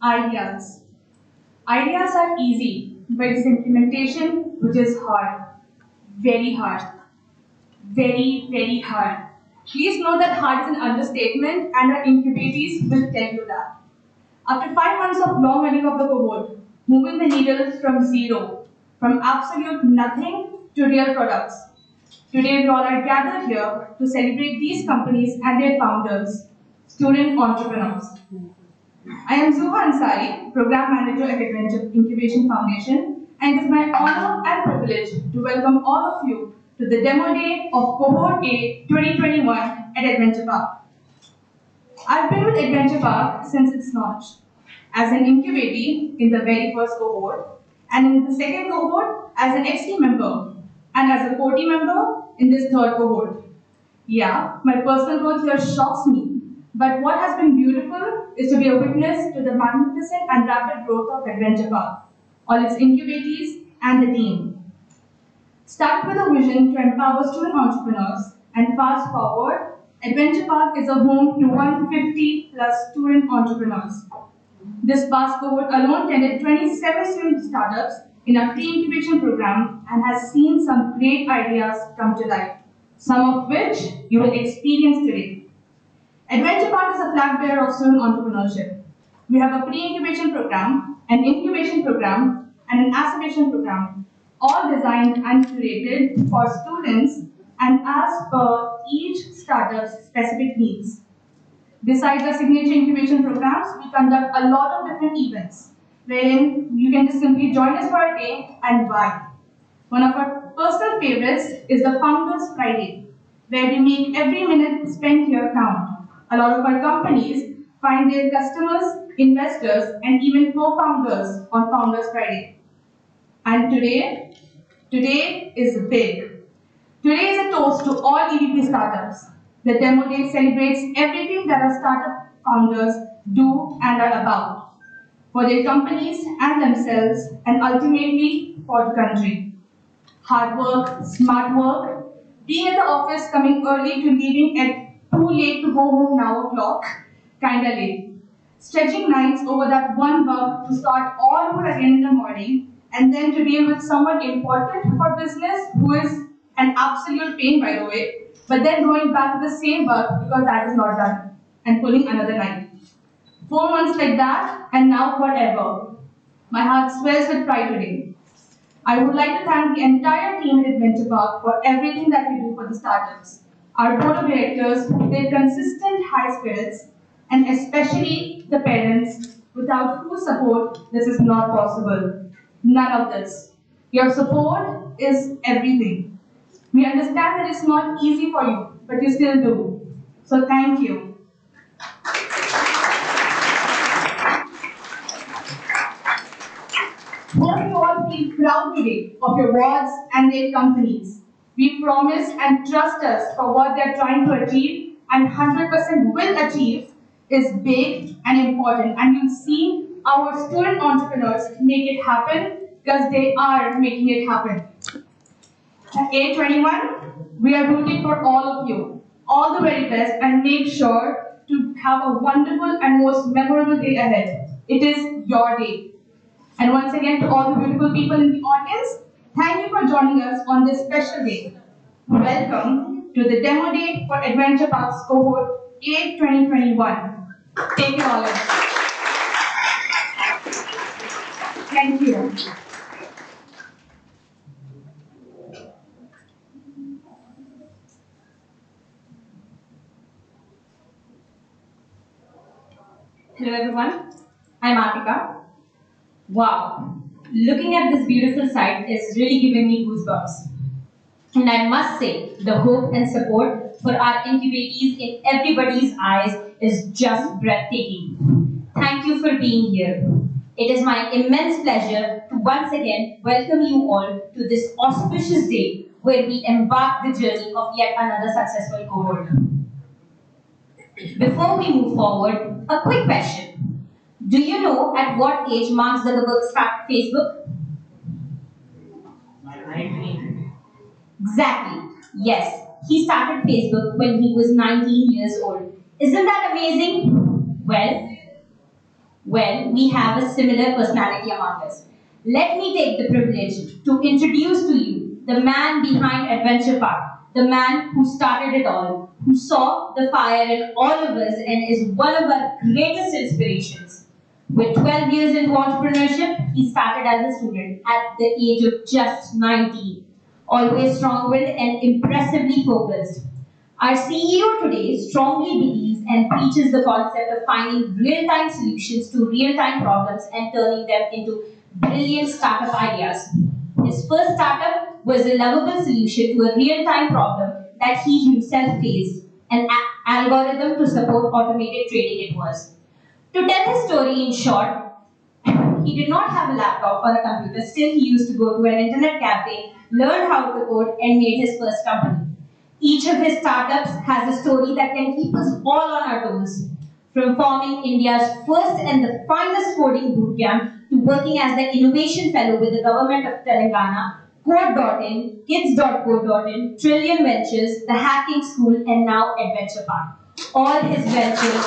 Ideas. Ideas are easy, but it's implementation which is hard. Very hard. Very, very hard. Please know that hard is an understatement and our incubators will tell you that. After 5 months of long running of the cohort, moving the needle from zero, from absolute nothing to real products. Today we all are gathered here to celebrate these companies and their founders, student entrepreneurs. I am Zuha Ansari, Program Manager at Adventure Incubation Foundation, and it is my honor and privilege to welcome all of you to the Demo Day of Cohort A 2021 at Adventure Park. I've been with Adventure Park since its launch, as an incubatee in the very first cohort, and in the second cohort as an XT member, and as a core team member in this third cohort. Yeah, my personal growth here shocks me, but what has been beautiful is to be a witness to the magnificent and rapid growth of Adventure Park, all its incubatees and the team. Start with a vision to empower student entrepreneurs, and fast forward, Adventure Park is a home to 150 plus student entrepreneurs. This past cohort alone tended 27 student startups in our pre-incubation program and has seen some great ideas come to life, some of which you will experience today. Adventure Park is a flag bearer of student entrepreneurship. We have a pre-incubation program, an incubation program, and an acceleration program, all designed and curated for students and as per each startup's specific needs. Besides our signature incubation programs, we conduct a lot of different events, wherein you can just simply join us for a day and vibe. One of our personal favorites is the Founders Friday, where we make every minute spent here count. A lot of our companies find their customers, investors, and even co-founders on Founders Friday. And today is big. Today is a toast to all EVP startups. The Demo Day celebrates everything that our startup founders do and are about, for their companies and themselves, and ultimately for the country. Hard work, smart work, being at the office, coming early to leaving at too late to go home now o'clock, kinda late. Stretching nights over that one bug to start all over again in the morning, and then to deal with someone important for business who is an absolute pain, by the way, but then going back to the same bug because that is not done, and pulling another night. 4 months like that, and now forever. My heart swells with pride today. I would like to thank the entire team at Adventure Park for everything that we do for the startups, our board of directors with their consistent high spirits, and especially the parents, without whose support this is not possible. None of this. Your support is everything. We understand that it's not easy for you, but you still do. So thank you. Hope you all feel proud today of your wards and their companies. We promise and trust us for what they're trying to achieve and 100% will achieve is big and important. And you'll see our student entrepreneurs make it happen because they are making it happen. At A21, we are rooting for all of you. All the very best and make sure to have a wonderful and most memorable day ahead. It is your day. And once again, to all the beautiful people in the audience, thank you for joining us on this special day. Welcome to the Demo Day for Adventure Park's Cohort A 2021. Take it all in. Thank you. Hello everyone, I'm Atika. Wow, looking at this beautiful sight is really giving me goosebumps. And I must say, the hope and support for our incubatees in everybody's eyes is just breathtaking. Thank you for being here. It is my immense pleasure to once again welcome you all to this auspicious day where we embark the journey of yet another successful cohort. Before we move forward, a quick question. Do you know at what age Mark Zuckerberg started Facebook? 19. Exactly. Yes, he started Facebook when he was 19 years old. Isn't that amazing? Well, Well, we have a similar personality among us. Let me take the privilege to introduce to you the man behind Adventure Park, the man who started it all, who saw the fire in all of us and is one of our greatest inspirations. With 12 years into entrepreneurship, he started as a student at the age of just 19, always strong-willed and impressively focused. Our CEO today strongly believes and preaches the concept of finding real-time solutions to real-time problems and turning them into brilliant startup ideas. His first startup was a lovable solution to a real-time problem that he himself faced, an algorithm to support automated trading it was. To tell his story in short, he did not have a laptop or a computer, still he used to go to an internet cafe, learned how to code and made his first company. Each of his startups has a story that can keep us all on our toes. From forming India's first and the finest coding bootcamp to working as the innovation fellow with the government of Telangana, Code.in, Kids.co.in, Trillion Ventures, the Hacking School, and now Adventure Park. All his ventures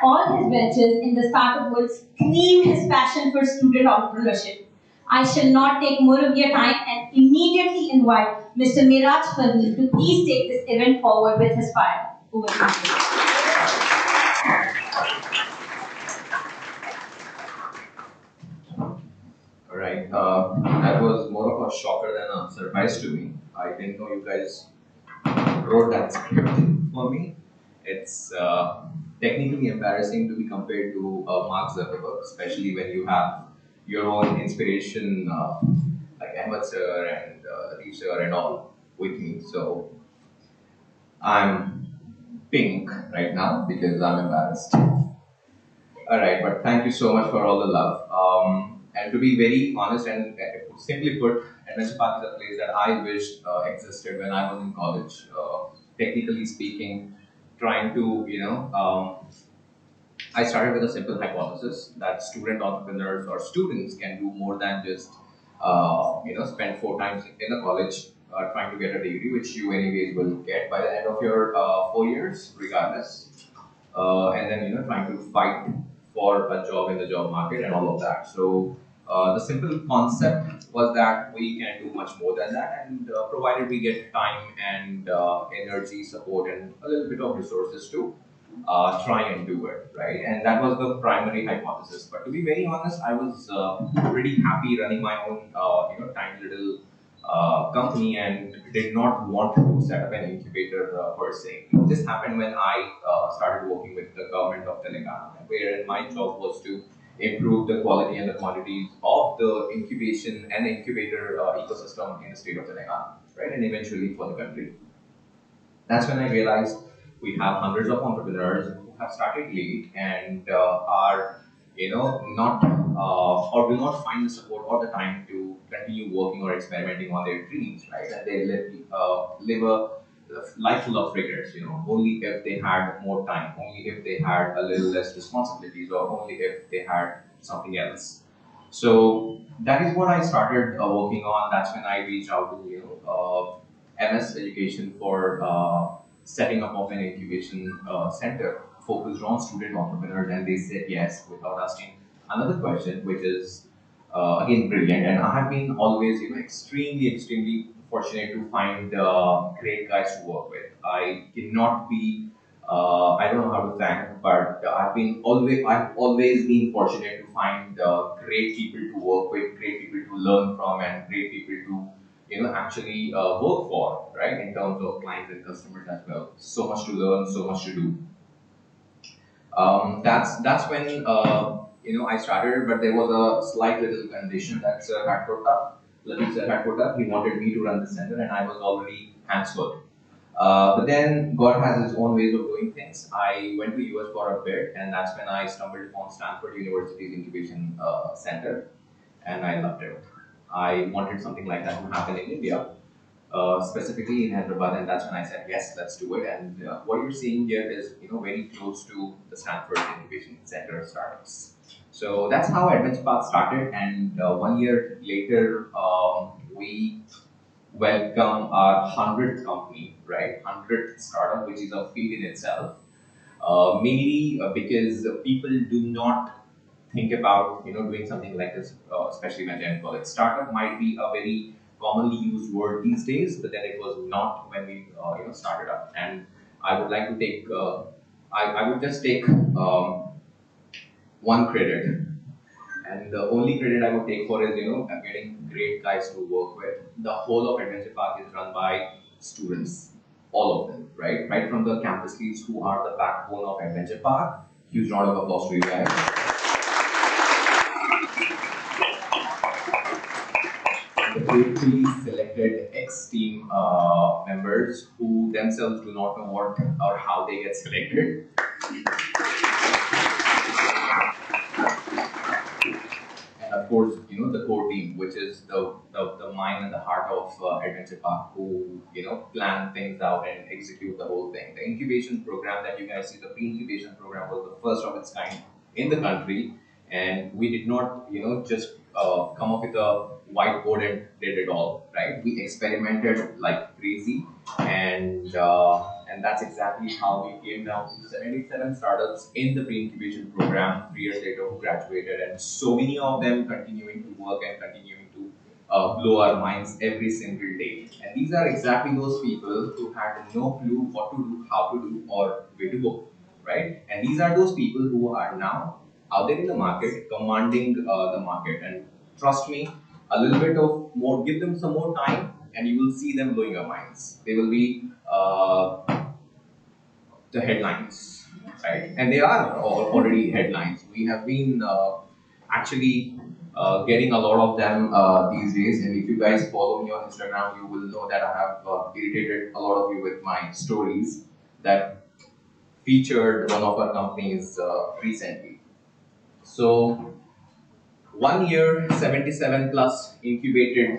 All his ventures in the startup world scream his passion for student entrepreneurship. I shall not take more of your time and immediately invite Mr. Miraj Fahmi to please take this event forward with his fire. Over to you. All right. That was more of a shocker than a surprise to me. I didn't know you guys wrote that script for me. It's technically embarrassing to be compared to Mark Zuckerberg, especially when you have your own inspiration like Ahmed sir and Rajiv sir and all with me. So I'm pink right now because I'm embarrassed. All right, but thank you so much for all the love. And to be very honest and simply put, Adventure Park is a place that I wished existed when I was in college. Technically speaking, trying to, I started with a simple hypothesis that student entrepreneurs or students can do more than just, spend 4 times in a college trying to get a degree, which you anyways will get by the end of your 4 years, regardless and then trying to fight for a job in the job market and all of that. So the simple concept was that we can do much more than that, and provided we get time and energy, support, and a little bit of resources to try and do it, right? And that was the primary hypothesis. But to be very honest, I was pretty happy running my own, tiny little company and did not want to set up an incubator per se. This happened when I started working with the government of Telangana, wherein my job was to improve the quality and the quantities of the incubation and incubator ecosystem in the state of Telangana, right, and eventually for the country. That's when I realized we have hundreds of entrepreneurs who have started late and are, not or will not find the support or the time to continue working or experimenting on their dreams, right? And they live a life full of regrets, only if they had more time, only if they had a little less responsibilities, or only if they had something else. So that is what I started working on. That's when I reached out to MS Education for setting up of an incubation center focused on student entrepreneurs, and they said yes without asking another question, which is again brilliant. And I have been always, extremely fortunate to find great guys to work with. I cannot be. I don't know how to thank, but I've always been fortunate to find great people to work with, great people to learn from, and great people to actually work for, right? In terms of clients and customers as well. So much to learn, so much to do. That's when I started, but there was a slight little condition that Sir had put up. Latif Sir had put up. He wanted me to run the center, and I was already hands full. But then God has His own ways of doing things. I went to US for a bit, and that's when I stumbled upon Stanford University's incubation center, and I loved it. I wanted something like that to happen in India, specifically in Hyderabad, and that's when I said yes, let's do it. And what you're seeing here is very close to the Stanford Innovation Center startups. So that's how Adventure Path started, and 1 year later, we welcome our 100th company, right? 100th startup, which is a feat in itself. Mainly because people do not think about doing something like this, especially when they're in college. Startup might be a very commonly used word these days, but then it was not when we started up. And I would like to take I would just take one credit, and the only credit I would take for is I'm getting great guys to work with. The whole of Adventure Park is run by students, all of them, right? Right from the campus leads who are the backbone of Adventure Park. Huge round of applause to you guys. The carefully selected ex-team members who themselves do not know what or how they get selected. And of course, the core team, which is the mind and the heart of Adventure Park, who plan things out and execute the whole thing. The incubation program that you guys see, the pre-incubation program, was the first of its kind in the country, and we did not just come up with a whiteboard and did it all, right? We experimented like crazy, and that's exactly how we came down to 77 startups in the pre-incubation program 3 years later who graduated, and so many of them continuing to work and continuing to blow our minds every single day. And these are exactly those people who had no clue what to do, how to do, or where to go, right? And these are those people who are now out there in the market, commanding the market. And trust me, a little bit of more, give them some more time, and you will see them blowing your minds. They will be the headlines, right? And they are already headlines. We have been actually getting a lot of them these days. And if you guys follow me on Instagram, you will know that I have irritated a lot of you with my stories that featured one of our companies recently. So 1 year, 77 plus incubated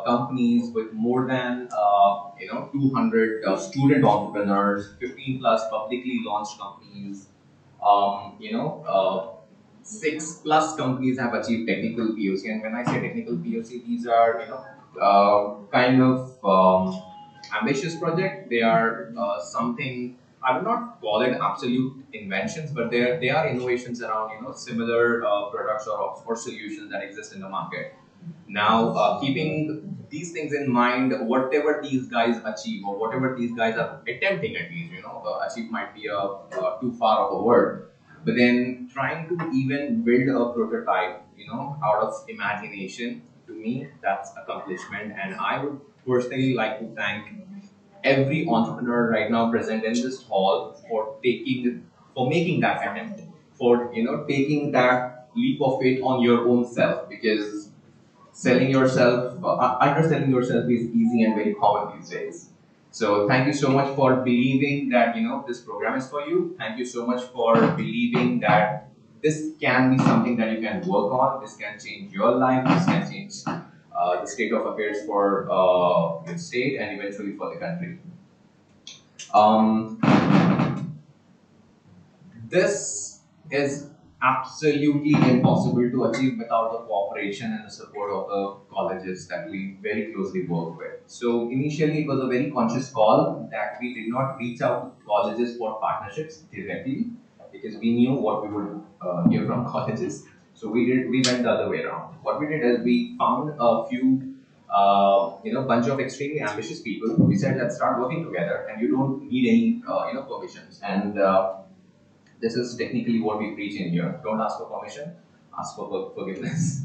companies with more than 200 student entrepreneurs, 15 plus publicly launched companies. Um, you know, uh, 6 plus companies have achieved technical POC, and when I say technical POC, these are kind of ambitious project. They are something I would not call it absolute inventions, but they are innovations around similar products or solutions that exist in the market. Now, keeping these things in mind, whatever these guys achieve or whatever these guys are attempting at least, achieve might be too far of a word, but then trying to even build a prototype, out of imagination, to me, that's accomplishment. And I would personally like to thank every entrepreneur right now present in this hall for making that attempt, for taking that leap of faith on your own self, because selling yourself, underselling yourself is easy and very common these days. So thank you so much for believing that this program is for you. Thank you so much for believing that this can be something that you can work on. This can change your life. This can change the state of affairs for your state and eventually for the country. Um, this is absolutely impossible to achieve without the cooperation and the support of the colleges that we very closely work with. So initially, it was a very conscious call that we did not reach out to colleges for partnerships directly, because we knew what we would hear from colleges. So we went the other way around. What we did is we found a few bunch of extremely ambitious people. We said, let's start working together, and you don't need any permissions. And this is technically what we preach in here. Don't ask for permission, ask for forgiveness.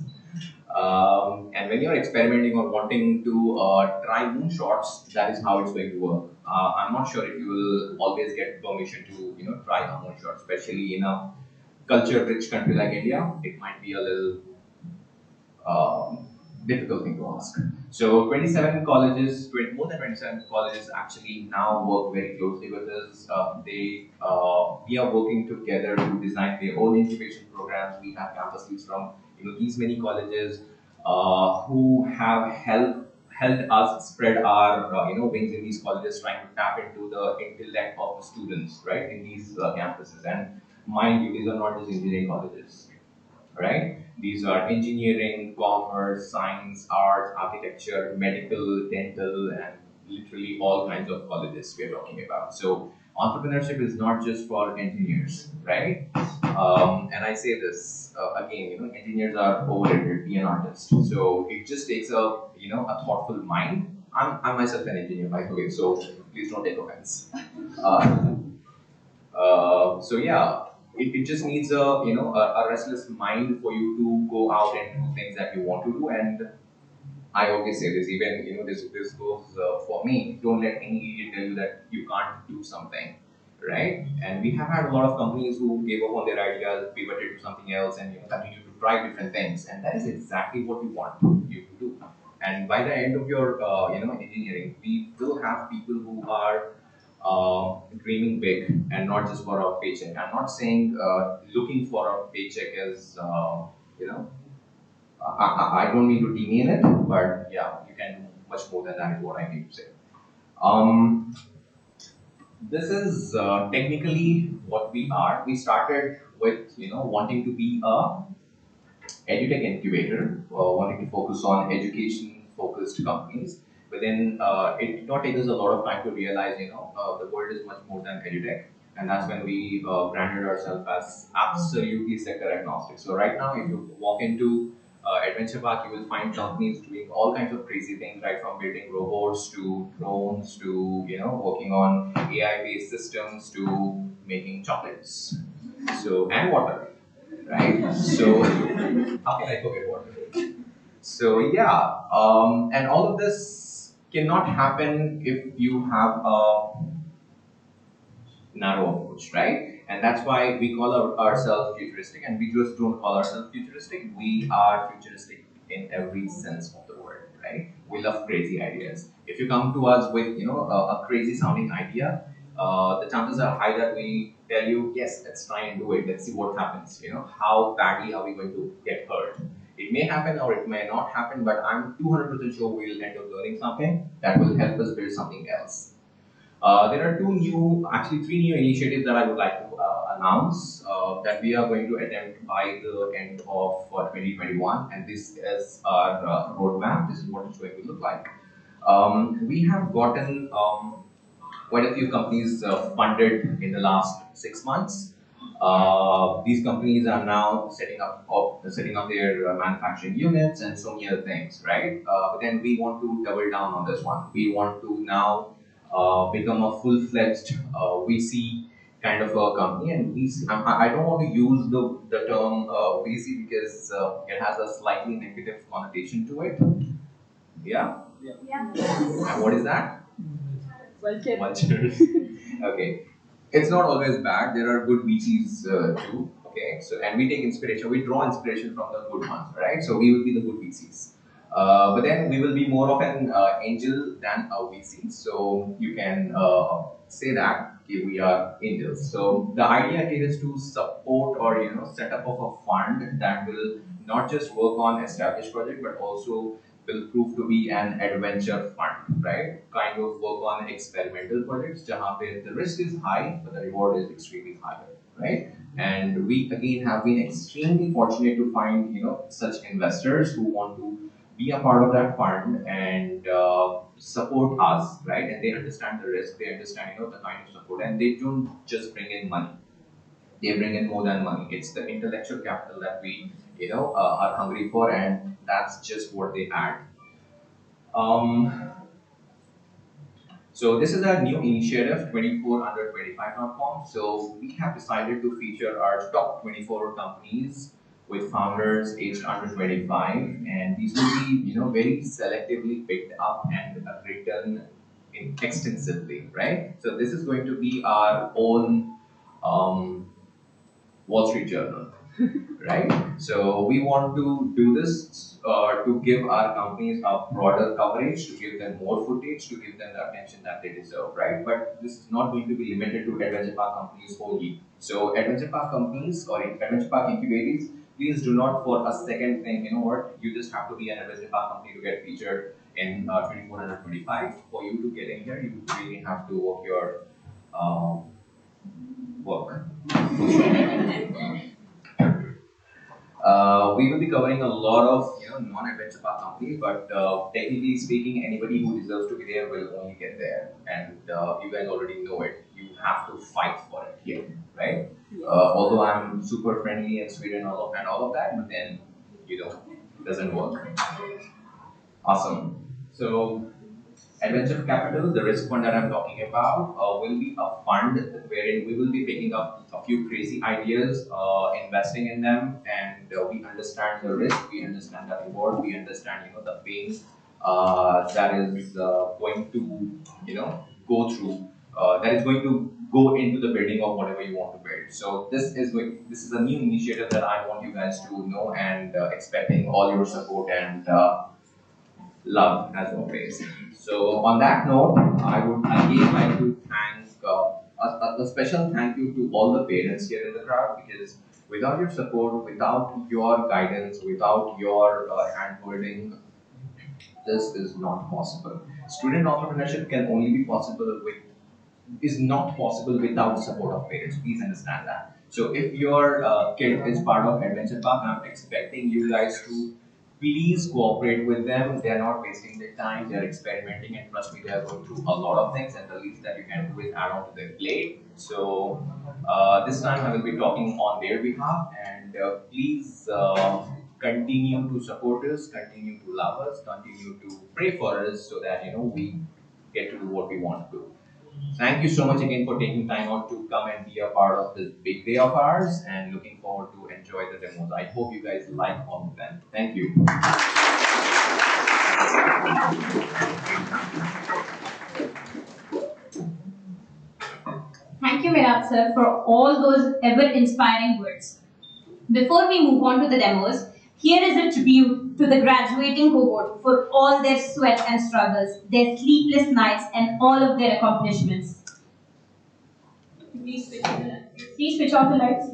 And when you're experimenting or wanting to try moonshots, that is how it's going to work. I'm not sure if you will always get permission to try a moonshot, especially in a culture-rich country like India. It might be a little um, difficult thing to ask. So 27 colleges, more than 27 colleges actually now work very closely with us. We are working together to design their own incubation programs. We have campus leads from these many colleges who have helped us spread our wings in these colleges, trying to tap into the intellect of the students, right, in these campuses. And mind you, these are not just engineering colleges. right? These are engineering, commerce, science, arts, architecture, medical, dental, and literally all kinds of colleges we are talking about. So entrepreneurship is not just for engineers, right? And I say this again, engineers are overrated. Be an artist. So it just takes a thoughtful mind. I'm myself an engineer, by the way, so please don't take offense. Uh, so yeah, it just needs a restless mind for you to go out and do things that you want to do. And I always say this, even this goes for me. Don't let any idiot tell you that you can't do something, right? And we have had a lot of companies who gave up on their ideas, pivoted to something else, and continue to try different things. And that is exactly what we want you to do. And by the end of your engineering, we will have people who are dreaming big and not just for a paycheck. I'm not saying looking for a paycheck is you know I don't mean to demean it, but yeah, you can do much more than that, is what I mean to say. Um, this is technically what we are. We started with, wanting to be a edutech incubator, wanting to focus on education-focused companies. But then it did not take us a lot of time to realize, the world is much more than edutech. And that's when we branded ourselves as absolutely sector agnostic. So right now, if you walk into Adventure Park, you will find companies doing all kinds of crazy things, right from building robots to drones to working on AI-based systems to making chocolates. So and water, right? So how can I forget water? So yeah, and all of this cannot happen if you have a narrow approach, right? And that's why we call ourselves futuristic, and we just don't call ourselves futuristic. We are futuristic in every sense of the word, right? We love crazy ideas. If you come to us with a crazy sounding idea, the chances are high that we tell you, yes, let's try and do it. Let's see what happens. How badly are we going to get hurt? It may happen or it may not happen, but I'm 200% sure we'll end up learning something that will help us build something else. There are actually three new initiatives that I would like to announce that we are going to attempt by the end of 2021, and this is our roadmap. This is what it's going to look like. We have gotten quite a few companies funded in the last 6 months. These companies are now setting up their manufacturing units and so many other things, right? But then we want to double down on this one. We want to now become a full-fledged VC kind of a company. And VC, I don't want to use the term VC because it has a slightly negative connotation to it. Yeah. Yeah. And what is that? Vulture. Vultures. Okay. It's not always bad. There are good VCs too. Okay. So and we take inspiration. We draw inspiration from the good ones, right? So we will be the good VCs. But then we will be more of an angel than a VC. So you can say that okay, we are angels. So the idea here is to support or set up of a fund that will not just work on established project but also will prove to be an adventure fund, right? Kind of work on experimental projects, jahan pe the risk is high, but the reward is extremely high, right? And we again have been extremely fortunate to find such investors who want to be a part of that fund and support us, right? And they understand the risk, they understand the kind of support, and they don't just bring in money. They bring in more than money. It's the intellectual capital that we are hungry for, and that's just what they add. Um, so this is a new initiative, 24under25.com. So we have decided to feature our top 24 companies with founders aged under 25, and these will be, very selectively picked up and written extensively, right? So this is going to be our own Wall Street Journal, right? So we want to do this to give our companies a broader coverage, to give them more footage, to give them the attention that they deserve, right? But this is not going to be limited to Adventure Park companies only. So Adventure Park companies or Adventure Park incubators, please do not for a second think, you just have to be an Adventure Park company to get featured in 2425. For you to get in here, you really have to work your work. We will be covering a lot of non-adventure park companies, but technically speaking, anybody who deserves to be there will only get there, and you guys already know it. You have to fight for it here, right? Although I'm super friendly and sweet and all of that, but then it doesn't work. Awesome. So Adventure capital, the risk fund that I'm talking about, will be a fund wherein we will be picking up a few crazy ideas, investing in them, and we understand the risk, we understand the reward, we understand the pain that is going to go through, that is going to go into the building of whatever you want to build. So this is a new initiative that I want you guys to know, and expecting all your support and love as always. So on that note, I would again like to thank a special thank you to all the parents here in the crowd, because without your support, without your guidance, without your hand holding, this is not possible. Student entrepreneurship can only be possible with is not possible without the support of parents. Please understand that. So if your kid is part of Adventure Park, I'm expecting you guys to please cooperate with them. They're not wasting their time. They're experimenting, and trust me, they're going through a lot of things. And the least that you can do is add on to their plate. So this time I will be talking on their behalf, and please continue to support us, continue to love us, continue to pray for us, so that we get to do what we want to do. Thank you so much again for taking time out to come and be a part of this big day of ours, and looking forward to enjoy the demos. I hope you guys like all of them. Thank you. Thank you, Mirab sir, for all those ever-inspiring words. Before we move on to the demos, here is a tribute to the graduating cohort for all their sweat and struggles, their sleepless nights, and all of their accomplishments. Please switch off the lights.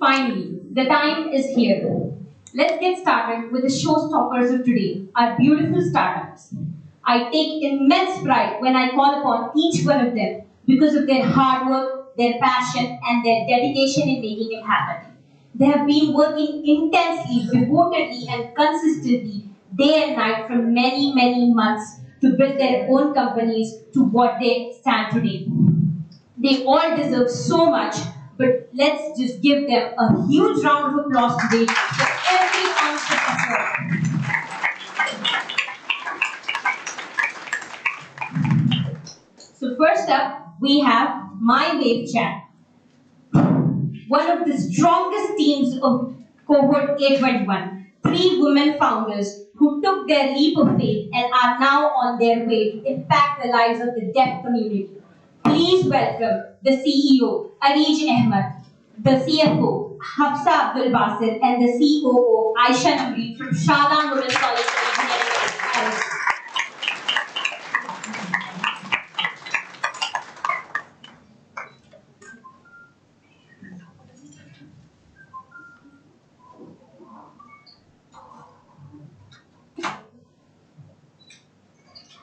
Finally, the time is here. Let's get started with the showstoppers of today, our beautiful startups. I take immense pride when I call upon each one of them because of their hard work, their passion, and their dedication in making it happen. They have been working intensely, devotedly, and consistently, day and night for many, many months to build their own companies to what they stand today. They all deserve so much, but let's just give them a huge round of applause today for every ounce of effort. So first up, we have My Wave Chat, one of the strongest teams of Cohort A21. 3 women founders who took their leap of faith and are now on their way to impact the lives of the deaf community. Please welcome the CEO, Arij Ahmed, the CFO, Hafsa Abdul Basit, and the COO, Aisha Namri from Shadam Women's College of Engineering and Technology.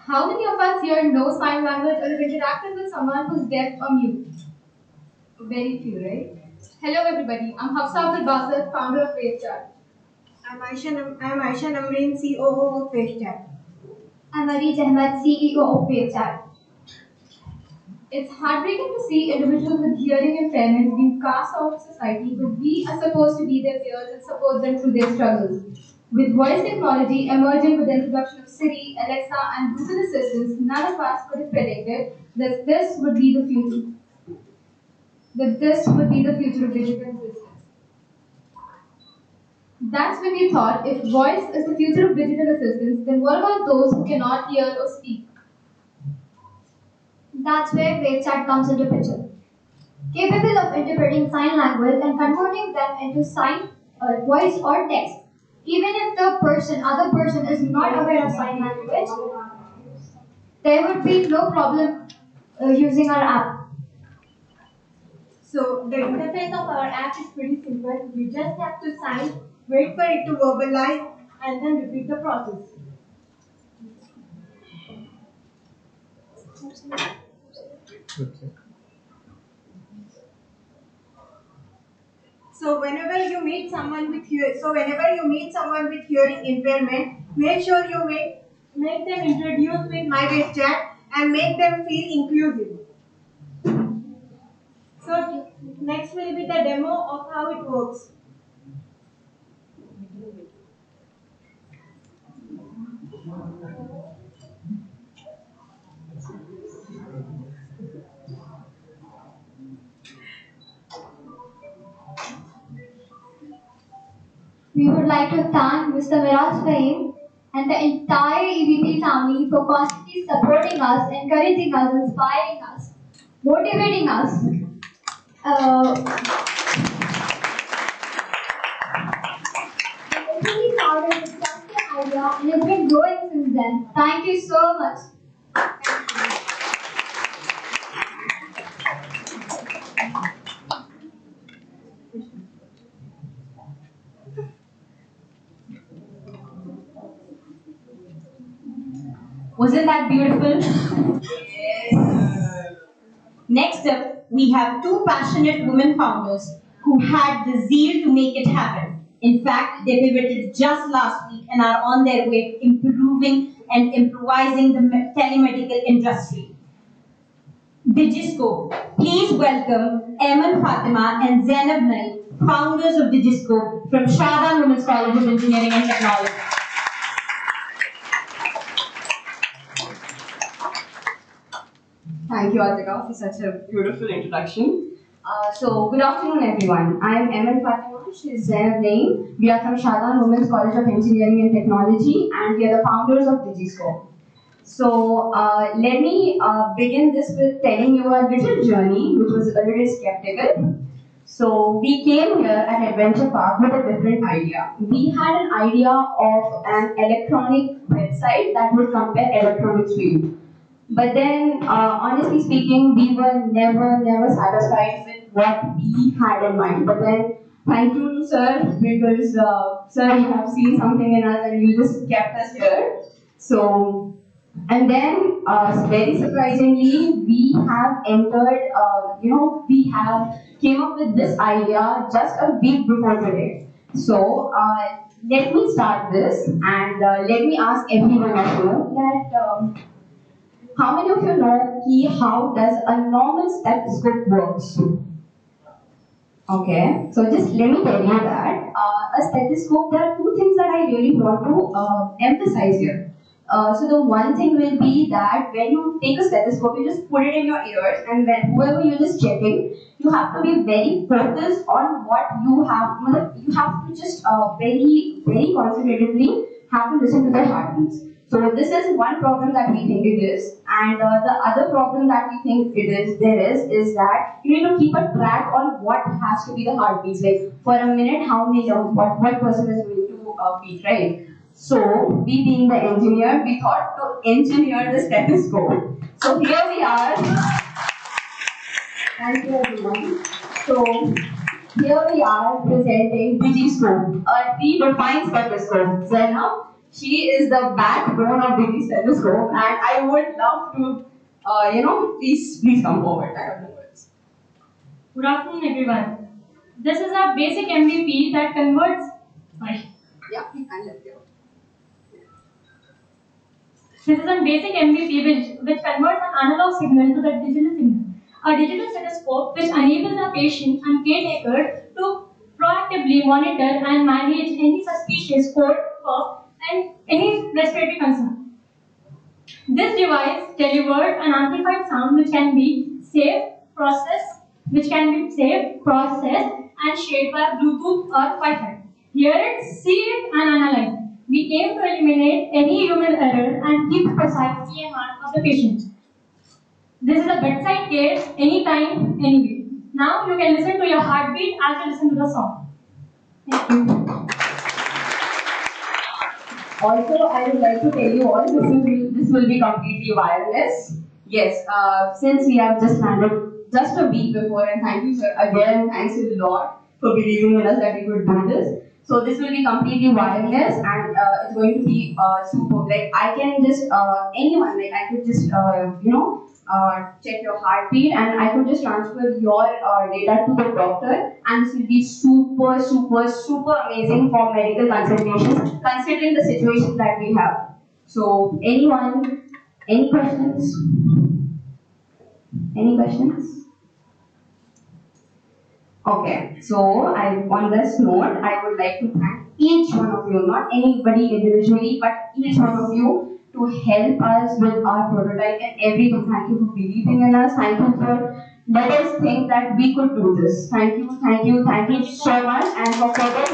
How many of us here know sign language or have interacted with someone who's deaf or mute? Very few, right? Hello everybody, I'm Hafsa Abdul Basit, founder of FaceChat. I'm Aisha Namreen, COO of FaceChat. I'm Arij Ahmed, CEO of FaceChat. It's heartbreaking to see individuals with hearing impairments being cast out of society, but we are supposed to be their peers and support them through their struggles. With voice technology emerging with the introduction of Siri, Alexa, and Google Assistants, none of us could have predicted that this would be the future. Of digital assistants. That's when we thought if voice is the future of digital assistants, then what about those who cannot hear or speak? That's where WaveChat comes into picture. Capable of interpreting sign language and converting them into sign, voice or text. Even if the other person is not aware of sign language, there would be no problem using our app. So the interface of our app is pretty simple. You just have to sign, wait for it to verbalize, and then repeat the process. So whenever you meet someone with hearing impairment, make sure you make them introduce with My WaveChat and make them feel inclusive. So next will be the demo of how it works. We would like to thank Mr. Miraj Fahim and the entire EVP family for constantly supporting us, encouraging us, inspiring us, motivating us. Really started with just an idea and it's been growing since then. Thank you so much. Wasn't that beautiful? Yes. Next up, we have two passionate women founders who had the zeal to make it happen. In fact, they pivoted just last week and are on their way to improving and improvising the telemedical industry. Digiscope. Please welcome Eman Fatima and Zainab Naik, founders of Digiscope from Shadam Women's College of Engineering and Technology. Thank you, Atika, for such a beautiful introduction. Good afternoon, everyone. I am Eman Fatima. She is Zainab Naik. We are from Shadam Women's College of Engineering and Technology, and we are the founders of Digiscope. Let me begin this with telling you a little journey, which was a little skeptical. So, we came here at Adventure Park with a different idea. We had an idea of an electronic website that would compare electronics to you. But then, honestly speaking, we were never satisfied with what we had in mind. But then, thank you to Sir, because Sir, you have seen something in us and you just kept us here. So, and then, very surprisingly, we have entered, we have came up with this idea just a week before today. So, let me start this and let me ask everyone of you that how many of you know how does a normal stethoscope works? Okay, so just let me tell you that a stethoscope, there are two things that I really want to emphasize here. So the one thing will be that when you take a stethoscope, you just put it in your ears, and when whoever you're just checking, you have to be very focused on what you have. You have to just very concentratedly have to listen to their heartbeats. So this is one problem that we think it is, and the other problem that we think is that you need to keep a track on what has to be the heartbeats. Like for a minute, how many what person is going to beat, right? So we being the engineer, we thought to engineer the stethoscope. So here we are. Thank you everyone. So here we are presenting Digiscope, a redefined stethoscope. Zainab, she is the backbone of Digi Stethoscope, and I would love to, please come forward. I have no words. Good afternoon, everyone. This is our basic MVP that converts. Sorry. Yeah, you can let go. This is a basic MVP which converts an analog signal to the digital signal. A digital stethoscope which enables a patient and caretaker to proactively monitor and manage any suspicious cold, cough, and any respiratory concern. This device delivers an amplified sound which can be processed, and shared by Bluetooth or Wi-Fi. Hear it, see it, and analyze it. We aim to eliminate any human error and keep precise EMR of the patient. This is a bedside care, anytime, anywhere. Now you can listen to your heartbeat as you listen to the song. Thank you. Also, I would like to tell you all this will be completely wireless. Yes, since we have just landed just a week before, and thank you sir again, thanks a lot for believing in us that we could do this. So this will be completely wireless, and it's going to be super. Like I can just anyone, like I could just check your heartbeat, and I could just transfer your data to the doctor, and this will be super amazing for medical consultations, considering the situation that we have. So anyone, any questions? Any questions? Okay, so on this note, I would like to thank each one of you, not anybody individually, but each one of you to help us with our prototype and everything. Thank you for believing in us. Thank you for let us think that we could do this. Thank you so much. And for further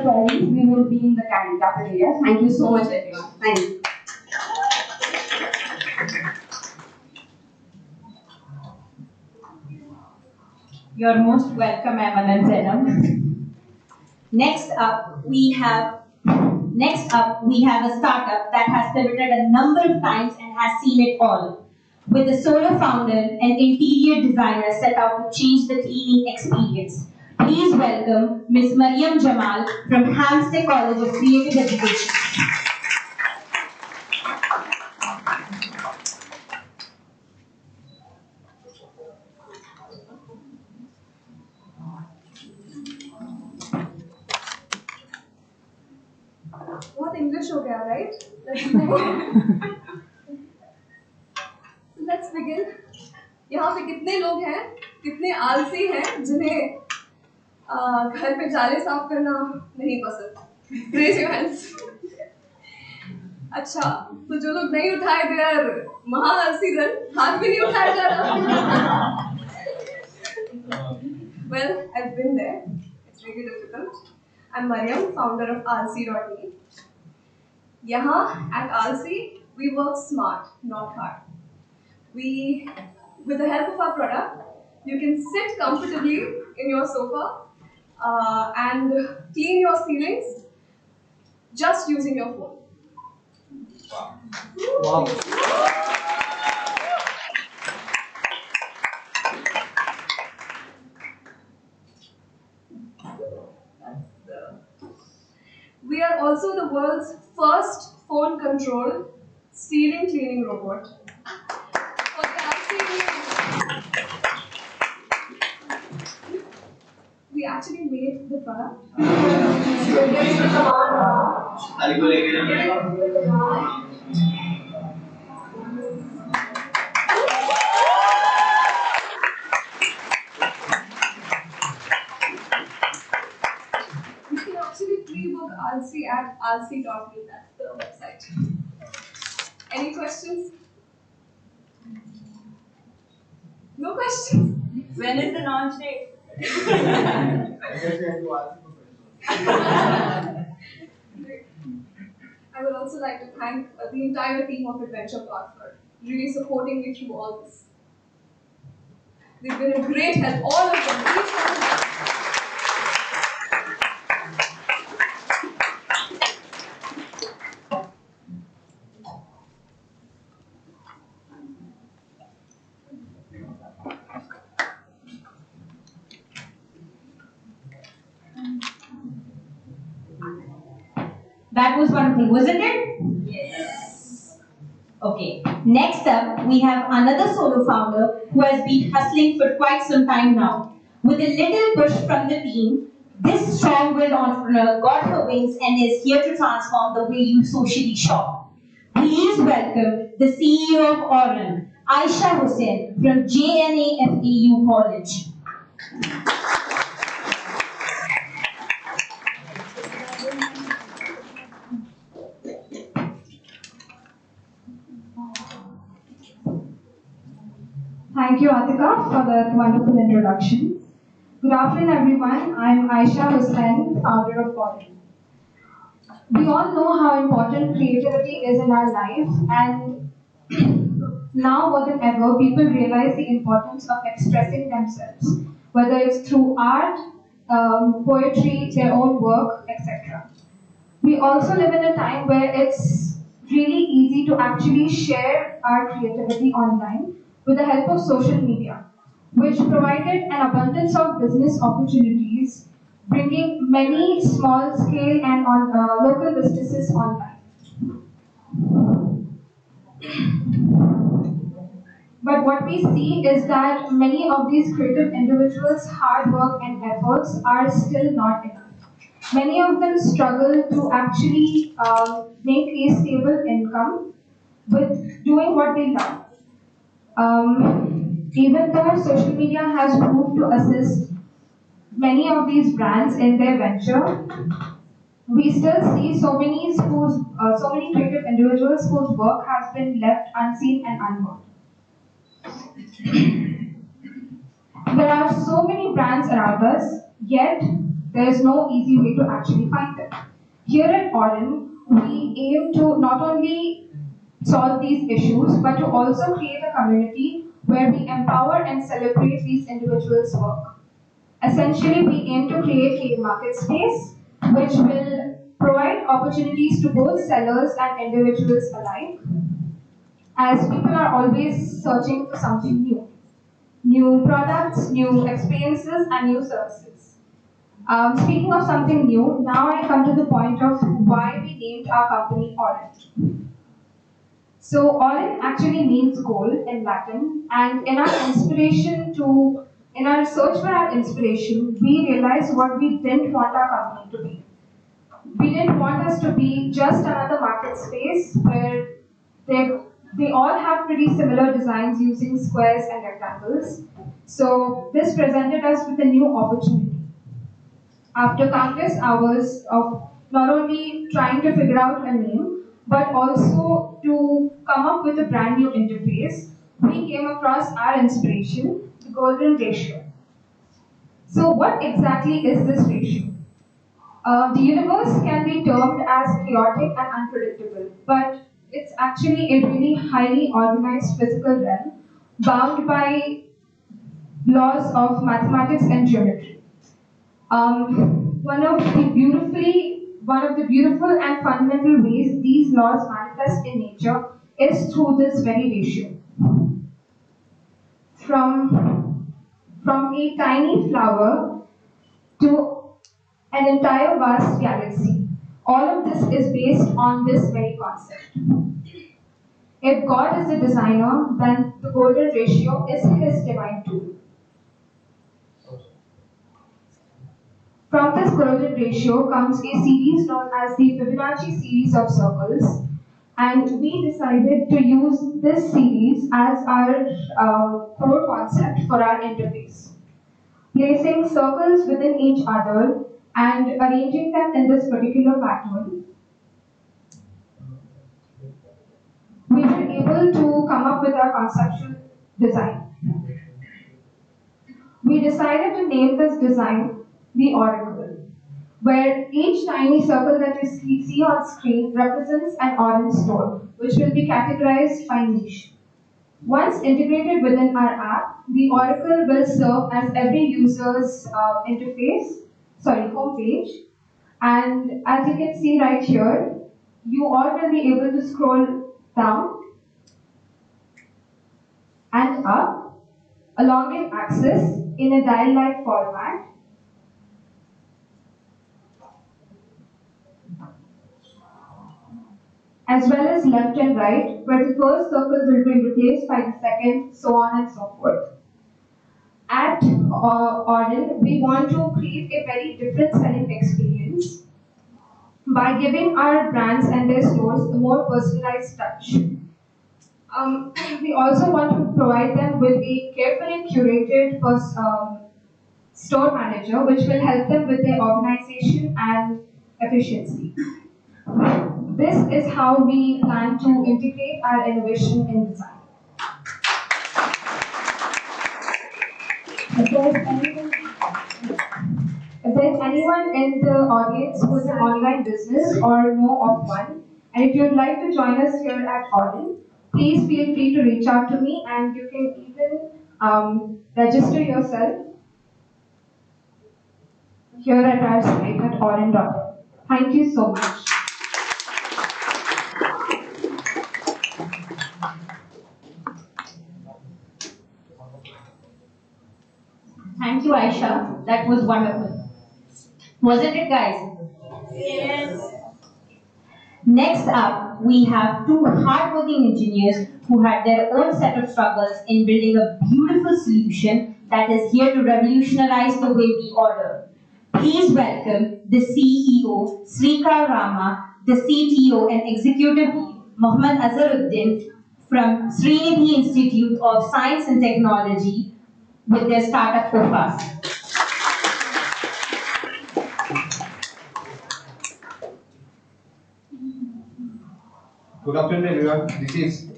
queries, we will be in the cafeteria. Thank you so much, everyone. Thank you. You're most welcome, Eman and Zainab. Next up, we have a startup that has pivoted a number of times and has seen it all. With a solo founder and interior designer set out to change the cleaning experience. Please welcome Ms. Mariam Jamal from Hampstead College of Creative Education. बहुत English हो गया, right? Let's begin. यहाँ पे कितने लोग हैं, कितने आलसी हैं जिन्हें घर पे जाले साफ करना नहीं पसंद? Raise your hands. अच्छा, तो जो लोग नहीं उठाए they are महा आलसी then हाथ भी नहीं उठाया जा रहा. Well, I've been there. It's really difficult. I'm Mariam, founder of Alsi.me. Yahan at Alsi, we work smart, not hard. With the help of our product, you can sit comfortably in your sofa and clean your ceilings just using your phone. Wow. We are also the world's first phone-controlled ceiling cleaning robot. We actually made the product. You can actually pre-book Alsi at alsi.me. That's the website. Any questions? No questions? When is the launch date? I would also like to thank the entire team of Adventure Plot for really supporting me through all this. They've been a great help, all of them, each one of them. That was wonderful, wasn't it? Yes. Okay. Next up, we have another solo founder who has been hustling for quite some time now. With a little push from the team, this strong-willed entrepreneur got her wings and is here to transform the way you socially shop. Please welcome the CEO of Oren, Aisha Hussain from JNAFAU College. Thank you, Atika, for that wonderful introduction. Good afternoon, everyone. I'm Aisha Hussain, founder of Oren. We all know how important creativity is in our life, and now more than ever, people realize the importance of expressing themselves, whether it's through art, poetry, their own work, etc. We also live in a time where it's really easy to actually share our creativity online with the help of social media, which provided an abundance of business opportunities, bringing many small scale and local businesses online. But what we see is that many of these creative individuals' hard work and efforts are still not enough. Many of them struggle to actually make a stable income with doing what they love. Even though social media has proved to assist many of these brands in their venture, we still see so many creative individuals whose work has been left unseen and unheard. There are so many brands around us, yet there is no easy way to actually find them. Here at Oren, we aim to not only solve these issues, but to also create a community where we empower and celebrate these individuals' work. Essentially, we aim to create a market space which will provide opportunities to both sellers and individuals alike, as people are always searching for something new. New products, new experiences, and new services. Speaking of something new, now I come to the point of why we named our company Oren. So Oren actually means gold in Latin, and in our search for our inspiration, we realized what we didn't want our company to be. We didn't want us to be just another market space where they all have pretty similar designs using squares and rectangles. So this presented us with a new opportunity. After countless hours of not only trying to figure out a name, but also to come up with a brand new interface, we came across our inspiration, the golden ratio. So what exactly is this ratio? The universe can be termed as chaotic and unpredictable, but it's actually a really highly organized physical realm bound by laws of mathematics and geometry. One of the beautiful and fundamental ways these laws manifest in nature is through this very ratio. From a tiny flower to an entire vast galaxy. All of this is based on this very concept. If God is the designer, then the golden ratio is his divine tool. From this golden ratio comes a series known as the Fibonacci series of circles, and we decided to use this series as our core concept for our interface. Placing circles within each other and arranging them in this particular pattern, we were able to come up with our conceptual design. We decided to name this design the Oracle. where each tiny circle that you see on screen represents an orange store, which will be categorized by niche. Once integrated within our app, the Oracle will serve as every user's homepage. And as you can see right here, you all will be able to scroll down and up along an axis in a dial-like format, as well as left and right, where the first circle will be replaced by the second, so on and so forth. At Auden, we want to create a very different selling experience by giving our brands and their stores a more personalized touch. We also want to provide them with a carefully curated store manager, which will help them with their organization and efficiency. This is how we plan to integrate our innovation in design. If there's anyone in the audience who is an online business or know of one, and if you'd like to join us here at Auden, please feel free to reach out to me, and you can even register yourself here at our site at auden.in. Thank you so much. Thank you, Aisha. That was wonderful. Wasn't it, guys? Yes. Next up, we have two hardworking engineers who had their own set of struggles in building a beautiful solution that is here to revolutionize the way we order. Please welcome the CEO, Srikar Rama, the CTO and Executive Lead, Mohammad Azharuddin from Srinidhi Institute of Science and Technology with their startup Ofas. Good afternoon, everyone. This is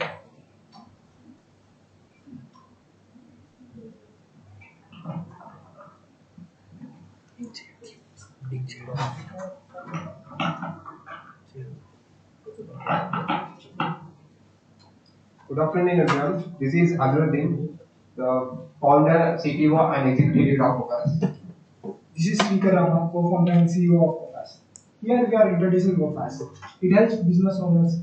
Good afternoon, everyone. This is Azharuddin, the founder, CTO, and executive of Focus. This is Srikar Rama, co-founder and CEO of Ofas. Here we are introducing Ofas. It helps business owners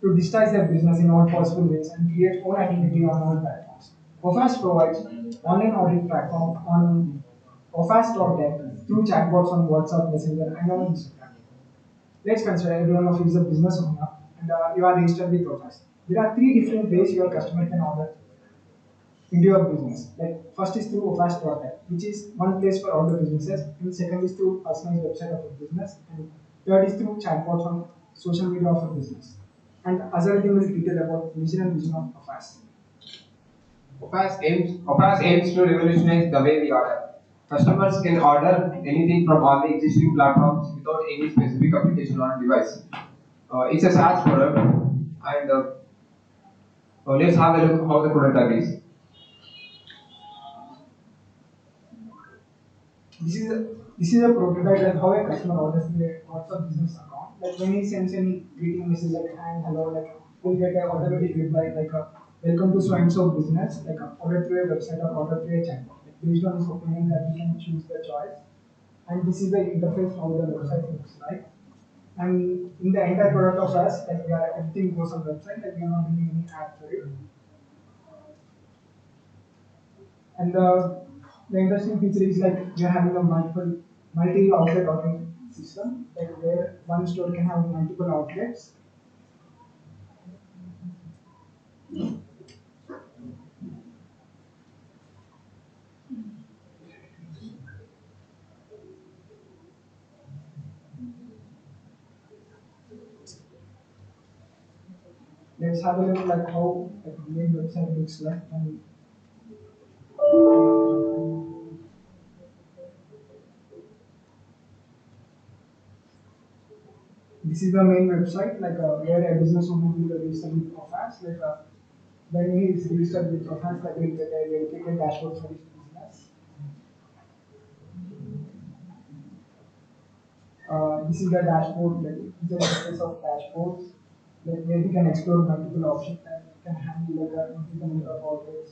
to digitize their business in all possible ways and create own identity on all platforms. Ofas provides online audit platform on ofas.tech through chatbots on WhatsApp, Messenger, and on Instagram. Let's consider everyone of you is a business owner and you are registered with Ofas. There are three different ways your customer can order into your business. Like first is through ofas.tech, which is one place for all the businesses, and second is through personalized website of a business, and third is through chatbots on social media of a business. And Azharuddin will detail about mission and vision of Ofas. Ofas aims to revolutionize the way we order. Customers can order anything from all the existing platforms without any specific application or device. It's a SaaS product, and let's have a look how the product is. This is a prototype like how a customer orders in a WhatsApp business account. Like when he sends any greeting message like hi and hello, like we'll get an automatic reply like a welcome to so and so business, like a order through a website or order through a chatbot. Like based on his opinion that we can choose the choice. And this is the interface how the website looks like. And in the entire product of us, like everything goes on the website, like we are not doing any app for it. And the interesting feature is like we are having a multi-outlet ordering system, like where one store can have multiple outlets. Let's have a look like how like, the main website looks like. And this is the main website, like where a business owner will register with Ofas. Like when he is registered with Ofas, like he'll get a dedicated dashboard for his business. This is the dashboard, like it's a interface of dashboards, like where we can explore multiple options and we can handle like implement of orders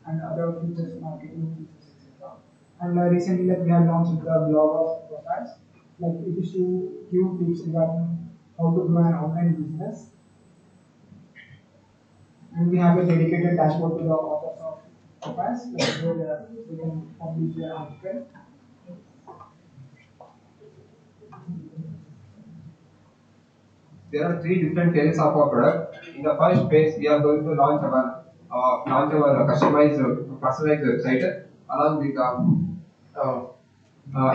and other features, marketing features, etc. And recently, like we have launched the blog of profiles, like it is to give tips regarding how to grow an online business. And we have a dedicated dashboard to the authors of profiles, like where they can publish their article. There are three different phases of our product. In the first phase, we are going to launch our customized personalized website along with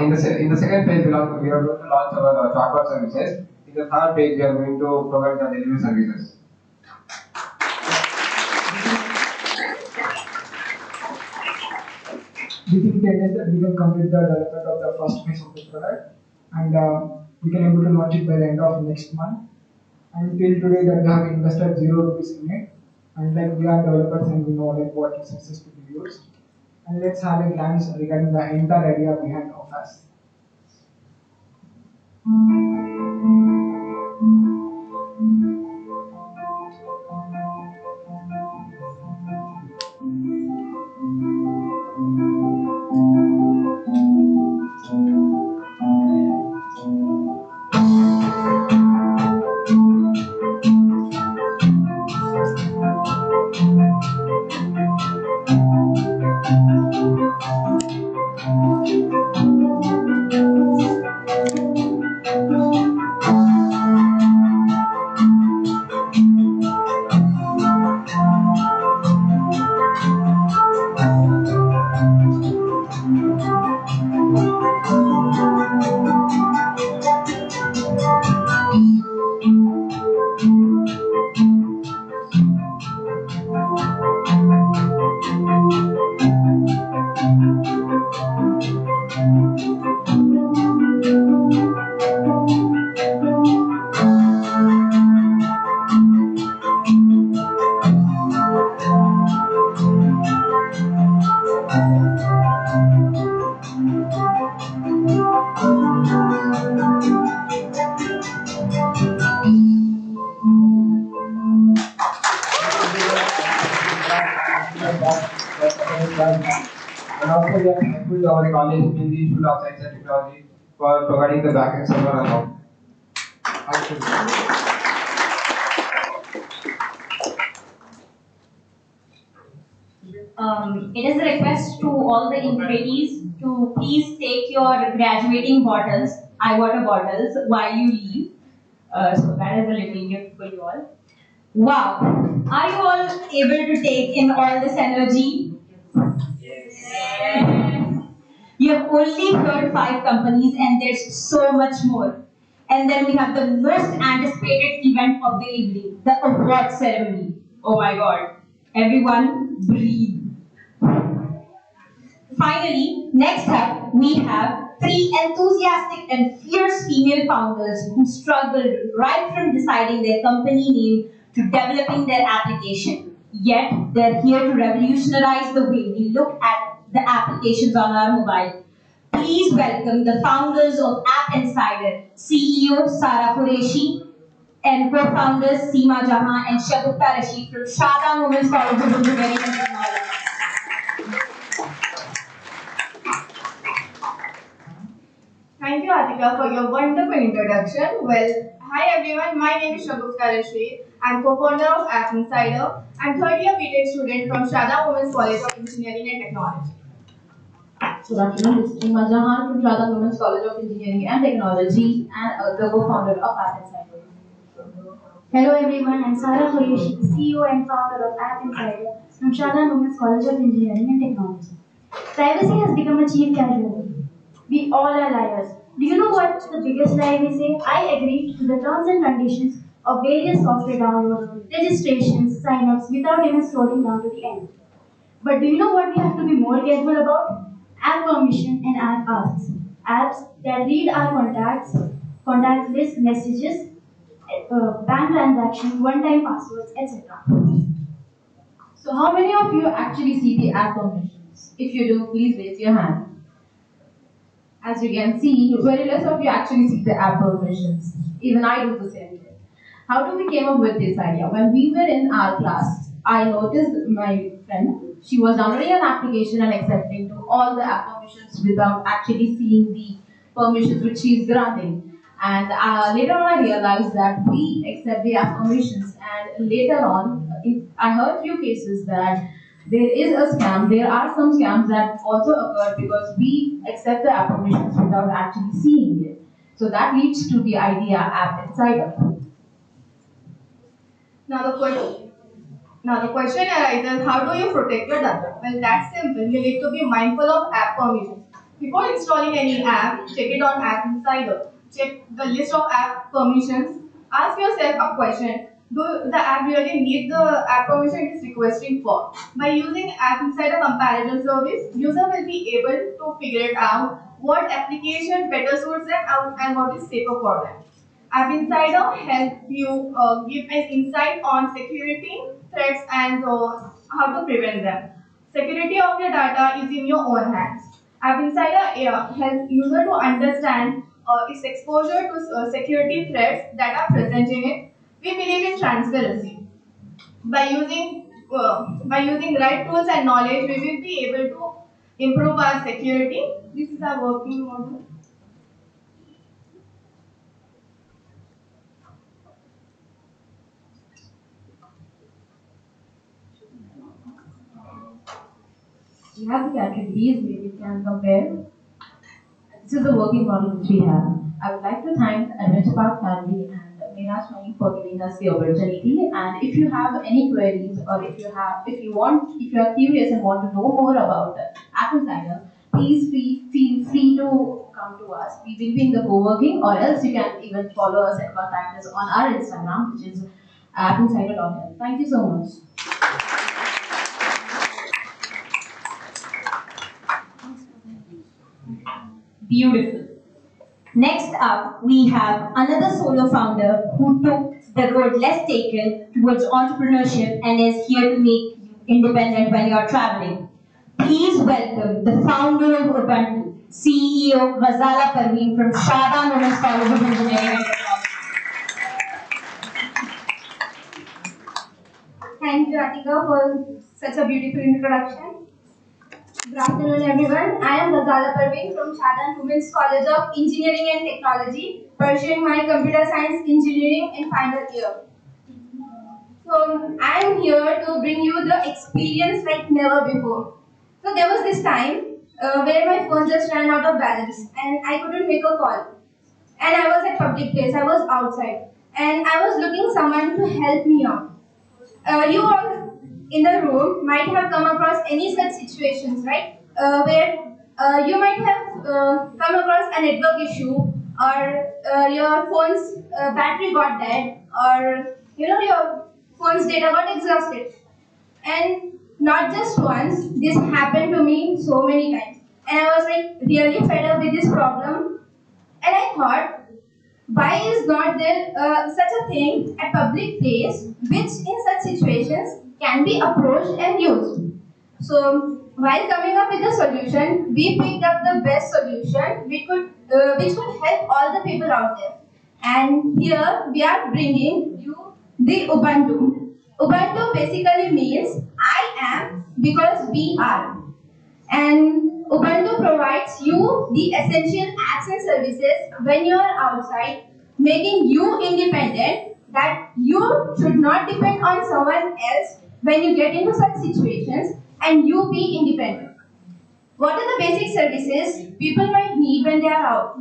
in the second phase, we are going to launch our chatbot services. In the third phase, we are going to provide the delivery services. Within 10 days, that we can complete the development of the first phase of the product, and we can able to launch it by the end of next month. And till today, that we have invested 0 rupees in it, and like we are developers and we know like what is success to be used. And let's have a glance regarding the entire idea behind of us. And also we are thankful to our college in the School of Science and Technology for providing the backend server and all. Thank you. It is a request to all the incubatees to please take your graduating bottles, water bottles, while you leave. So that is a little gift for you all. Wow, are you all able to take in all this energy? Yes. You have only heard 5 companies and there's so much more. And then we have the most anticipated event of the evening, the award ceremony. Oh my god. Everyone breathe. Finally, next up, we have 3 enthusiastic and fierce female founders who struggled right from deciding their company name to developing their application. Yet, they're here to revolutionize the way we look at the applications on our mobile. Please welcome the founders of App Insider, CEO Sara Qureshi, and co-founders Seema Jahan and Shagufta Rashid from Shada Women's College of Engineering and Technology. Thank you, Atika, for your wonderful introduction. Well, hi everyone, my name is Shagufta Rashid. I'm co-founder of App Insider. I'm third year BTech student from Shada Women's College of Engineering and Technology. Good afternoon, this is Seema Jahan from Shada Women's College of Engineering and Technology and the co-founder of App Insider. Hello everyone, I'm Sara Qureshi, CEO and founder of App Insider from Shada Women's College of Engineering and Technology. Privacy has become a cheap casualty. We all are liars. Do you know what's the biggest lie we say? I agree to the terms and conditions of various software downloads, registrations, sign-ups without even scrolling down to the end. But do you know what we have to be more careful about? App permission and app asks. Apps that read our contact list messages, bank transactions, one-time passwords, etc. So how many of you actually see the app permissions? If you do, please raise your hand. As you can see, very less of you actually see the app permissions. Even I do the same thing. How do we came up with this idea? When we were in our class, I noticed my friend, she was downloading an application and accepting to all the app permissions without actually seeing the permissions which she is granting. And later on I realized that we accept the app permissions, and later on I heard few cases that there is a scam. There are some scams that also occur because we accept the app permissions without actually seeing it. So that leads to the idea App Insider. Now the question arises, how do you protect your data? Well, that's simple. You need to be mindful of app permissions. Before installing any app, check it on App Insider. Check the list of app permissions. Ask yourself a question. Do the app really need the app permission it is requesting for? By using App Insider comparison service, user will be able to figure it out what application better suits them and what is safer for them. App Insider helps you give an insight on security threats and how to prevent them. Security of your data is in your own hands. App Insider helps user to understand its exposure to security threats that are present in it. We believe in transparency. By using right tools and knowledge, we will be able to improve our security. This is our working model. We have the categories where we can compare. This is the working model which we have. I would like to thank Adventure Park family and Meera Swami for giving us the opportunity. And if you have any queries, or if you are curious and want to know more about the App Insider, please feel free to come to us. We will be in the co-working, or else you can even follow us and contact us on our Instagram, which is appinsider.in. Thank you so much. Beautiful. Next up, we have another solo founder who took the road less taken towards entrepreneurship and is here to make you independent when you're traveling. Please welcome the founder of Ubuntu, CEO Ghazala Parveen from Shada Women's College of Engineering and Technology. Thank you, Atika, for such a beautiful introduction. Good afternoon, everyone. I am Ghazala Parveen from Shada Women's College of Engineering and Technology, pursuing my computer science engineering in final year. So, I am here to bring you the experience like never before. So, there was this time where my phone just ran out of balance and I couldn't make a call. And I was at public place, I was outside, and I was looking someone to help me out. You all in the room might have come across any such situations, right? Where you might have come across a network issue, or your phone's battery got dead, or your phone's data got exhausted. And not just once, this happened to me so many times. And I was like really fed up with this problem. And I thought, why is not there such a thing at public place which in such situations can be approached and used? So while coming up with a solution, we picked up the best solution which could help all the people out there. And here we are bringing you the Ubuntu. Ubuntu basically means I am because we are. And Ubuntu provides you the essential apps and services when you are outside, making you independent, that you should not depend on someone else when you get into such situations, and you be independent. What are the basic services people might need when they are out?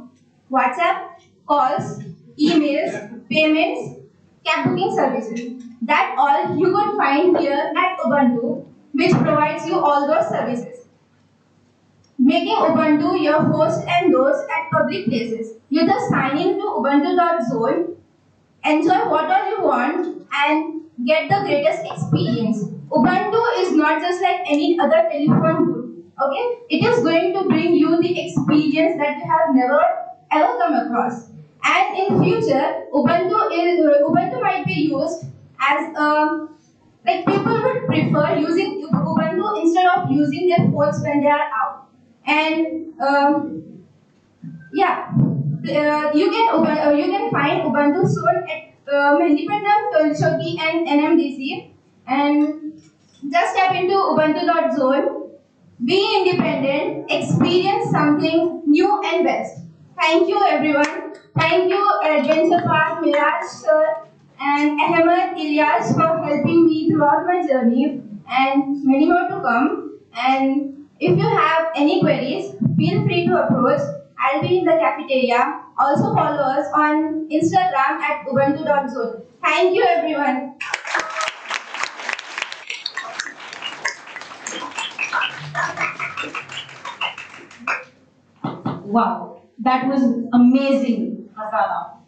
WhatsApp, calls, emails, payments, cab booking services. That all you could find here at Ubuntu, which provides you all those services. Making Ubuntu your host and those at public places. You just sign in to ubuntu.zone, enjoy what all you want, and get the greatest experience. Ubuntu is not just like any other telephone booth. Okay? It is going to bring you the experience that you have never ever come across. And in future, Ubuntu might be used as like people would prefer using Ubuntu instead of using their phones when they are out. And Yeah, you can find Ubuntu soon at Mehendipatnam, Tolchoki, and NMDC. And just step into Ubuntu.zone. Be independent. Experience something new and best. Thank you, everyone. Thank you, Adventure Park, Miraj sir, and Ahmed Ilyas for helping me throughout my journey, and many more to come. And if you have any queries, feel free to approach. I'll be in the cafeteria. Also follow us on Instagram at ubuntu.zone. Thank you, everyone. Wow, that was amazing, Masala.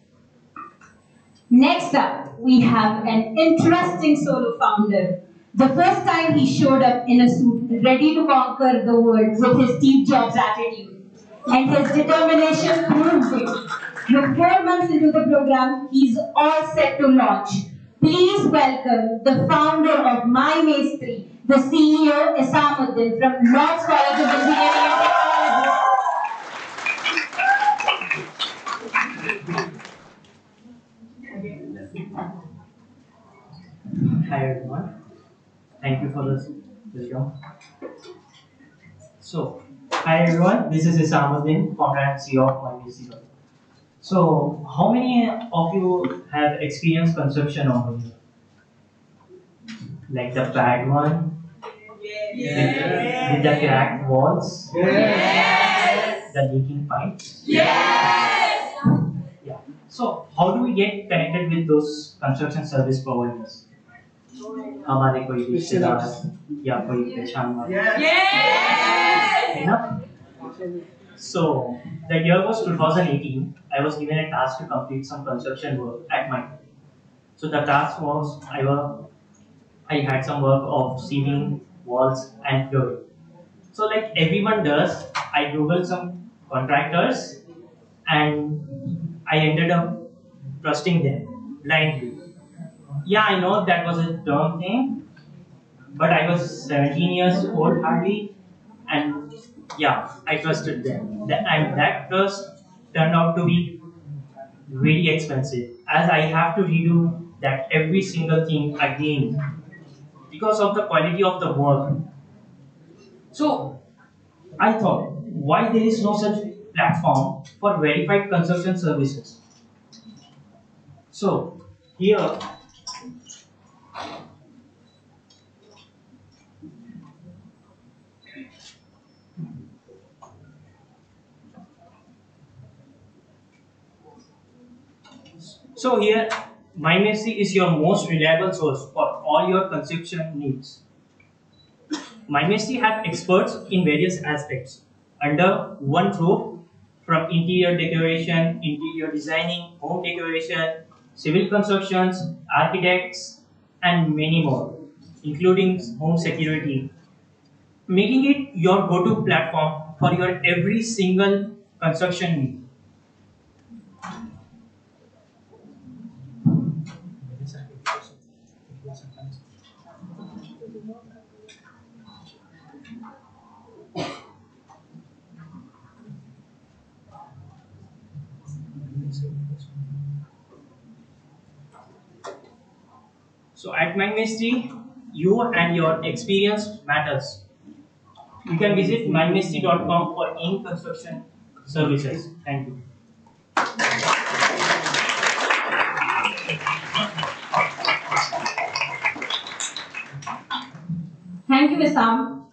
Next up, we have an interesting solo founder. The first time he showed up in a suit, ready to conquer the world with his Steve Jobs attitude. And his determination proves it. With 4 months into the program, he's all set to launch. Please welcome the founder of My Maestri, the CEO, Isamuddin from Lord's College of Engineering and Technology. Hi everyone, thank you for this welcome. So, hi everyone, this is Isamuddin, founder and CEO of MyBC. So, how many of you have experienced construction over here? Like the bad one? With the cracked walls? The leaking pipes? Yeah. So, how do we get connected with those construction service providers? हमारे कोई रिश्तेदार या कोई पहचान वाला है ना? So the year was 2018. I was given a task to complete some construction work at my home. So the task was I had some work of ceiling, walls, and flooring. So like everyone does, I googled some contractors and I ended up trusting them blindly. Yeah, I know that was a dumb thing, but I was 17 years old hardly, and yeah, I trusted them. And that trust turned out to be very expensive, as I have to redo that every single thing again because of the quality of the work. So I thought, why there is no such platform for verified construction services? So here here, MyMessy is your most reliable source for all your consumption needs. MyMessy have experts in various aspects under one roof, from interior decoration, interior designing, home decoration, civil constructions, architects, and many more, including home security, making it your go-to platform for your every single construction need. So at MyMestry, you and your experience matters. You can visit mymestry.com for any construction services. Thank you. Thank you, Isam.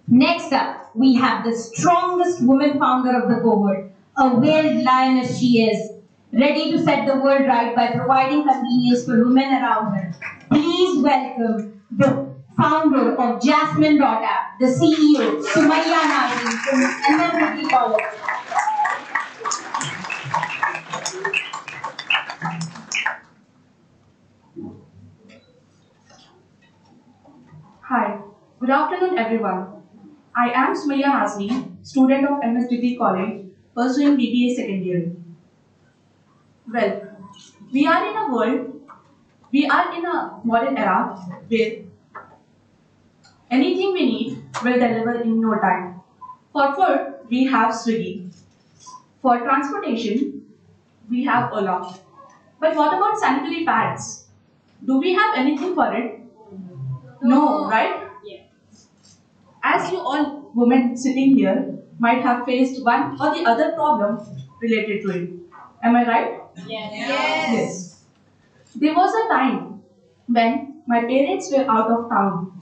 Next up, we have the strongest woman founder of the cohort, a veiled lioness she is, ready to set the world right by providing convenience for women around her. Please welcome the founder of Jasmine.app, the CEO, Sumaya Nazim from MMDT College. Hi, good afternoon everyone. I am Sumaya Nazmi, student of MSDT College, pursuing BBA second year. Well, we are in a modern era where anything we need will deliver in no time. For food, we have Swiggy. For transportation, we have Ola. But what about sanitary pads? Do we have anything for it? No, right? As you all women sitting here might have faced one or the other problem related to it. Am I right? Yes. There was a time when my parents were out of town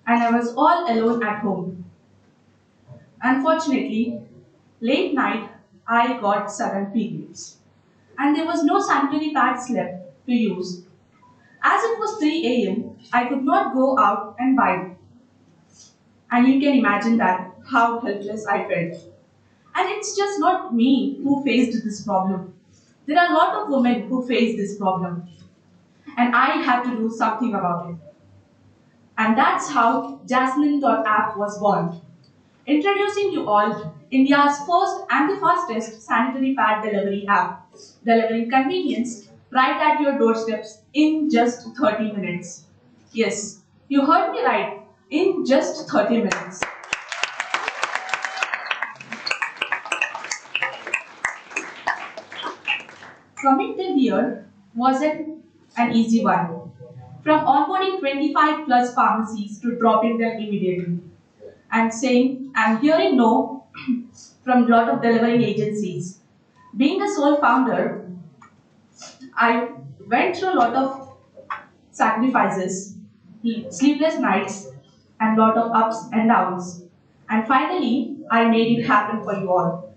and I was all alone at home. Unfortunately, late night I got sudden periods and there was no sanitary pads left to use. As it was 3 a.m., I could not go out and buy it. And you can imagine that how helpless I felt. And it's just not me who faced this problem. There are a lot of women who face this problem. And I had to do something about it. And that's how Jasmine.app was born. Introducing you all India's first and the fastest sanitary pad delivery app, delivering convenience right at your doorsteps in just 30 minutes. Yes, you heard me right, in just 30 minutes. Coming till here wasn't an easy one. From onboarding 25 plus pharmacies to dropping them immediately. And saying, I'm hearing no from a lot of delivering agencies. Being a sole founder, I went through a lot of sacrifices, sleepless nights, and lot of ups and downs. And finally, I made it happen for you all.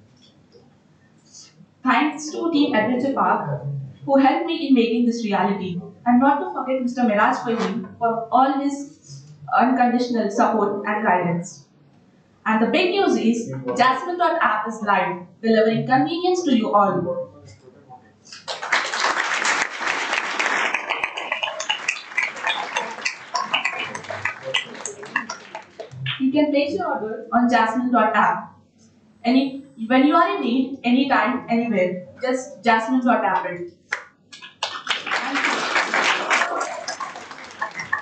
Thanks to Team Adventure Park, who helped me in making this reality. And not to forget Mr. Miraj for all his unconditional support and guidance. And the big news is, Jasmine.app is live, delivering convenience to you all. You can place your order on Jasmine.app. When you are in need, anytime, anywhere, just Jasmine.app it.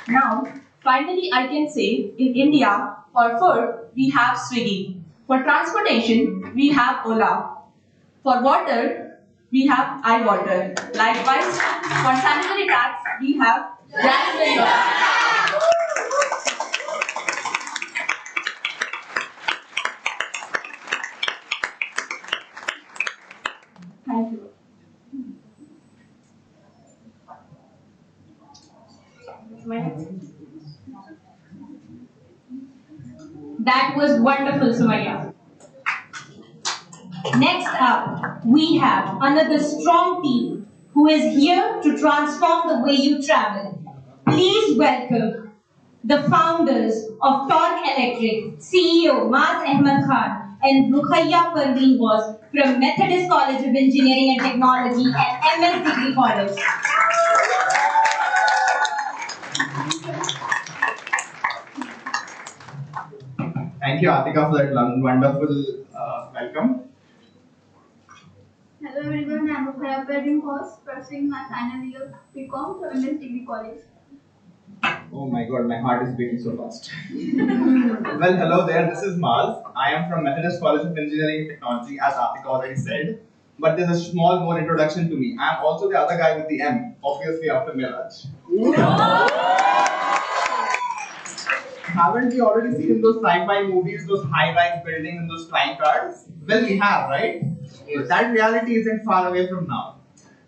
Now, finally I can say, in India, for food, we have Swiggy. For transportation, we have Ola. For water, we have iWater. Likewise, for sanitary pads, we have Jasmine.app. Thank you. That was wonderful, Sumaya. Next up, we have another strong team who is here to transform the way you travel. Please welcome the founders of Torque Electric, CEO Maaz Ahmed Khan and Rukhaiya Parveen Bose from Methodist College of Engineering and Technology and MS Degree College. Thank you, Atika, for that wonderful welcome. Hello everyone, I'm Rukhaiya Parveen Bose, pursuing my final year BCom from MS Degree College. Oh my god, my heart is beating so fast. Well, hello there, this is Maaz. I am from Methodist College of Engineering and Technology, as Atika already said. But there's a small more introduction to me. I'm also the other guy with the M, obviously after Miraj. Haven't we already seen in those sci-fi movies, those high-rise buildings and those flying cars? Well, we have, right? But that reality isn't far away from now.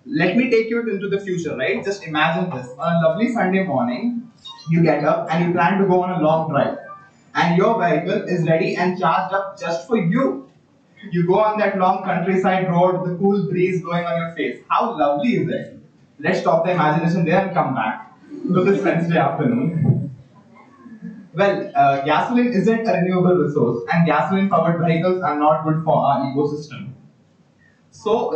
Let me take you into the future, right? Just imagine this. On a lovely Sunday morning, you get up and you plan to go on a long drive. And your vehicle is ready and charged up just for you. You go on that long countryside road with the cool breeze blowing on your face. How lovely is it? Let's stop the imagination there and come back to this Wednesday afternoon. Well, gasoline isn't a renewable resource, and gasoline-powered vehicles are not good for our ecosystem. So,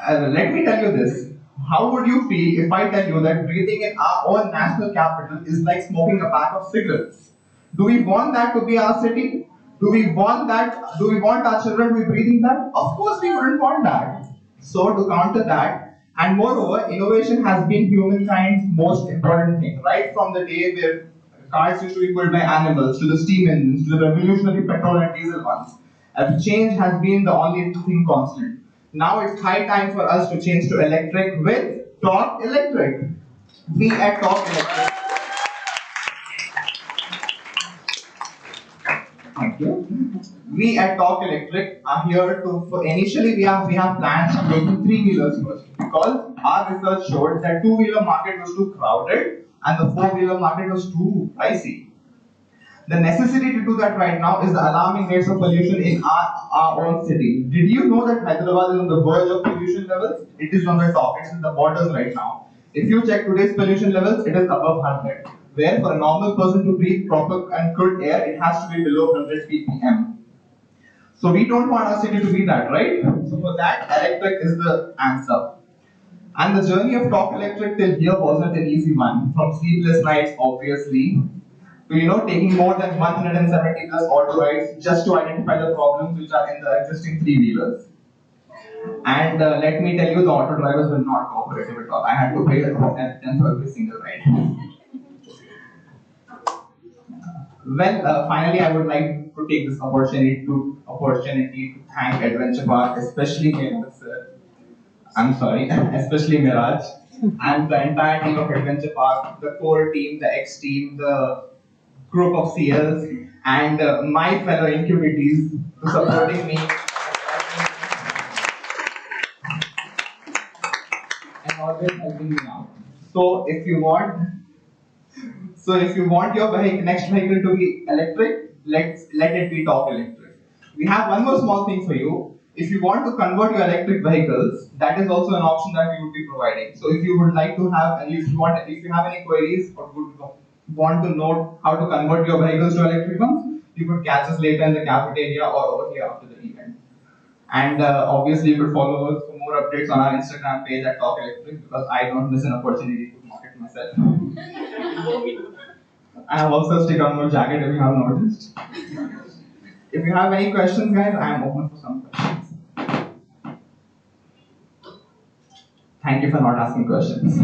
let me tell you this. How would you feel if I tell you that breathing in our own national capital is like smoking a pack of cigarettes? Do we want that to be our city? Do we want that? Do we want our children to be breathing that? Of course we wouldn't want that. So to counter that, and moreover, innovation has been humankind's most important thing, right from the day where cars used to be pulled by animals, to the steam engines, to the revolutionary petrol and diesel ones. As change has been the only thing constant. Now it's high time for us to change to electric with Talk Electric. We at Talk Electric. Thank you. We at Talk Electric are here to. Initially, we have plans of making three-wheelers first because our research showed that two-wheeler market was too crowded and the four-wheeler market was too pricey. The necessity to do that right now is the alarming rates of pollution in our own city. Did you know that Hyderabad is on the verge of pollution levels? It is on the top. It's in the borders right now. If you check today's pollution levels, it is above 100. Where for a normal person to breathe proper and good air, it has to be below 100 ppm. So we don't want our city to be that, right? So for that, electric is the answer. And the journey of Talk Electric till here wasn't an easy one. From sleepless nights, obviously, to taking more than 170 plus auto rides just to identify the problems which are in the existing three-wheelers. And let me tell you, the auto drivers were not cooperative at all. I had to pay them for every single ride. Well, finally, I would like to take this opportunity to thank Adventure Park, especially Miraj, sir. I'm sorry, especially Miraj, and the entire team of Adventure Park, the core team, the X team, the group of CLs, and my fellow incubatees for supporting me and always helping me out. So if you want your next vehicle to be electric, let it be Talk Electric. We have one more small thing for you. If you want to convert your electric vehicles, that is also an option that we would be providing. So if you would like to have, if you have any queries or would want to know how to convert your vehicles to electric ones, you could catch us later in the cafeteria or over here after the event. And obviously, you could follow us for more updates on our Instagram page at Talk Electric because I don't miss an opportunity to market myself. I have also a stick-on-more jacket if you have noticed. If you have any questions, guys, I am open for some questions. Thank you for not asking questions.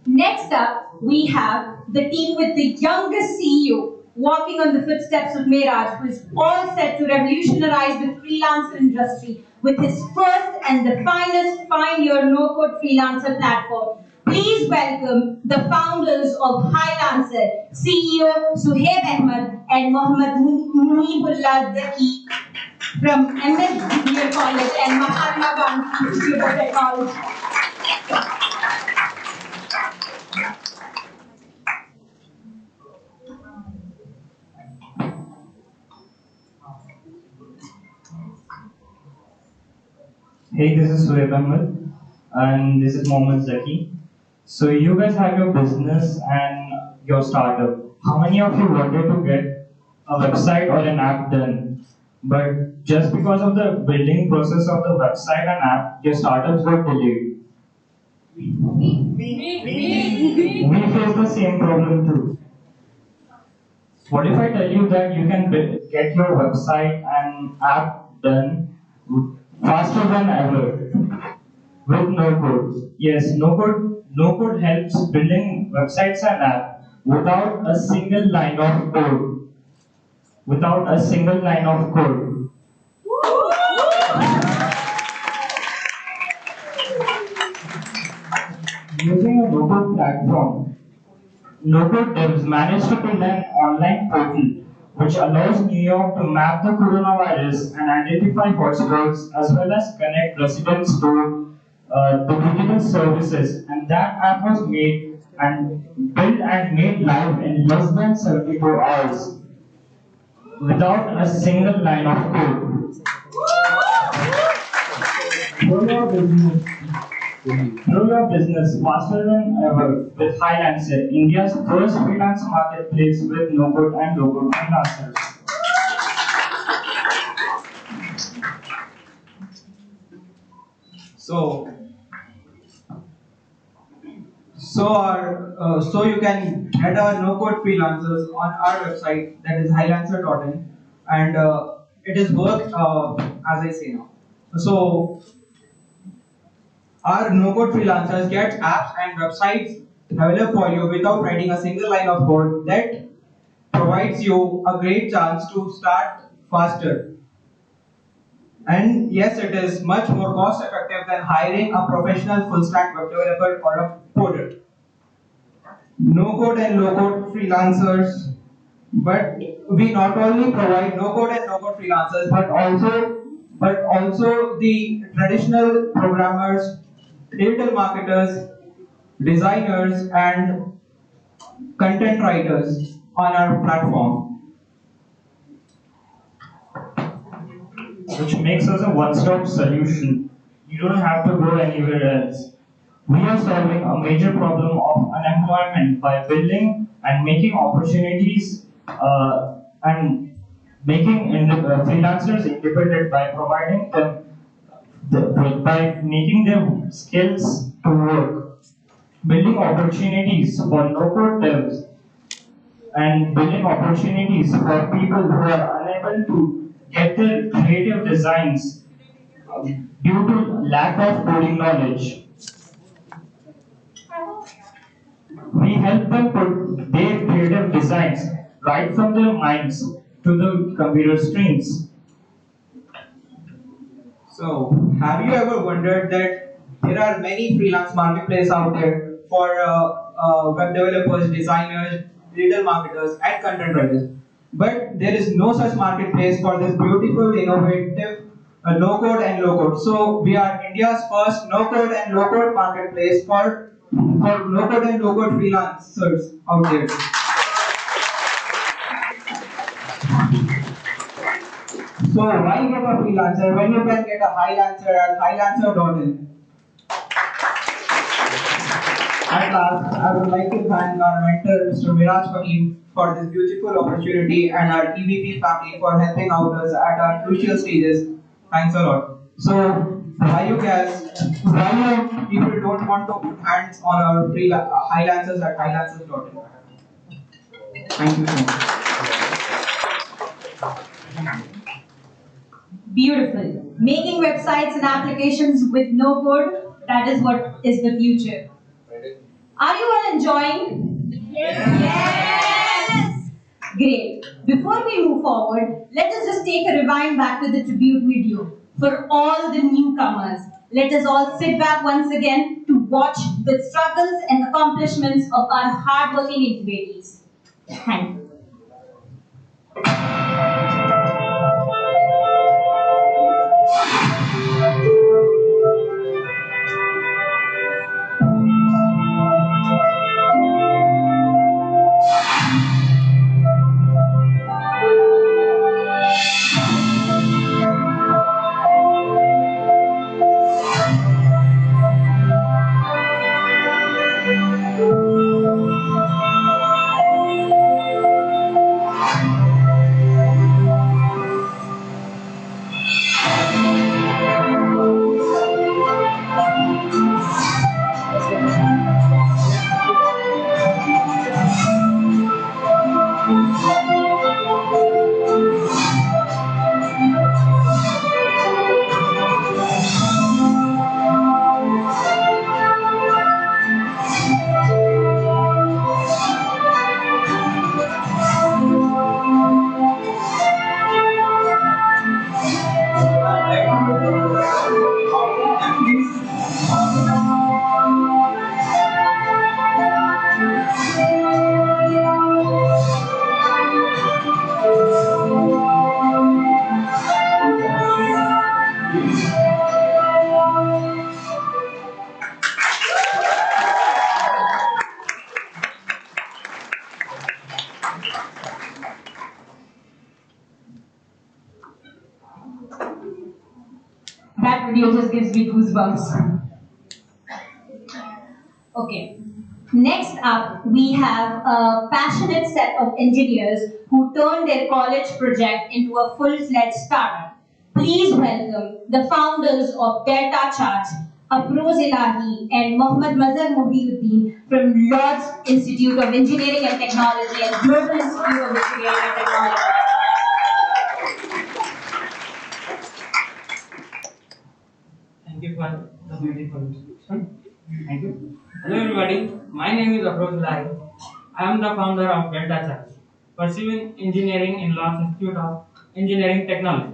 Next up, we have the team with the youngest CEO walking on the footsteps of Miraj, who is all set to revolutionize the freelancer industry with his first and the finest Find Your No-Code Freelancer platform. Please welcome the founders of Highlancer, CEO Suhaib Ahmed and Mohammad Munibullah Zaki from MS Junior College and Mahatma Gandhi Institute of Technology. Hey, this is Suhaib Ahmed and this is Mohammad Zaki. So you guys have your business and your startup. How many of you wanted to get a website or an app done? But just because of the building process of the website and app, your startups got delayed. We face the same problem too. What if I tell you that you can get your website and app done faster than ever with no code? Yes, no code helps building websites and apps without a single line of code. Without a single line of code. Using a no-code platform, no-code devs managed to build an online portal which allows New York to map the coronavirus and identify hotspots as well as connect residents to the digital services. And that app was made and built and made live in less than 74 hours without a single line of code. Grow your business faster than ever with Highlancer, India's first freelance marketplace with no-code and low-code freelancers. So you can get our no-code freelancers on our website, that is highlancer.in, and it is work as I say now. So Our no-code freelancers get apps and websites developed for you without writing a single line of code. That provides you a great chance to start faster. And yes, it is much more cost effective than hiring a professional full stack web developer or a coder. No code and low code freelancers, but we not only provide no code and no code freelancers, but also the traditional programmers, digital marketers, designers, and content writers on our platform. Which makes us a one-stop solution. You don't have to go anywhere else. We are solving a major problem of unemployment by building and making opportunities and making freelancers independent by providing them by making their skills to work, building opportunities for no-code devs, and building opportunities for people who are unable to get their creative designs due to lack of coding knowledge. We help them put their creative designs right from their minds to the computer screens. So, have you ever wondered that there are many freelance marketplaces out there for web developers, designers, digital marketers, and content writers? But there is no such marketplace for this beautiful, innovative no-code and low-code. So, we are India's first no-code and low-code marketplace for no-code and low-code freelancers out there. So why get a freelancer when you can get a highlancer at highlancer.in? At last, I would like to thank our mentor, Mr. Miraj Fahim, for this beautiful opportunity and our EVP family for helping out us at our crucial stages. Thanks a lot. So, why you people don't want to put hands on our highlancers at highlancers.in? Thank you so much. Beautiful. Making websites and applications with no code, that is what is the future. Are you all enjoying? Yes! Great. Before we move forward, let us just take a rewind back to the tribute video for all the newcomers. Let us all sit back once again to watch the struggles and accomplishments of our hardworking incubators. Thank you. That video just gives me goosebumps. Okay. Next up, we have a passionate set of engineers who turned their college project into a full-fledged startup. Please welcome the founders of Delta Charge, Afroz Elahi and Mohammad Mazhar Mohiuddin from Lord's Institute of Engineering and Technology and Global Institute of Engineering and Technology. Thank you for the beautiful Thank you. Hello everybody, my name is Afroz Lai. I am the founder of Delta Charge, pursuing engineering in Lawrence Institute of Engineering Technology.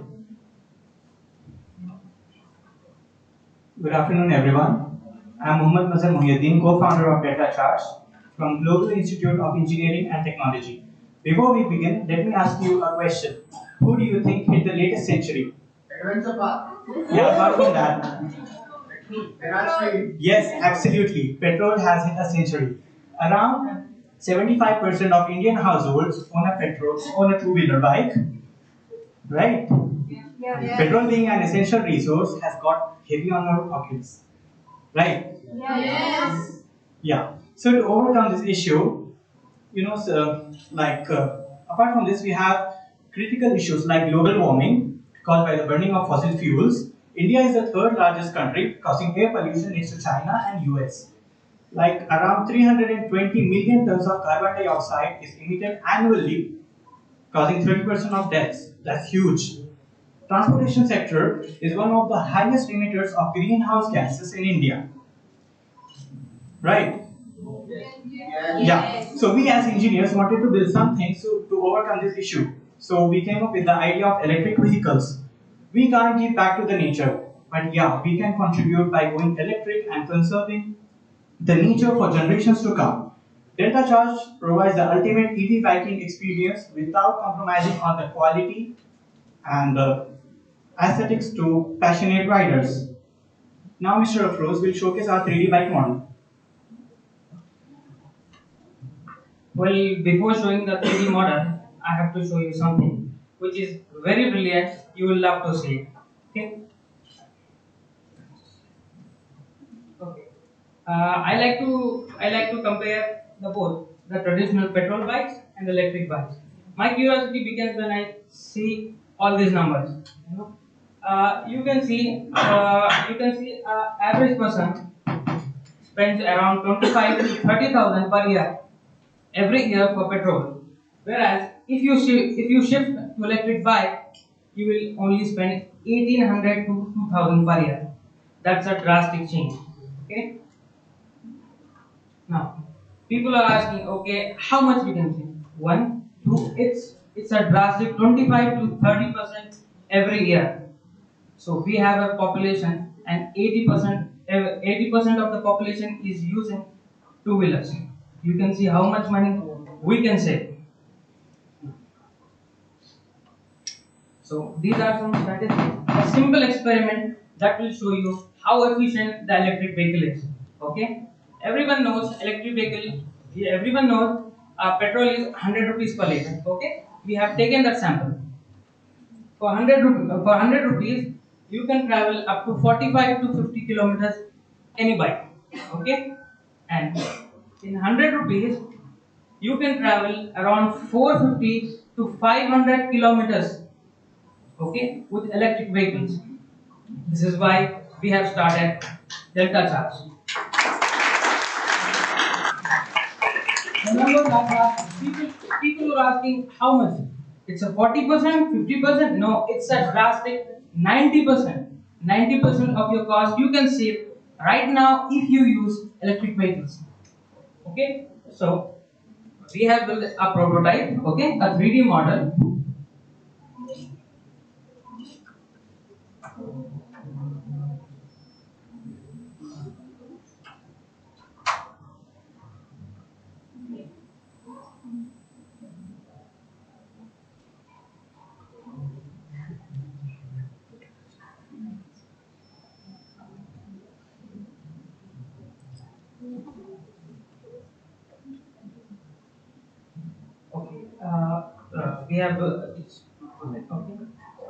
Good afternoon, everyone. I am Mohammad Mazhar Muhyiddin, co-founder of Delta Charge from Global Institute of Engineering and Technology. Before we begin, let me ask you a question. Who do you think hit the latest century? Adventure Park. Yeah, apart from that. Ferrari. Yes, absolutely. Petrol has hit a century. Around 75% of Indian households own a two-wheeler bike, right? Yeah. Petrol being an essential resource has got heavy on our pockets, right? Yes. Yeah. So to overcome this issue, apart from this, we have critical issues like global warming caused by the burning of fossil fuels. India is the third largest country, causing air pollution next to China and US. Like around 320 million tons of carbon dioxide is emitted annually, causing 30% of deaths. That's huge. Transportation sector is one of the highest emitters of greenhouse gases in India. Right? Yeah. So we as engineers wanted to build something to overcome this issue. So we came up with the idea of electric vehicles. We can't give back to the nature, but yeah, we can contribute by going electric and conserving the nature for generations to come. Delta Charge provides the ultimate EV biking experience without compromising on the quality and the aesthetics to passionate riders. Now Mr. Afroz will showcase our 3D bike model. Well, before showing the 3D model, I have to show you something which is very brilliant. You will love to see it. Okay. Okay. I like to compare the both the traditional petrol bikes and electric bikes. My curiosity begins when I see all these numbers. You can see average person spends around 25 to 30,000 per year every year for petrol. Whereas if you shift to electric bike, you will only spend 1,800 to 2,000 per year. That's a drastic change. Okay. Now, people are asking, okay, how much we can save? One, two. It's a drastic 25 to 30% every year. So we have a population, and 80% of the population is using two-wheelers. You can see how much money we can save. So these are some statistics. A simple experiment that will show you how efficient the electric vehicle is. Okay. Everyone knows electric vehicle. Everyone knows petrol is 100 rupees per liter. Okay. We have taken that sample. For 100 rupees, you can travel up to 45 to 50 kilometers any bike. Okay. And in 100 rupees, you can travel around 450 to 500 kilometers. Okay, with electric vehicles. This is why we have started Delta Charge. Remember that people were asking how much? It's a 40%, 50%? No, it's a drastic 90%. 90% of your cost you can save right now if you use electric vehicles. Okay, so we have built a prototype, okay, a 3D model. Okay, we have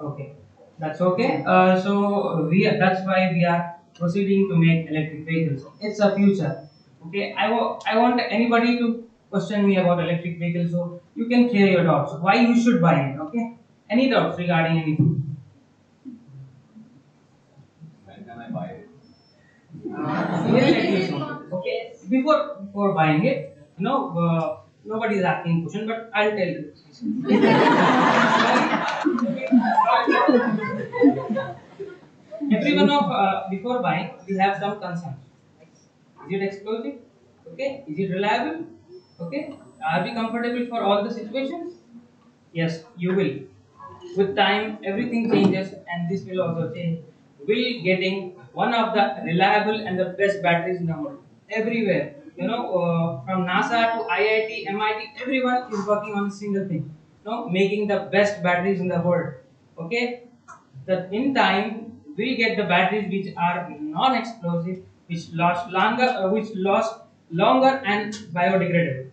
okay, that's okay. That's why we are proceeding to make electric vehicles. It's a future. Okay, I want anybody to question me about electric vehicles, so you can clear your doubts. Why you should buy it? Okay, any doubts regarding anything? When can I buy it? We'll let you know. Okay, before buying it, nobody is asking question, but I'll tell you. Everyone before buying, we have some concerns. Is it explosive? Okay. Is it reliable? Okay. Are we comfortable for all the situations? Yes, you will. With time, everything changes, and this will also change. We'll getting one of the reliable and the best batteries in the world everywhere. From NASA to IIT, MIT, everyone is working on a single thing. Making the best batteries in the world. Okay, that in time we'll get the batteries which are non-explosive, which last longer and biodegradable.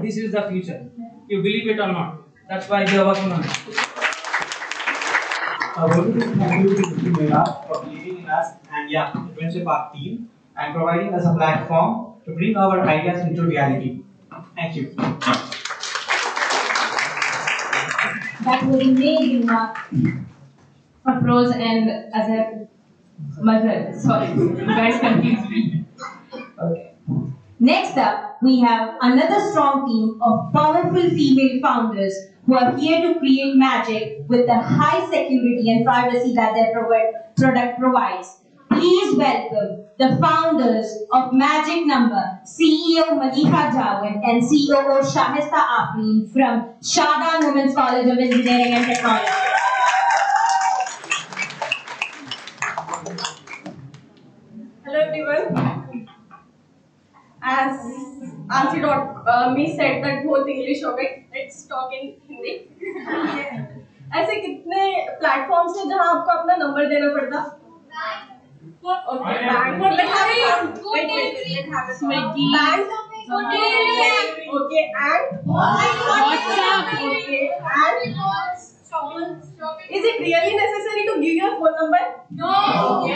This is the future. You believe it or not? That's why we are working on it. I want to thank you to Mr. Mera for believing in us and Adventure Park team and providing us a platform to bring our ideas into reality. Thank you. That was amazing, Mark. Afroz and Azhar Mazhar. Sorry, you guys confused me. Okay. Next up, we have another strong team of powerful female founders who are here to create magic with the high security and privacy that their product provides. Please welcome the founders of Magic Number, CEO Maliha Javed and COO Shahista Afreen from Shadan Women's College of Engineering and Technology. Hello everyone. As me said that both English हो गए, let's talk in Hindi. ऐसे कितने platforms हैं जहां आपको अपना number देना पड़ता? Okay, bank. Let's have it. Let's have it. Bank. Okay, and WhatsApp. Okay, and is it really necessary to give your phone number? No.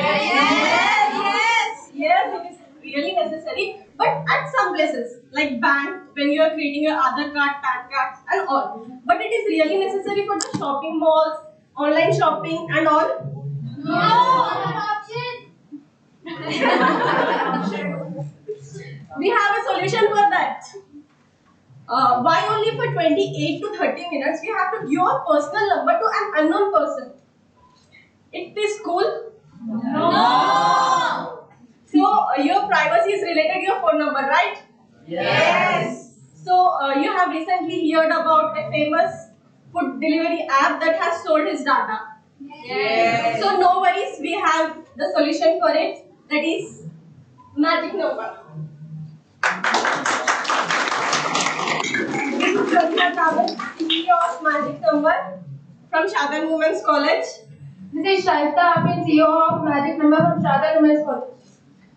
Yes, it is really necessary. But at some places, like bank, when you are creating your Aadhaar card, PAN card, and all. But it is really necessary for the shopping malls, online shopping, and all. No. We have a solution for that. Why only for 28 to 30 minutes we have to give a personal number to an unknown person? It is cool? No. So your privacy is related to your phone number, right? Yes. So you have recently heard about a famous food delivery app that has sold his data. Yes. So no worries, we have the solution for it. That is Magic Number. This is Pratya Kawal, CEO of Magic Number from Shadan Women's College. This is Shahista Afreen, CEO of Magic Number from Shadan Women's College.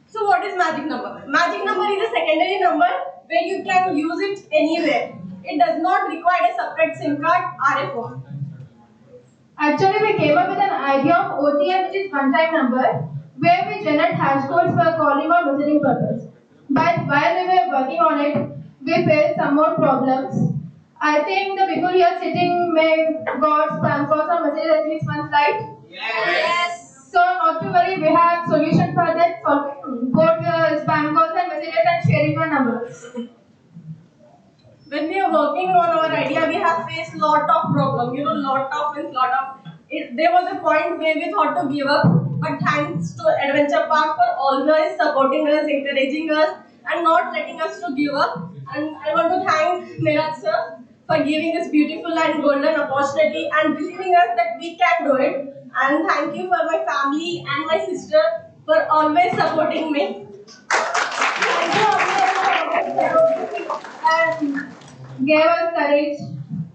So what is Magic Number? Magic Number is a secondary number where you can use it anywhere. It does not require a separate SIM card or a phone. Actually, we came up with an idea of OTM, which is one-time number, where we generate hash codes for calling or messaging purpose. But while we were working on it, we faced some more problems. I think the people here sitting may got spam calls or messages at least once, right? Yes. So not to worry, we have solution for that. Both spam calls and messages and sharing our numbers. When we are working on our idea, we have faced lot of problems. There was a point where we thought to give up, but thanks to Adventure Park for always supporting us, encouraging us, and not letting us to give up. And I want to thank Niraj sir for giving this beautiful and golden opportunity and believing us that we can do it. And thank you for my family and my sister for always supporting me. Thank you and gave us courage.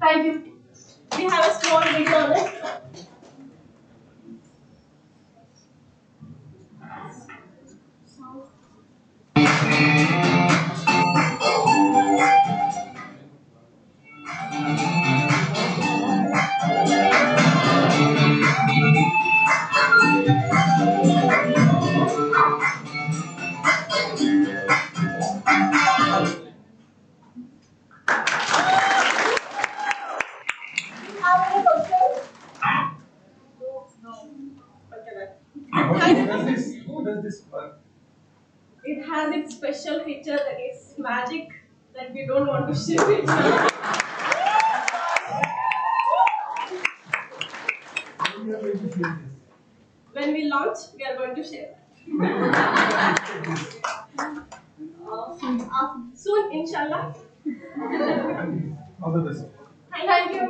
Thank you. We have a small video on it. How does this work? It has its special feature that is magic that we don't want to share it. When we launch, we are going to share. soon, inshallah. All the best. Thank you.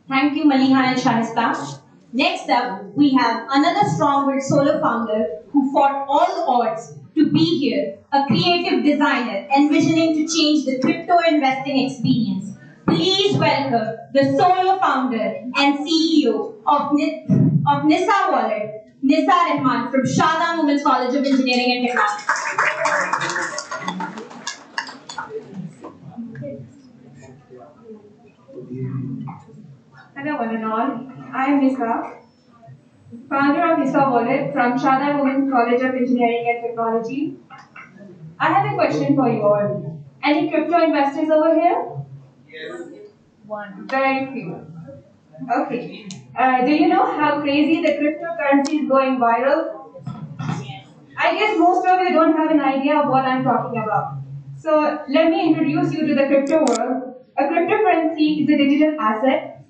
Thank you, Maliha and Shahista. Next up, we have another strong-willed solo founder who fought all odds to be here, a creative designer envisioning to change the crypto investing experience. Please welcome the solo founder and CEO of Nisa Wallet, Nisa Rahman from Shadan Women's College of Engineering and Technology. Hello one and all, I am Nisa, founder of Nisa Wallet from Shadan Women's College of Engineering and Technology. I have a question for you all. Any crypto investors over here? Yes. One. Very few. Okay. Do you know how crazy the cryptocurrency is going viral? I guess most of you don't have an idea of what I'm talking about. So let me introduce you to the crypto world. A cryptocurrency is a digital asset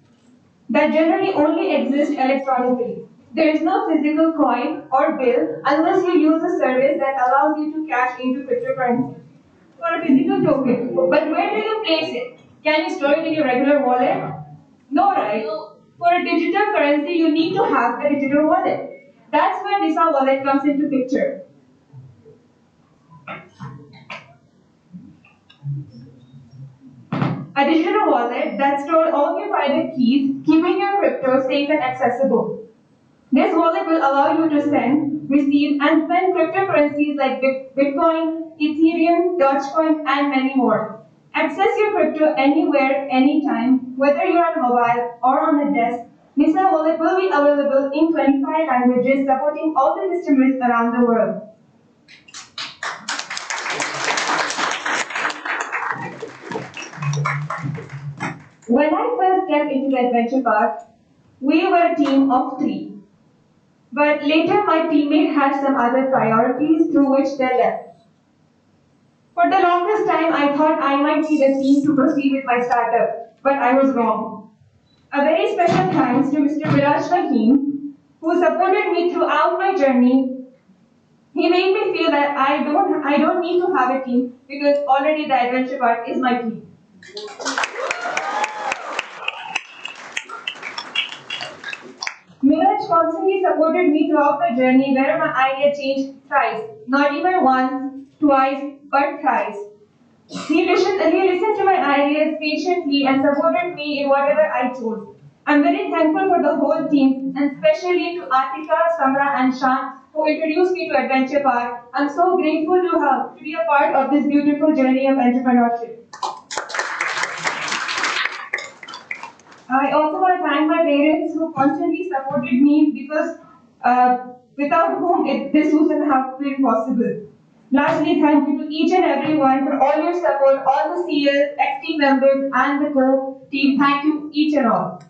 that generally only exists electronically. There is no physical coin or bill unless you use a service that allows you to cash into cryptocurrency or a physical token. But where do you place it? Can you store it in your regular wallet? No, right? For a digital currency, you need to have a digital wallet. That's where Nisa Wallet comes into picture. A digital wallet that stores all your private keys, keeping your crypto safe and accessible. This wallet will allow you to send, receive, and spend cryptocurrencies like Bitcoin, Ethereum, Dogecoin, and many more. Access your crypto anywhere, anytime, whether you're on mobile or on a desk. Nisa Wallet will be available in 25 languages, supporting all the customers around the world. When I first stepped into the adventure path, we were a team of 3. But later my teammate had some other priorities through which they left. For the longest time, I thought I might need a team to proceed with my startup, but I was wrong. A very special thanks to Mr. Viraj Fahim, who supported me throughout my journey. He made me feel that I don't need to have a team because already the adventure part is my team. Miraj constantly supported me throughout my journey where my idea changed thrice. Not even once, twice, but thrice. He listened to my ideas patiently and supported me in whatever I chose. I'm very thankful for the whole team and especially to Atika, Samra and Shan who introduced me to Adventure Park. I'm so grateful to be a part of this beautiful journey of entrepreneurship. I also want to thank my parents who constantly supported me because without whom this wouldn't have been possible. Lastly, thank you to each and everyone for all your support, all the CEOs, ex-team members, and the co-team. Thank you, each and all.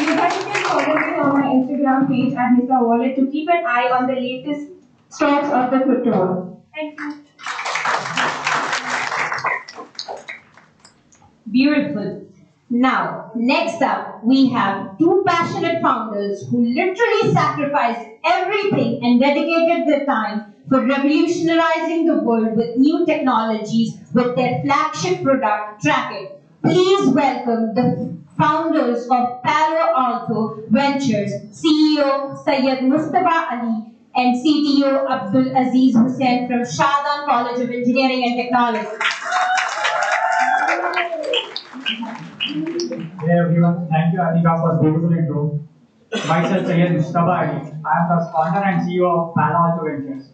You guys can follow me on my Instagram page at Nisa Wallet to keep an eye on the latest stocks of the crypto world. Thank you. Beautiful. Now, next up, we have 2 passionate founders who literally sacrificed everything and dedicated their time for revolutionizing the world with new technologies with their flagship product, Trackit. Please welcome the founders of Palo Alto Ventures, CEO Syed Mustafa Ali and CTO Abdul Aziz Hussain from Shadan College of Engineering and Technology. Hey everyone, thank you Anika for the beautiful intro. Myself Syed Mustafa Ali. I am the founder and CEO of Palo Alto Ventures.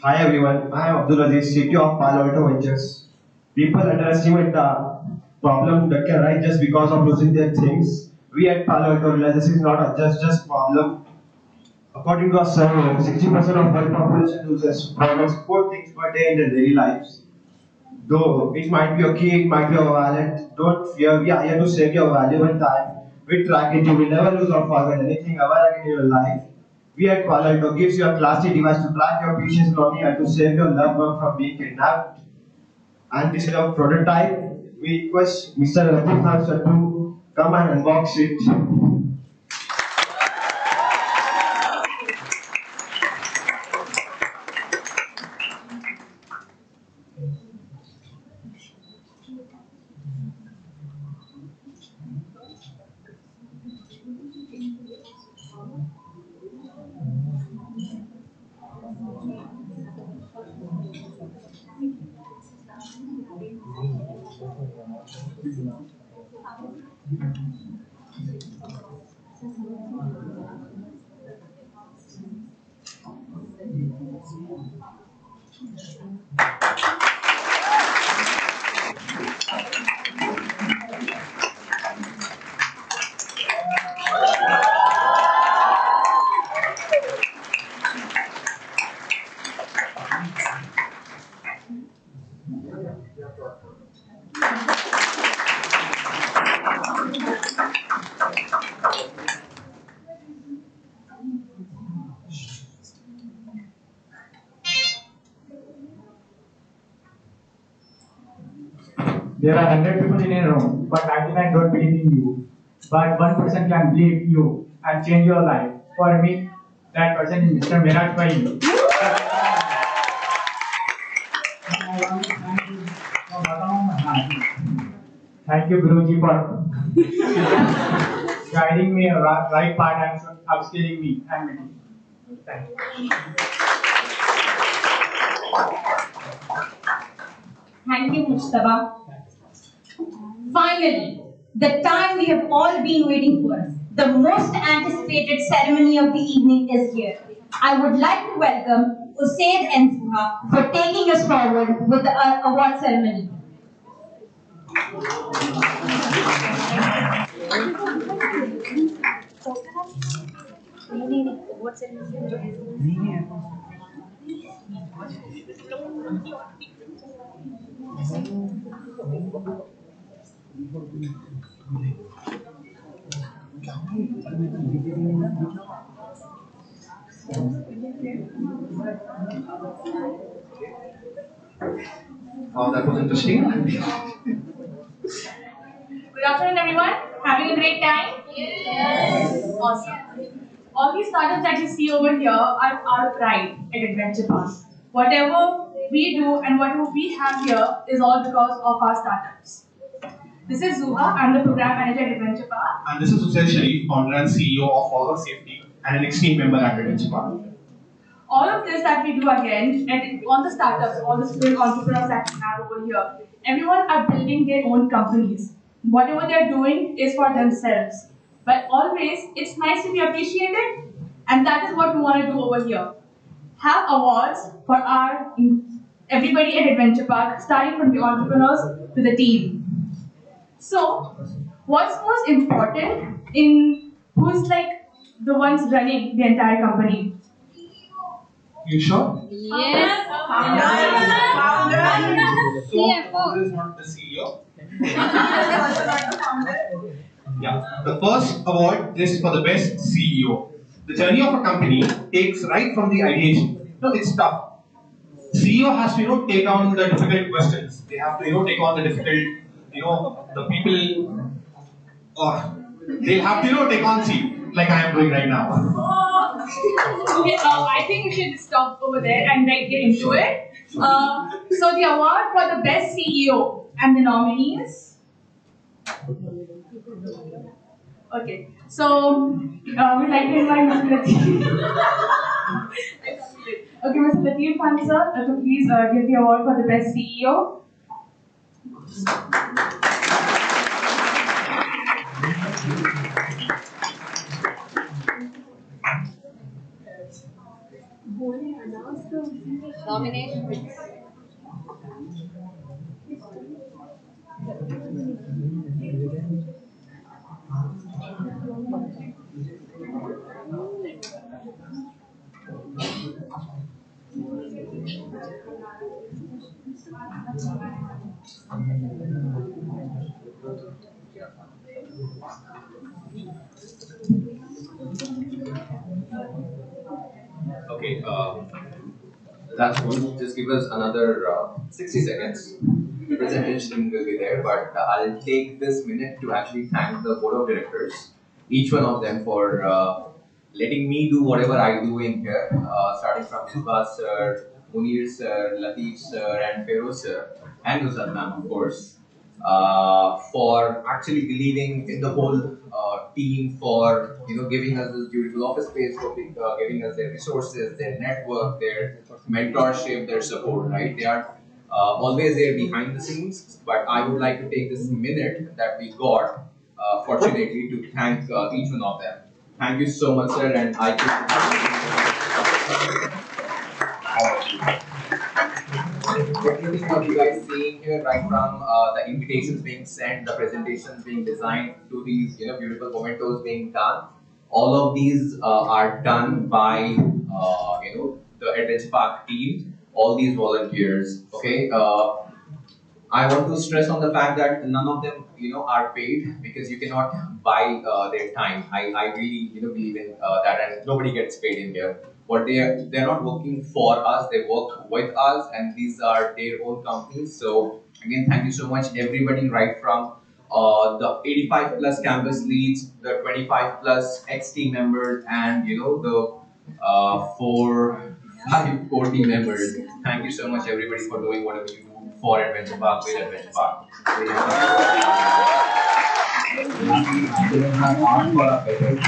Hi everyone, I am Abdul Aziz, CTO of Palo Alto Ventures. People underestimate the problem that can arise just because of losing their things. We at Palo Alto realize this is not a just problem. According to a survey, 60% of world population loses more than 4 things per day in their daily lives. Though it might be a key, it might be a wallet, don't fear, we are here to save your valuable time. With Trackit, you will never lose or forget anything ever again in your life. We at Palo Alto gives you a classy device to track your precious belongings and to save your loved one from being kidnapped. And this is our prototype. We request Mr. Rajiv Khan sir to Come and unbox it. There are 100 people in a room, but 99 don't believe in you. But one person can believe you and change your life. For me, that person is Mr. Miraj Bhai. Thank you, Guruji, for guiding me a right path and upskilling me and me. Thank you. Thank you, Mujtaba. Finally, the time we have all been waiting for, the most anticipated ceremony of the evening is here. I would like to welcome Usaid and Suha for taking us forward with the award ceremony. Oh, that was interesting. Good afternoon, everyone. Having a great time? Yes. Awesome. All these startups that you see over here are our pride at Adventure Park. Whatever we do and whatever we have here is all because of our startups. This is Zuha. I'm the program manager at Adventure Park. And this is Hussein Sharif, founder and CEO of All Safety and an esteemed member at Adventure Park. All of this that we do again, and all the startups, all the student entrepreneurs that we have over here, everyone are building their own companies. Whatever they're doing is for themselves. But always, it's nice to be appreciated, and that is what we want to do over here. Have awards for our everybody at Adventure Park, starting from the entrepreneurs to the team. So, what's most important in who's like the ones running the entire company? You sure? Yes. So, founder is not the CEO. Yeah. The first award is for the best CEO. The journey of a company takes right from the ideation. No, it's tough. CEO has to take on the difficult questions. They have to take on the difficult, the people. They'll have to take on seat like I am doing right now. Okay, I think we should stop over there and get into it. So the award for the best CEO and the nominees. Okay, so we'd like to invite Mr. Latif. Okay, Mr. Latif Khan sir, to please give the award for the best CEO. Nominations. Okay, that's good. Just give us another 60 seconds. representation will be there, but I'll take this minute to actually thank the board of directors, each one of them for letting me do whatever I do in here, starting from Misbah sir, Munir sir, Latif sir, and Feroz sir, and Nusrat ma'am, of course, for actually believing in the whole team, for giving us this beautiful office space, for giving us their resources, their network, their mentorship, their support. Right? They are always there behind the scenes, but I would like to take this minute that we got, fortunately, to thank each one of them. Thank you so much, sir, and I everything what you guys seeing here, right from the invitations being sent, the presentations being designed, to these beautiful mementos being done. All of these are done by the Adventure Park team. All these volunteers. Okay. I want to stress on the fact that none of them, are paid, because you cannot buy their time. I really, believe in that, and nobody gets paid in here. But they're not working for us. They work with us, and these are their own companies. So again, thank you so much, everybody, right from the 85 plus campus leads, the 25 plus ex team members, and the 5 core team members. Thank you so much, everybody, for doing whatever you do for Adventure Park, with Adventure Park. We have asked for a better team. I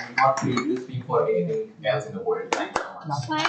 will not trade this team for anything else in the world. Thank you so much.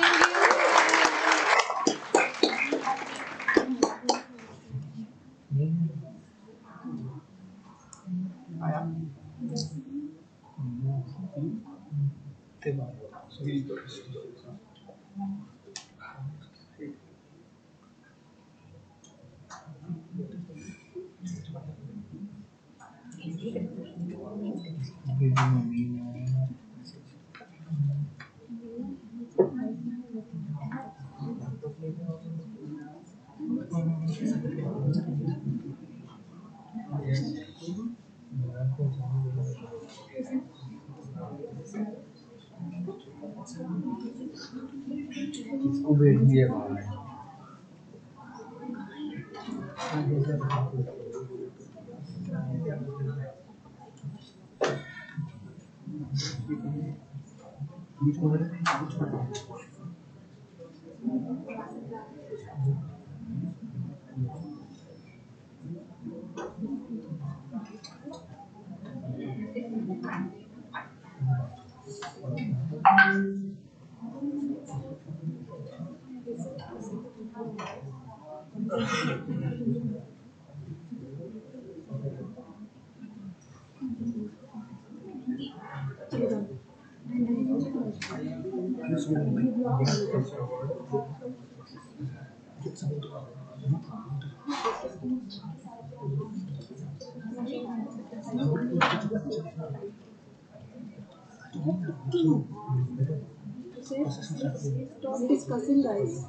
Stop discussing, guys.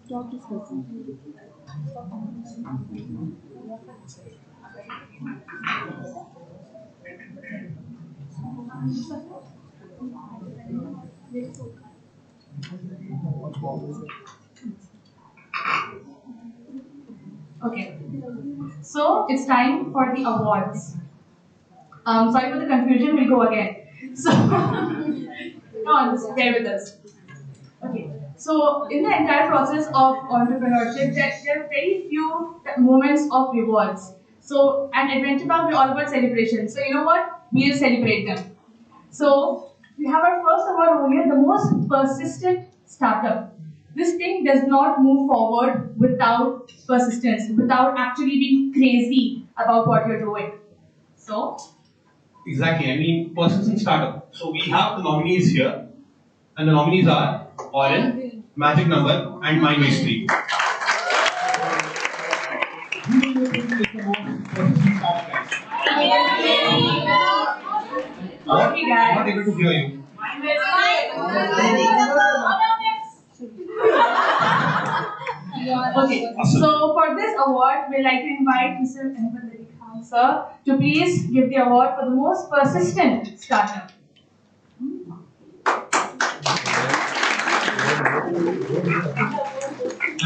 Stop discussing. Okay, so it's time for the awards. Sorry for the confusion, we'll go again. So, come on, just bear with us. Okay, so in the entire process of entrepreneurship, there are very few moments of rewards. So, at Adventure Park, we're all about celebration. So, you know what? We'll celebrate them. So, we have our first award over here, the most persistent startup. This thing does not move forward without persistence, without actually being crazy about what you're doing. So, exactly, I mean, persistent startup. So we have the nominees here, and the nominees are Oren, Magic Number, and Mind Mystery. Not able to hear you. Okay, so for this award, we'd like to invite Mr. Ahmed Khan sir to please give the award for the most persistent startup.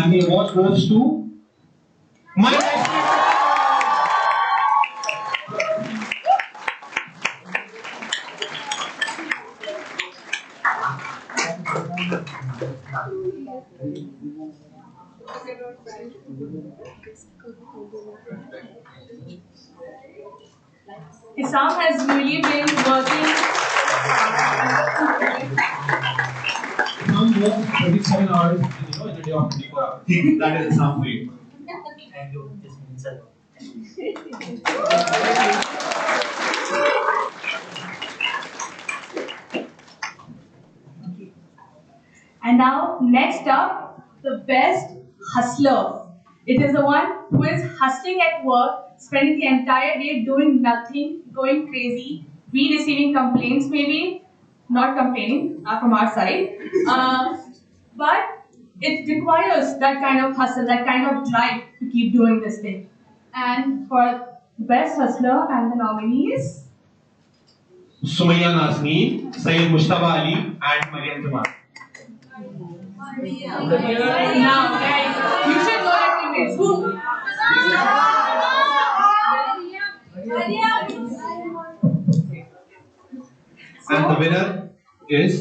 And the award goes to Mind Mystery. Isam has really been working. Some work 37 hours, in a day of 24 hours. That is some way. Thank you. This means a lot. And now, next up, the best hustler. It is the one who is hustling at work, spending the entire day doing nothing, going crazy, we receiving complaints maybe, not complaining from our side. But it requires that kind of hustle, that kind of drive to keep doing this thing. And for the best hustler and the nominees, Sumaya Nazneen, Sayyid Mushtaba Ali, and Mariam Jamal. now guys, you should know that teammates. Who? And the winner is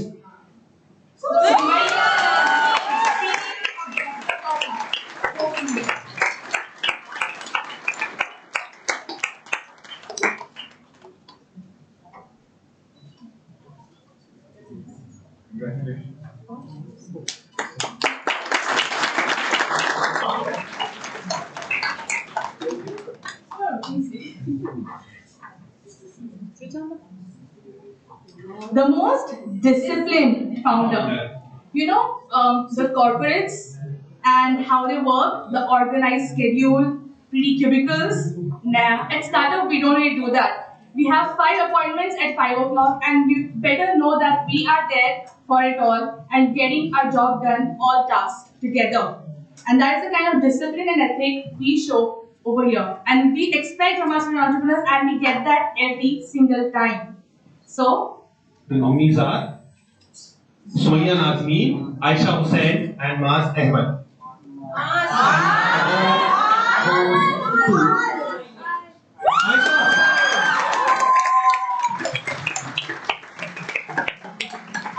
the most disciplined founder. You know, the corporates and how they work, the organized schedule, pretty cubicles. Nah, at startup we don't really do that. We have 5 appointments at 5 o'clock, and you better know that we are there for it all and getting our job done, all tasks together. And that is the kind of discipline and ethic we show over here. And we expect from us as entrepreneurs, and we get that every single time. So, the nominees are Sumaya Nazneen, Aisha Hussain, and Maaz Ahmed.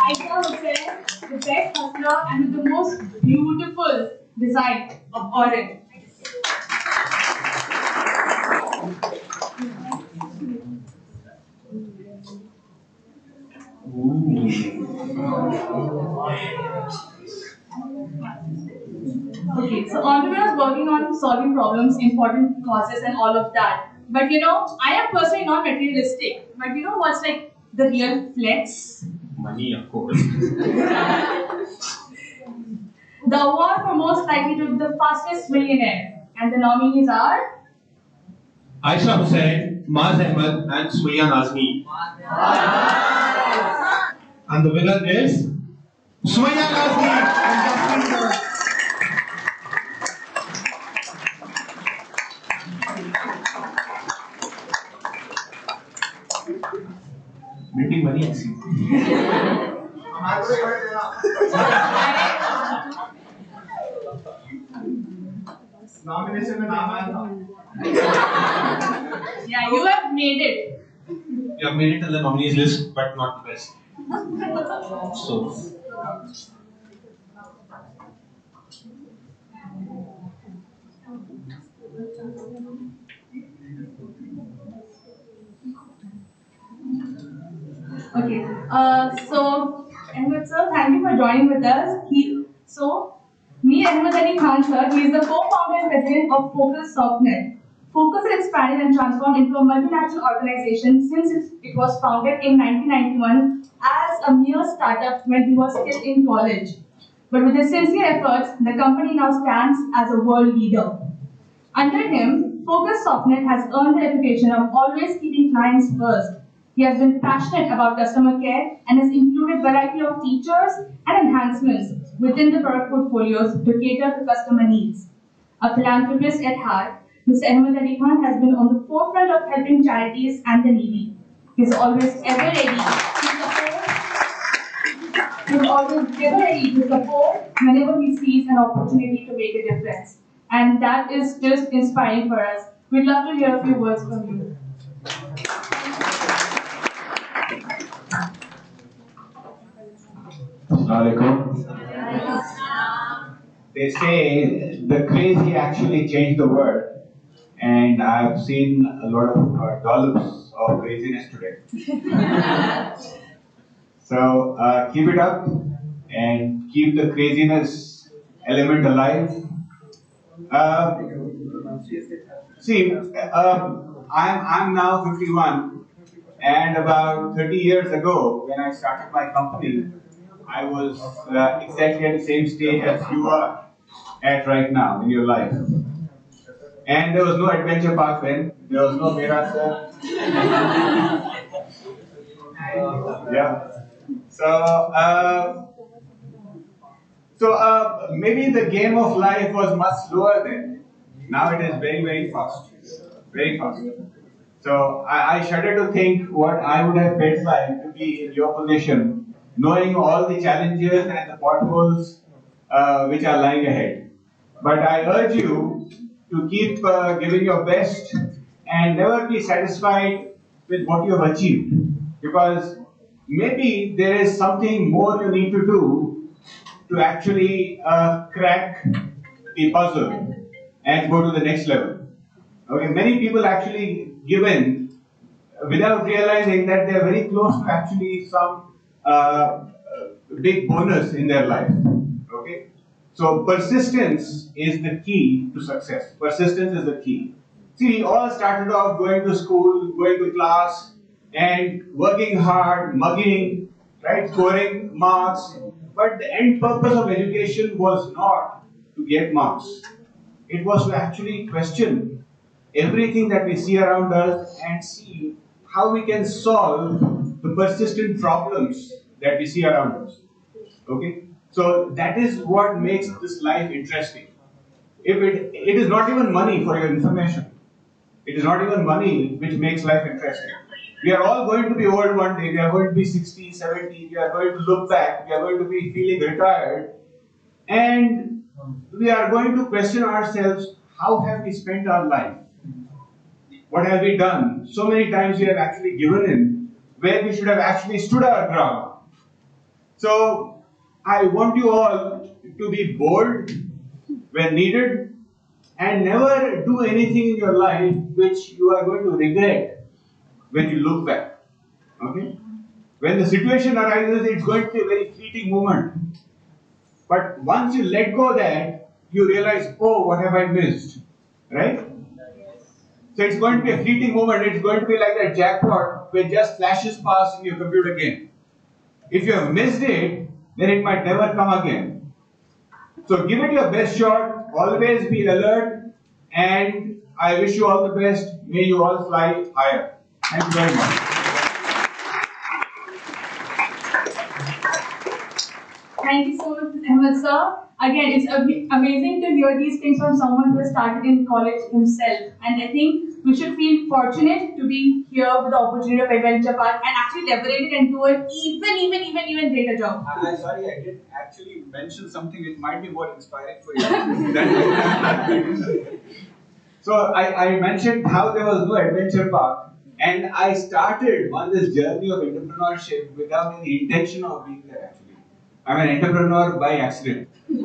Aisha Hussain, the best hustler and with the most beautiful design of orange. Okay, so entrepreneurs working on solving problems, important causes, and all of that. But you know, I am personally not materialistic. But you know what's like the real flex? Money, of course. The award for most likely to be the fastest millionaire. And the nominees are Aisha Hussain, Maaz Ahmed, and Sumaya Nazneen. And the winner is Sumaya Nazneen. Making money, I see. Nomination में नाम आया था. yeah, you have made it. You have made it in the nominees list, but not the best. So. Okay, so Ahmed sir, thank you for joining with us. Me, Ahmed Ali Khan sir, he is the co-founder and president of Focus Softnet. Focus has expanded and transformed into a multinational organization since it was founded in 1991 as a mere startup when he was still in college. But with his sincere efforts, the company now stands as a world leader. Under him, Focus Softnet has earned the reputation of always keeping clients first. He has been passionate about customer care and has included a variety of features and enhancements within the product portfolios to cater to customer needs. A philanthropist at heart, Mr. Ahmed Ali Khan has been on the forefront of helping charities and the needy. He is always ever ready to support whenever he sees an opportunity to make a difference. And that is just inspiring for us. We'd love to hear a few words from you. Assalamualaikum. they say the crazy actually changed the world, and I've seen a lot of dollops of craziness today. So keep it up and keep the craziness element alive. Uh, See, I'm now 51, and about 30 years ago, when I started my company, I was exactly at the same stage as you are at right now in your life. And there was no adventure park then, there was no Mera sir. Yeah. So maybe the game of life was much slower then. Now it is very, very fast. Very fast. So I shudder to think what I would have felt like to be in your position, knowing all the challenges and the potholes which are lying ahead. But I urge you to keep giving your best and never be satisfied with what you have achieved. Because maybe there is something more you need to do to actually crack the puzzle and go to the next level. Okay, many people actually give in without realizing that they are very close to actually some big bonus in their life. Okay, so persistence is the key to success. Persistence is the key. See, we all started off going to school, going to class, and working hard, mugging, right, scoring marks. But the end purpose of education was not to get marks. It was to actually question everything that we see around us and see how we can solve the persistent problems that we see around us. Okay? So that is what makes this life interesting. It is not even money for your information. It is not even money which makes life interesting. We are all going to be old one day. We are going to be 60, 70. We are going to look back. We are going to be feeling retired. And we are going to question ourselves, how have we spent our life? What have we done? So many times we have actually given in, where we should have actually stood our ground. So I want you all to be bold when needed and never do anything in your life which you are going to regret when you look back. Okay? When the situation arises, it's going to be a very fleeting moment. But once you let go of that, you realize, oh, what have I missed? Right? So it's going to be a fleeting moment. It's going to be like that jackpot which just flashes past in your computer game. If you have missed it, then it might never come again. So give it your best shot. Always be alert. And I wish you all the best. May you all fly higher. Thank you very much. Thank you so much, Ahmed sir. Again, it's amazing to hear these things from someone who has started in college himself. And I think we should feel fortunate to be here with the opportunity of Adventure Park and actually leverage it and do an even greater job. I'm sorry, I didn't actually mention something which might be more inspiring for you. So I mentioned how there was no adventure park, and I started on this journey of entrepreneurship without any intention of being there actually. I'm an entrepreneur by accident. So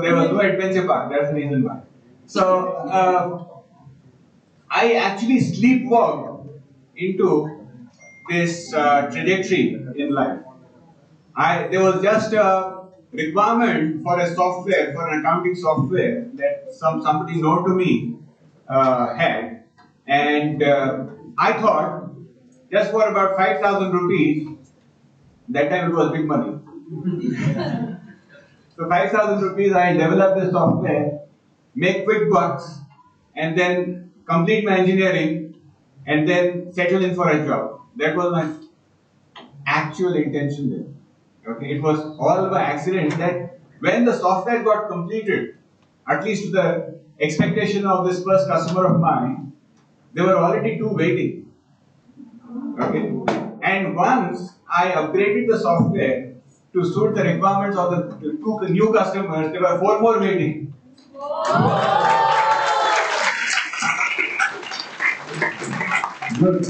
there was no adventure park, that's the reason why. So I actually sleepwalked into this trajectory in life. There was just a requirement for a software, for an accounting software that somebody known to me had, and I thought just for about 5,000 rupees. That time it was big money. So 5,000 rupees, I developed the software, make quick bucks, and then complete my engineering, and then settle in for a job. That was my actual intention there. Okay, it was all by accident that when the software got completed, at least to the expectation of this first customer of mine, there were already two waiting. Okay, and once I upgraded the software to suit the requirements of the two new customers, there were four more waiting. Good.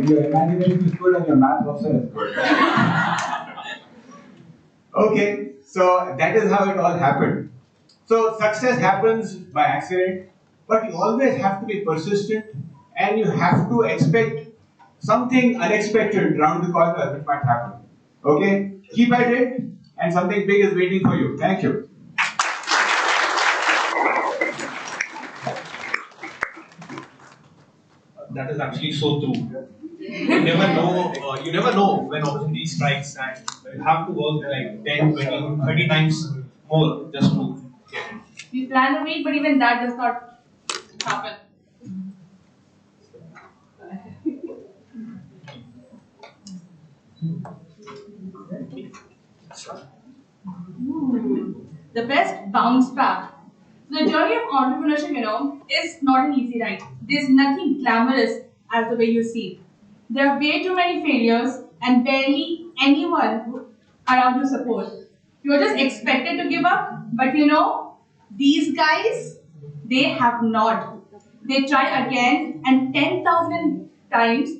Your imagination is good and your math also is good. Okay, So that is how it all happened. So success happens by accident, but you always have to be persistent and you have to expect something unexpected around the corner which might happen. Okay? Keep at it and something big is waiting for you. Thank you. That is actually so true. You never know. You never know when opportunity strikes, and you have to work like 10, 20, 30 times more just to get it. We plan a week, but even that does not happen. The best bounce back. So the journey of entrepreneurship, is not an easy ride. There's nothing glamorous as the way you see. There are way too many failures and barely anyone around to support. You're just expected to give up, but these guys, they have not. They try again and 10,000 times,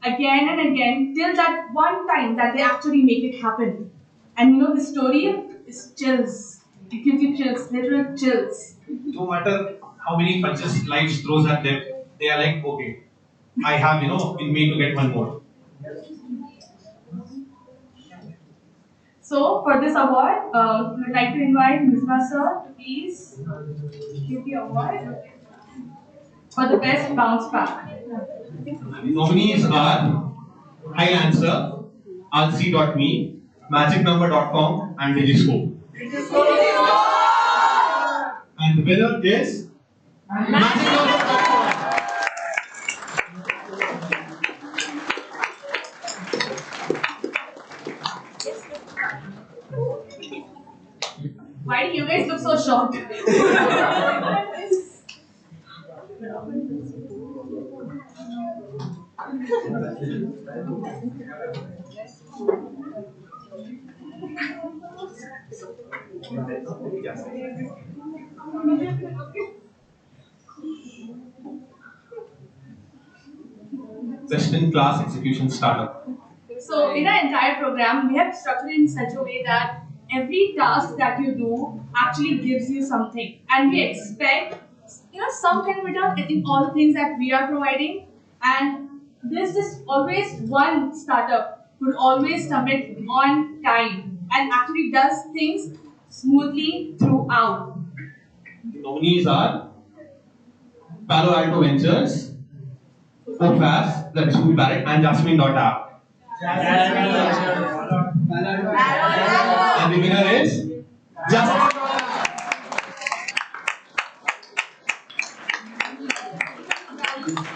again and again, till that one time that they actually make it happen. And the story is chills. It gives you chills, literal chills. No matter how many punches life throws at them, they are like, okay, I have, in me to get one more. So for this award, we would like to invite Misbah sir to please give the award for the best bounce back. Nominees are Highlancer, alc.me, magicnumber.com, and Digiscope. And the winner is magicnumber.com. Why do you guys look so shocked? Best in class execution startup. So in our entire program, we have structured it in such a way that every task that you do actually gives you something, and we expect some kind of return in all the things that we are providing. And there's just always one startup who always submit on time and actually does things smoothly throughout. The nominees are Palo Alto Ventures, OFAS, that is Google Barrett, and Jasmine.app. And the winner is Jasmine.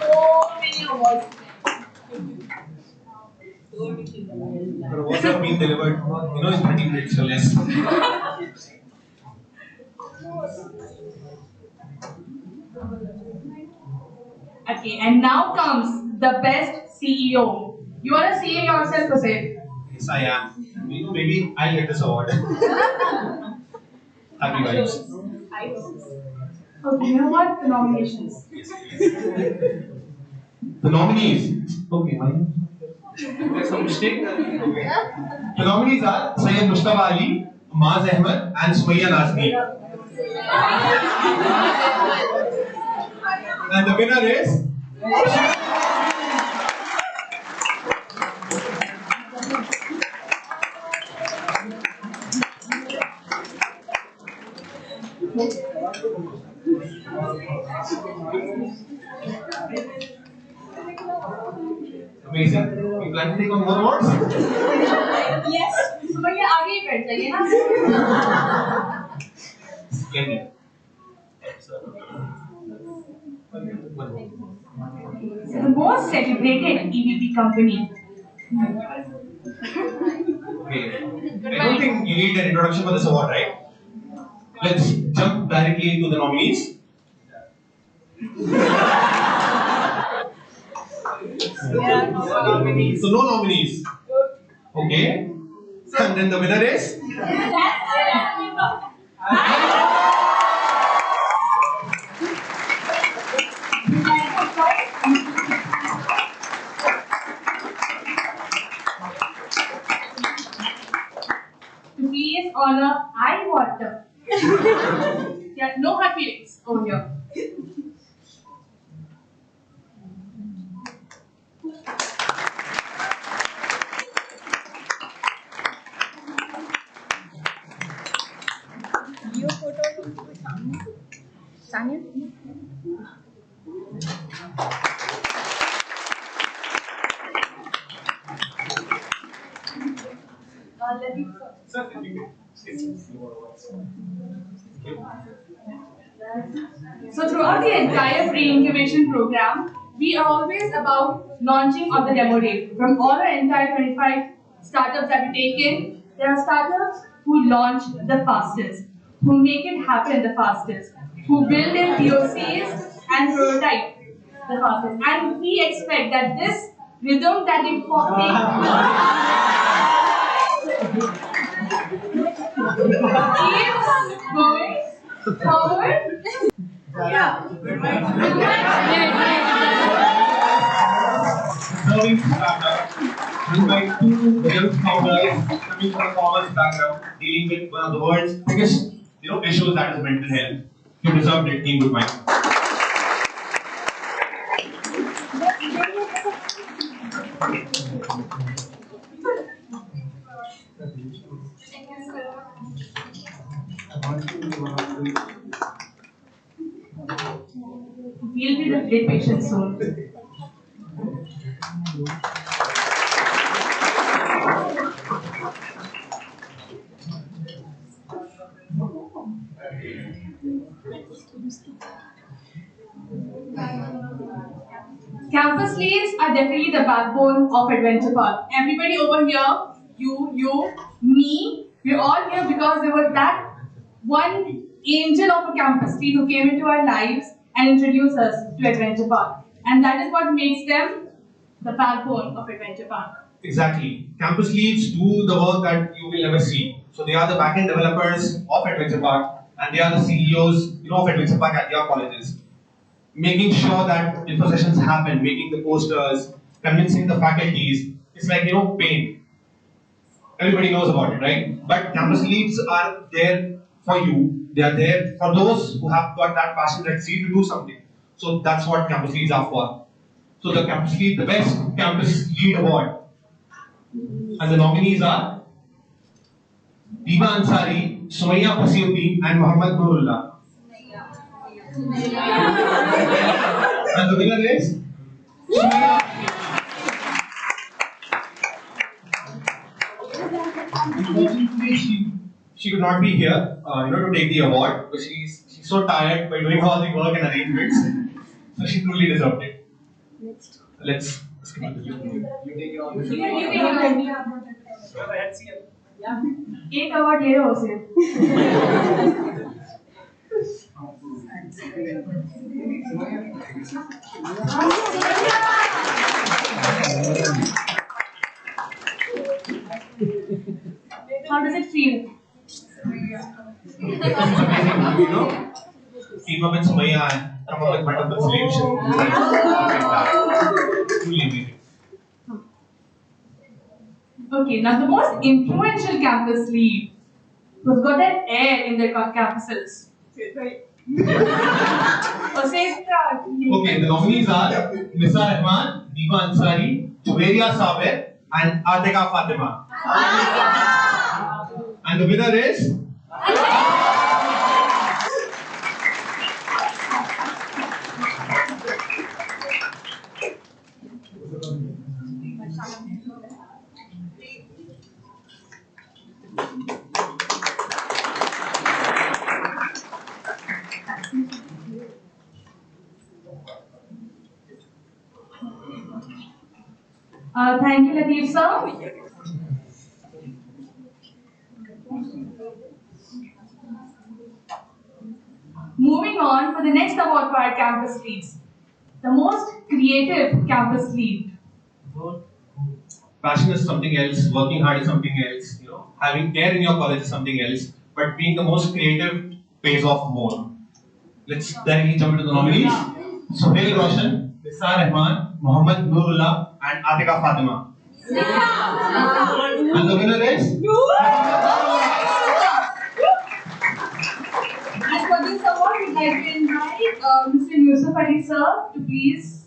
So many awards. The awards have been delivered, in 30 minutes or less. Okay, and now comes the best CEO. You want to see it yourself, Jose? Yes, I am. Maybe I'll get this award. Happy vibes. Okay, you know what? The nominations. The nominees. Okay, there's some mistake. Okay. The nominees are Syed Mustafa Ali, Maaz Ahmed, and Sumaya Nazmi. And the winner is amazing. You plan to take on more awards? Yes. Sumaya आगे ही बैठ जाइए ना. Splendid. The most celebrated EVP company. Okay. I don't think you need an introduction for this award, right? Let's jump directly into the nominees. So no nominees. Okay. And then the winner is? Please corner, I water. Yeah, no hard feelings over here. So throughout the entire pre-incubation program, we are always about launching of the demo day. From all our entire 25 startups that we take in, there are startups who launch the fastest, who make it happen the fastest, who build their POCs and prototype the fastest. And we expect that this rhythm that they keeps going forward. Yeah. Serving startup run by two young founders coming from a commerce background, dealing with one of the world's biggest issues, that is mental health. You deserve it, team. Good mind. We'll be the great patients soon. Campus leads are definitely the backbone of Adventure Park. Everybody over here, you, me, we're all here because there was that one angel of a campus lead who came into our lives and introduced us to Adventure Park. And that is what makes them the backbone of Adventure Park. Exactly. Campus leads do the work that you will never see. So they are the backend developers of Adventure Park, and they are the CEOs, of Adventure Park at your colleges, making sure that info sessions happen, making the posters, convincing the faculties. It's like paint. Everybody knows about it, right? But campus leads are there for you. They are there for those who have got that passion, that seed to do something. So that's what campus leads are for. So the campus lead, the best campus lead award, and the nominees are Diva Ansari, Sumaya Fasiuddin, and Muhammad Nurullah. And the winner is Sumaya. Unfortunately, she could not be here, to take the award because she's so tired by doing all the work and arrangements. So she truly deserved it. Let's skip it. You take it on. एक award ले रहे हो उसे. How does it feel? Team up with Sumaya and come up with multiple solutions. Truly amazing. Okay, now the most influential campus lead who's got that air in their campuses. Okay, the nominees are Nisa Rahman, Diva Ansari, Juwairiya Saber, and Atika Fatima. And the winner is Thank you, Lateef sir. Moving on for the next award for our campus leads. The most creative campus lead. passion is something else, working hard is something else, having care in your college is something else, but being the most creative pays off more. Let's directly jump into the nominees. Sohail Roshan, Nisa Rahman, Muhammad Nurullah, and Atika Fatima. And the winner is? like to invite Mr. Yusuf Ali sir to please.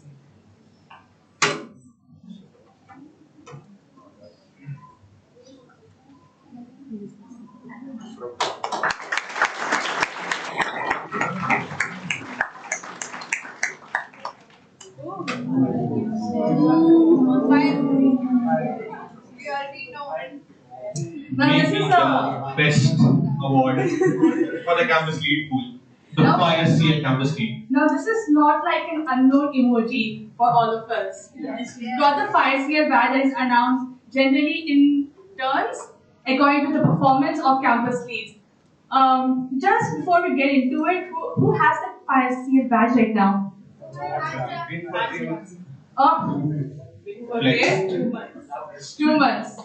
Now this is a Best award for the campus lead pool. The finest CL campus lead. Now this is not like an unknown emoji for all of us. Yes. We've got the 5 CL badge that is announced generally in turns according to the performance of campus leads. Just before we get into it, who has the 5 CL badge right now? Okay. 2 months. 2 months.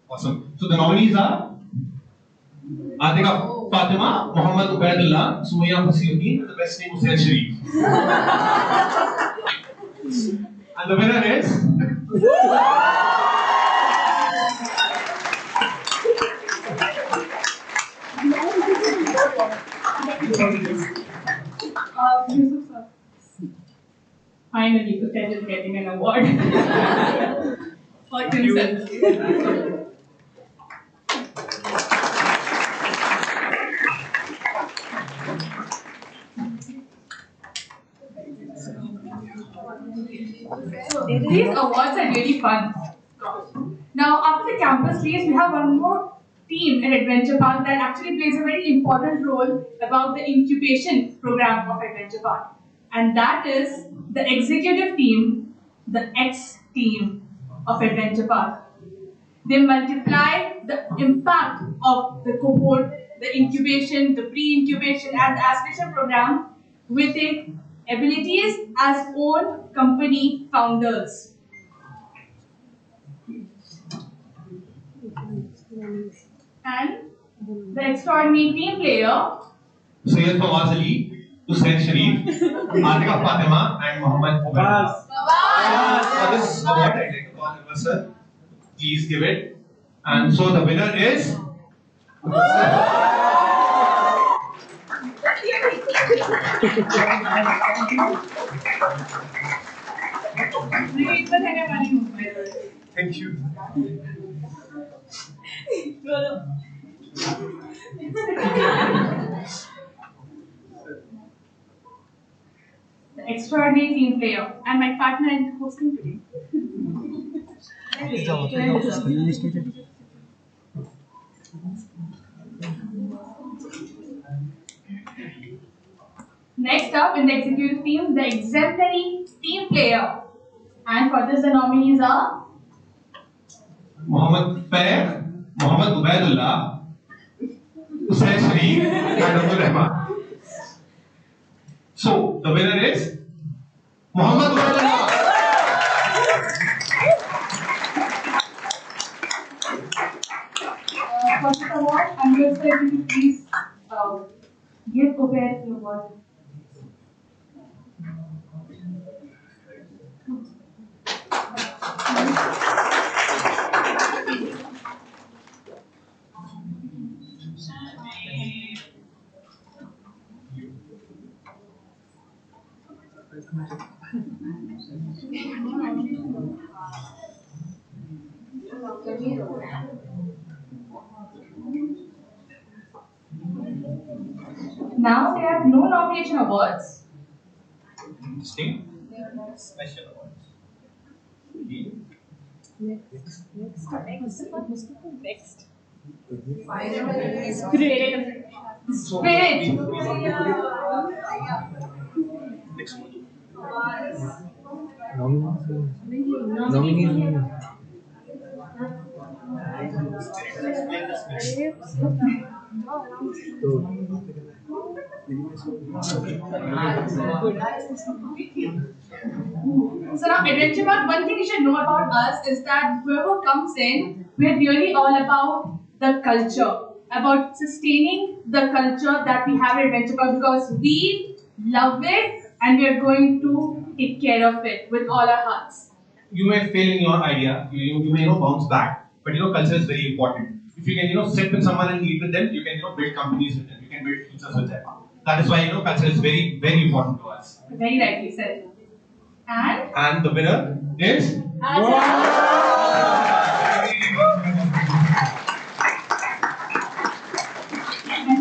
Awesome. So the nominees are Atika Fatima, Muhammad Ubaidullah, Sumaya Hasiuddin, the best name Hussein Sharif. And the winner is Yusuf sir. Finally, Hussein is getting an award for himself. So these awards are really fun. Now, after the campus leads, we have one more team in Adventure Park that actually plays a very important role about the incubation program of Adventure Park. And that is the executive team, the X team of Adventure Park. They multiply the impact of the cohort, the incubation, the pre-incubation and the aspiration program with their abilities as own company founders. And the extraordinary team player Sayyid Fawaz Ali, Hussein Sharif, Atika Fatima, and Muhammad Ubaidullah. For this award, I'd like to call him, sir. Please give it. And so the winner is. Thank you. The extraordinary team player and my partner in hosting today. Next up in the executive team, the exemplary team player. And for this, the nominees are Muhammad Fair, Muhammad Ubaidullah, Hussein Sharif, and Abdul Rahman. So, the winner is Muhammad Ubaidullah. For this award, I'm going to say you please give Ubaid the award. Now they have no nomination awards. Interesting. Special awards. Next. Spirit. Spirit. Next one. So now Adventure Park, one thing you should know about us is that whoever comes in, we're really all about the culture, about sustaining the culture that we have at Adventure Park because we love it and we are going to take care of it with all our hearts. You may fail in your idea, you may bounce back, but culture is very important. If you can sit with someone and eat with them, you can build companies with them, you can build futures with them. That is why culture is very, very important to us. Very rightly said. And the winner is. And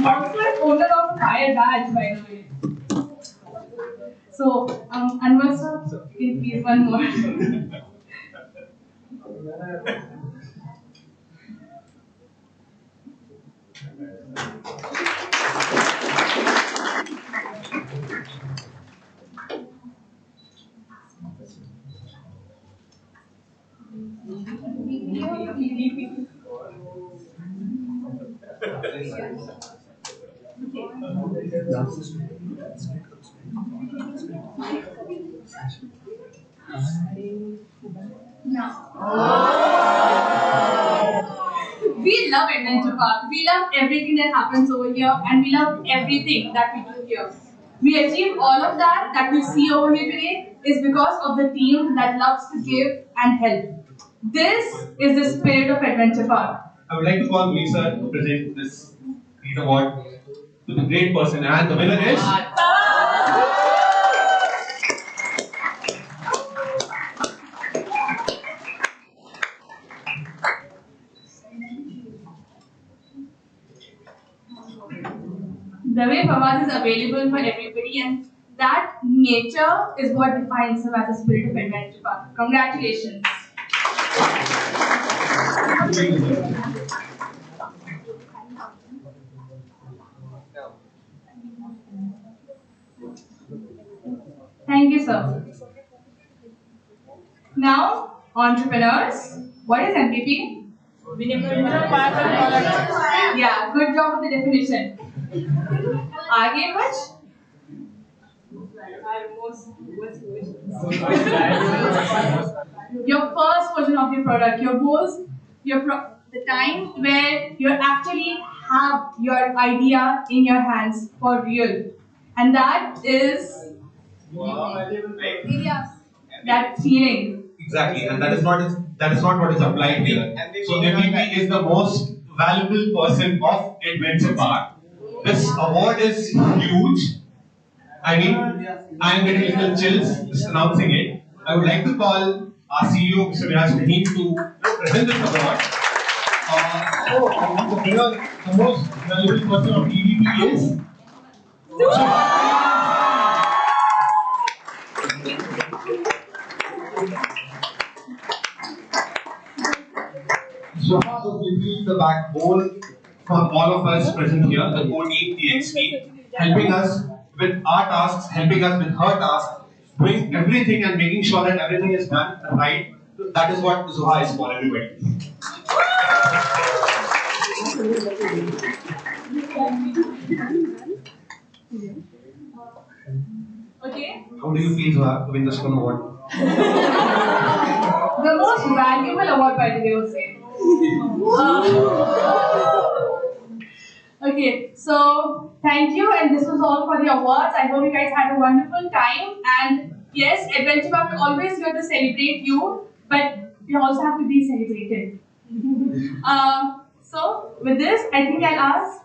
also an owner of a fire badge, by the way. So, Anwar sir, please one more. We love Adventure Park. We love everything that happens over here, and we love everything that we do here. We achieve all of that we see over here today is because of the team that loves to give and help. This is the spirit of Adventure Park. I would like to call Lisa to present this great award to the great person, and the winner is. The way Fawaz is available for everybody, and that nature is what defines him as a spirit of Adventure Park. Congratulations. Thank you, sir. Now, entrepreneurs. What is MVP? Yeah, good job with the definition. आगे कुछ? Your first version of your product, your goals, the time where you actually have your idea in your hands for real, and that is that feeling. Exactly, and that is not what is applied here. So MVP is the most valuable person of Adventure Park. This award is huge. I mean, I am getting little chills just announcing it. I would like to call our CEO, Mr. Viraj Rahim, to present this award. The most valuable person of EVP is. Zoha is literally the backbone for all of us present here, the core team, TXT, helping us with our tasks, helping us with her tasks, doing everything and making sure that everything is done right. That is what Zoha is for everybody. Okay. How do you feel, Zoha, to win this one award? The most valuable award, by the way, was say. Okay, so thank you, and this was all for the awards. I hope you guys had a wonderful time. And yes, Adventure Park will always here to celebrate you, but you also have to be celebrated. So with this, I think I'll ask.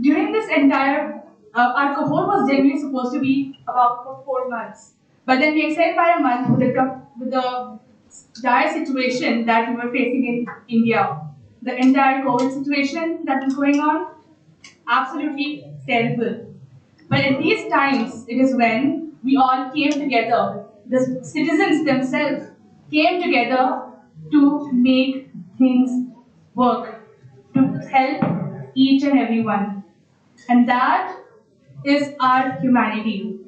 During this entire, our cohort was generally supposed to be about for 4 months. But then we extended by a month with the dire situation that we were facing in India. The entire COVID situation that was going on, absolutely terrible. But at these times, it is when we all came together, the citizens themselves came together to make things work, to help each and everyone. And that is our humanity.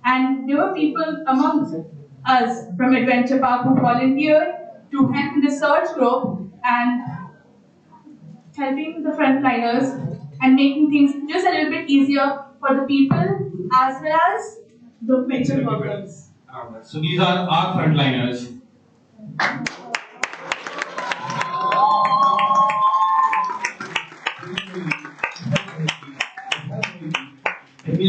And there were people among us from Adventure Park who volunteered to help in the search group and helping the frontliners and making things just a little bit easier for the people as well as the pension workers. So these are our frontliners.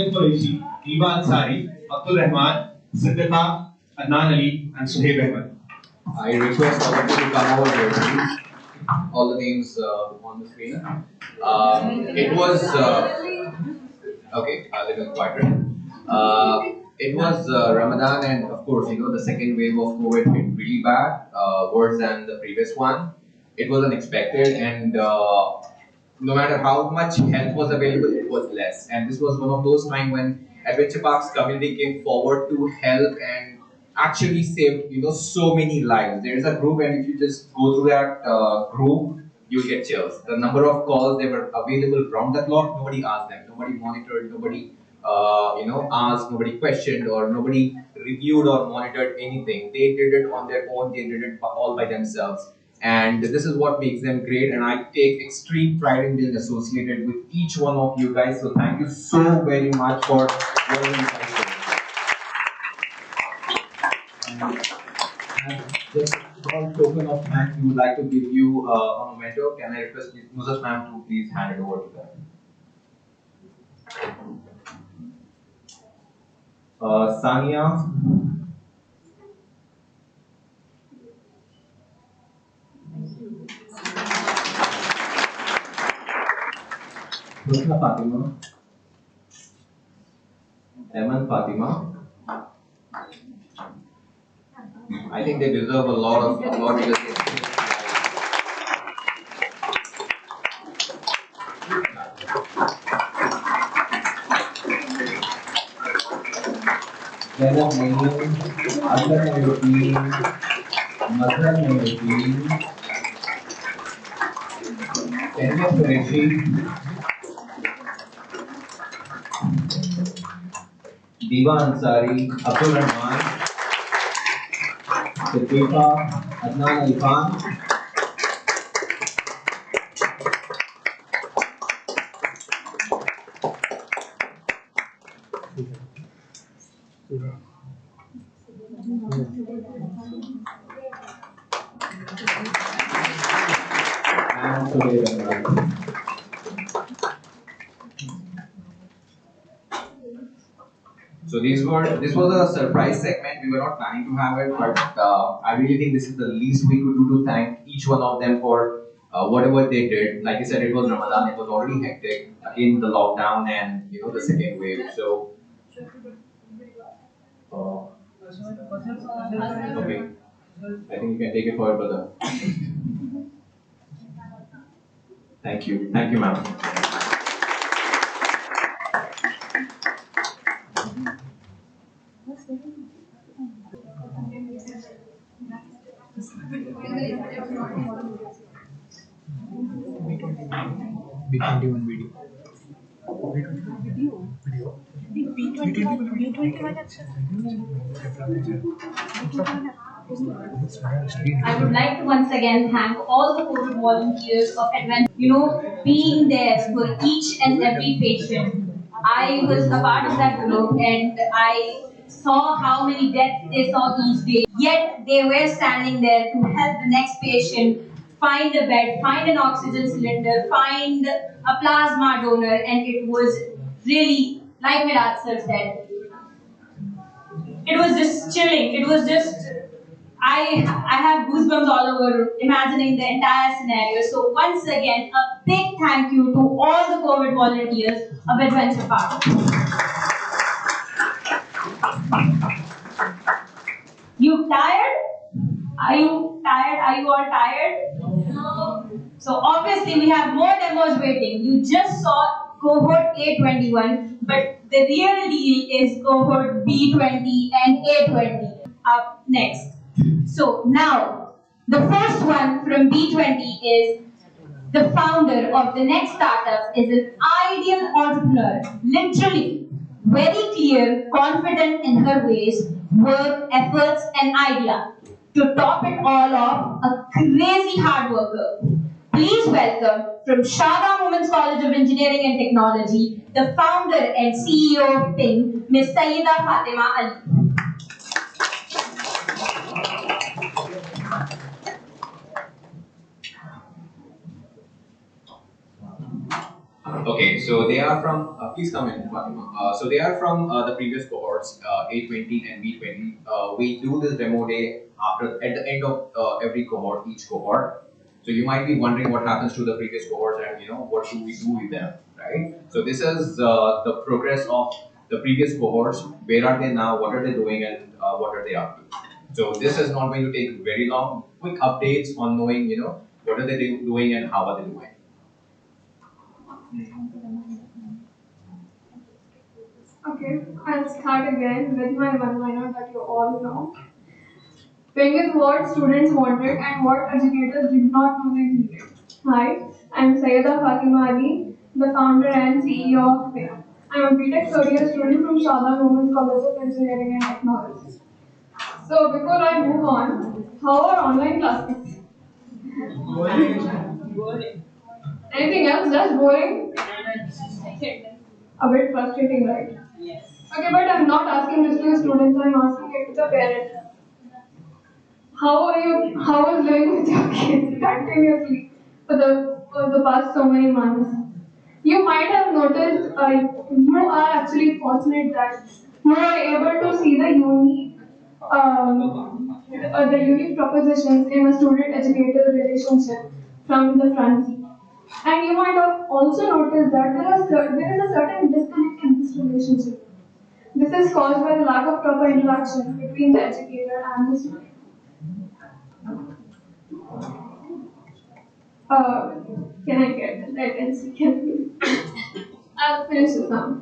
Yasir Qureshi, Eva Ansari, Abdul Rahman, Siddiqa, Adnan Ali, and Suhaib Ahmed. I request all of you to come over here, please. All the names on the screen. It was okay. A little quieter. It was Ramadan, and of course, the second wave of COVID hit really bad, worse than the previous one. It was unexpected, and no matter how much help was available, it was less. And this was one of those times when Adventure Park's community came forward to help and actually saved so many lives. There is a group, and if you just go through that group, you get chills. The number of calls they were available round the clock, nobody asked them, nobody monitored, nobody asked, nobody questioned, or nobody reviewed or monitored anything. They did it on their own. They did it all by themselves. And this is what makes them great, and I take extreme pride in being associated with each one of you guys. So thank you so very much for what you guys do. Just one token of thanks, we would like to give you a memento. Can I request Nusrat ma'am to please hand it over to them? Sania. Husna Fatima. Eman Fatima. I think they deserve a lot of applause because Zainab Naeem, Asghar Naeem, Mazhar Naeem, Kenya Qureshi, Diva Ansari, Abdul Rahman, Siddiqa, Adnan Ali Khan, and Suhaib Ahmed. So this was a surprise segment. We were not planning to have it, but I really think this is the least we could do to thank each one of them for whatever they did. Like I said, it was Ramadan. It was already hectic. Again, the lockdown and the second wave. So okay, I think you can take it forward, brother. Thank you, ma'am. B21 video. I would like to once again thank all the COVID volunteers of Adventure, being there for each and every patient. I was a part of that group and I saw how many deaths they saw each day. Yet they were standing there to help the next patient find a bed, find an oxygen cylinder, find a plasma donor, and it was really, like Miraj sir said, it was just chilling. It was just, I have goosebumps all over imagining the entire scenario. So once again, a big thank you to all the COVID volunteers of Adventure Park. You tired? Are you tired? Are you all tired? No. So obviously we have more demos waiting. You just saw cohort A21, but the real deal is cohort B20 and A20 up next. So now, the first one from B20 is the founder of the next startup is an ideal entrepreneur, literally very clear, confident in her ways, work, efforts, and idea. To top it all off, a crazy hard worker. Please welcome from Shada Women's College of Engineering and Technology, the founder and CEO of Ping, Ms. Sayyida Fatima Ali. Okay. Okay, so they are from, please come in, Fatima. So they are from the previous cohorts, A20 and B20. We do this demo day at the end of every cohort, each cohort. So you might be wondering what happens to the previous cohorts and what do we do with them, right? So this is the progress of the previous cohorts. Where are they now? What are they doing? And what are they up to? So this is not going to take very long. Quick updates on knowing, what are they doing and how are they doing. Okay, I'll start again with my one-liner that you all know. Ping is what students wanted and what educators did not know they needed. Hi, I'm Sayyida Fatima Ali, the founder and CEO of Ping. I'm a BTech third year student from Shada Women's College of Engineering and Technology. So before I move on, how are online classes? Boring. Anything else? Just boring? A bit frustrating, right? Yes. Okay, but I'm not asking this to the students, I'm asking it to the parents. How is living with your kids continuously for the past so many months? You might have noticed you are actually fortunate that you are able to see the unique propositions in a student-educator relationship from the front seat. And you might have also noticed that there is a certain disconnect in this relationship. This is caused by the lack of proper interaction between the educator and the student. Can I get the latency? I'll finish this now.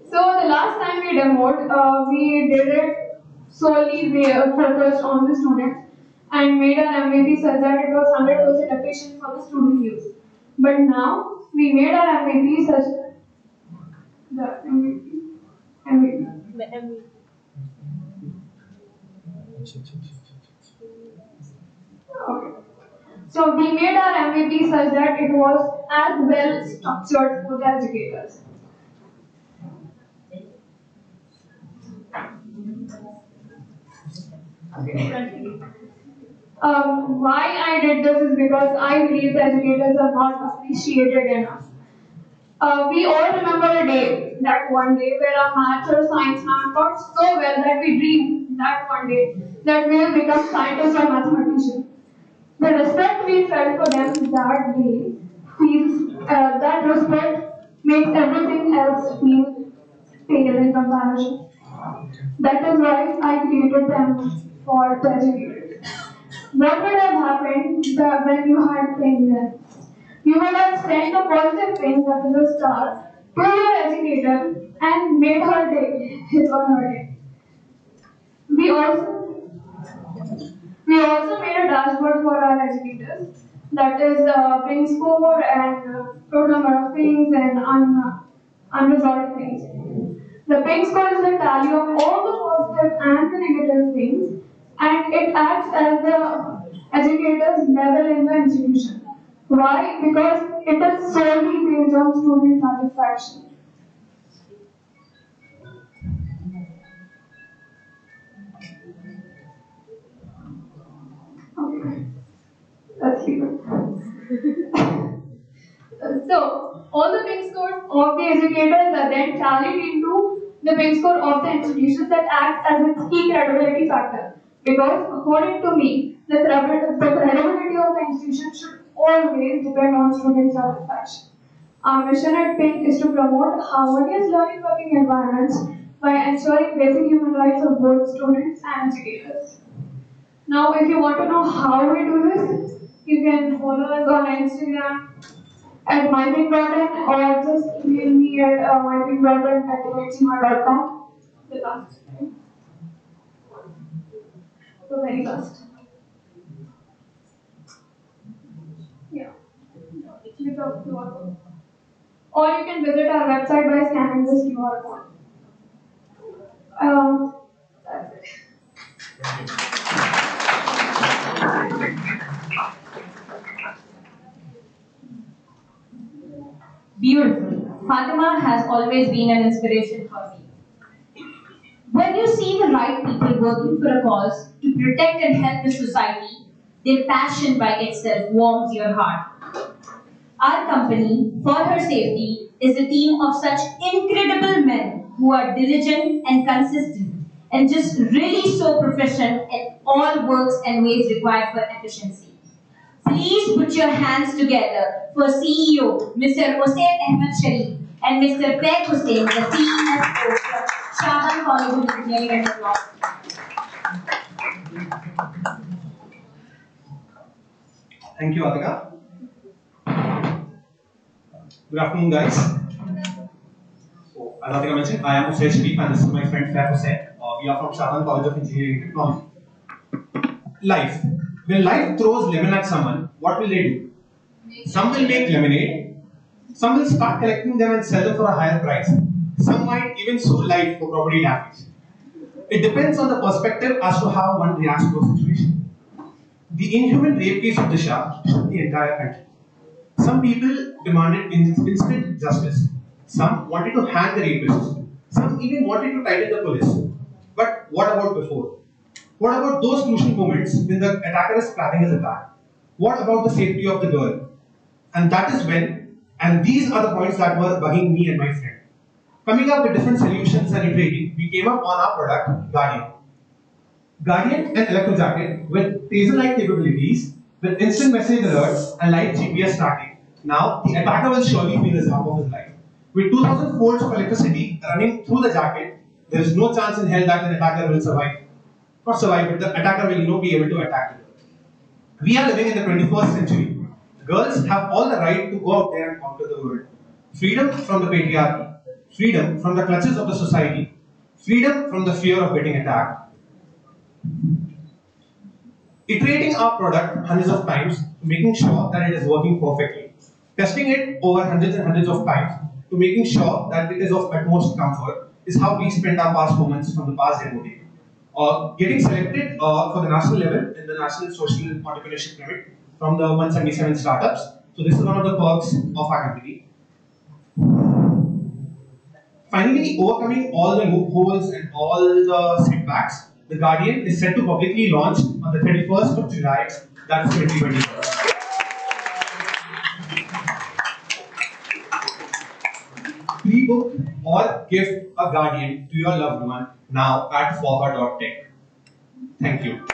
So the last time we demoed, we did it solely focused on the student and made our MVP such that it was 100% efficient for the student use. But now we made our MVP such that the MVP. Okay. So we made our MVP such that it was as well structured for the educators. Why I did this is because I believe the educators are not appreciated enough. We all remember a day, that one day, where our maths or science man got so well that we dreamed that one day that we will become scientists or mathematicians. The respect we felt for them that day that respect makes everything else feel pale in comparison. That is why I created them for the educators. What would have happened when you had things there? You would have sent a positive thing that is a star to your educator and made her day, his or her day. We also made a dashboard for our educators that is ping score and total number of things and unresolved things. The ping score is the tally of all the positive and the negative things, and it acts as the educator's level in the institution. Why? Because it is solely based on student satisfaction. Okay, let's leave it. So, all the ping scores of the educators are then tallied into the ping score of the institution that acts as its key credibility factor. Because, according to me, the credibility of the institution should always depend on student satisfaction. Our mission at Ping is to promote harmonious learning working environments by ensuring basic human rights of both students and educators. Now, if you want to know how we do this, you can follow us on Instagram at myping.in or just email me at myping.in@gmail.com. The last time. The very last. Yeah. Without QR code. Or you can visit our website by scanning this QR code. That's it. Beautiful. Fatima has always been an inspiration for me. When you see the right people working for a cause to protect and help the society, their passion by itself warms your heart. Our company, for her safety, is a team of such incredible men who are diligent and consistent and just really so proficient in all works and ways required for efficiency. Please put your hands together for CEO Mr. Hossein Ahmed Sharif and Mr. Craig Hussain, the CFO of Shaban College of Engineering and Technology. Thank you, Adhika. Good afternoon, guys. So, as Adhika mentioned, I am Hussein Sharif and this is my friend Craig Hussain. We are from Shaban College of Engineering and Technology. Life. When life throws lemon at someone, what will they do? Some will make lemonade. Some will start collecting them and sell them for a higher price. Some might even sue life for property damage. It depends on the perspective as to how one reacts to a situation. The inhuman rape case of Disha shook the entire country. Some people demanded instant justice. Some wanted to hang the rapists. Some even wanted to tighten the police. But what about before? What about those crucial moments when the attacker is planning his attack? What about the safety of the girl? And that is when, and these are the points that were bugging me and my friend. Coming up with different solutions and iterating, we came up on our product, Guardian. Guardian, an electro jacket with taser-like capabilities, with instant message alerts and live GPS tracking. Now, the attacker will surely feel the zap of his life. With 2000 volts of electricity running through the jacket, there is no chance in hell that an attacker will survive. Not survive, but the attacker will be able to attack it. We are living in the 21st century. Girls have all the right to go out there and conquer the world. Freedom from the patriarchy, freedom from the clutches of the society, freedom from the fear of getting attacked. Iterating our product hundreds of times, making sure that it is working perfectly. Testing it over hundreds and hundreds of times to making sure that it is of utmost comfort is how we spent our past moments from the past DemoDay. Getting selected for the national level in the National Social Entrepreneurship Summit from the 177 startups. So this is one of the perks of our company. Finally, overcoming all the loopholes and all the setbacks, the Guardian is set to publicly launch on the 31st of July, that is 2020. Pre-book or gift a Guardian to your loved one now at forher.tech. Thank you.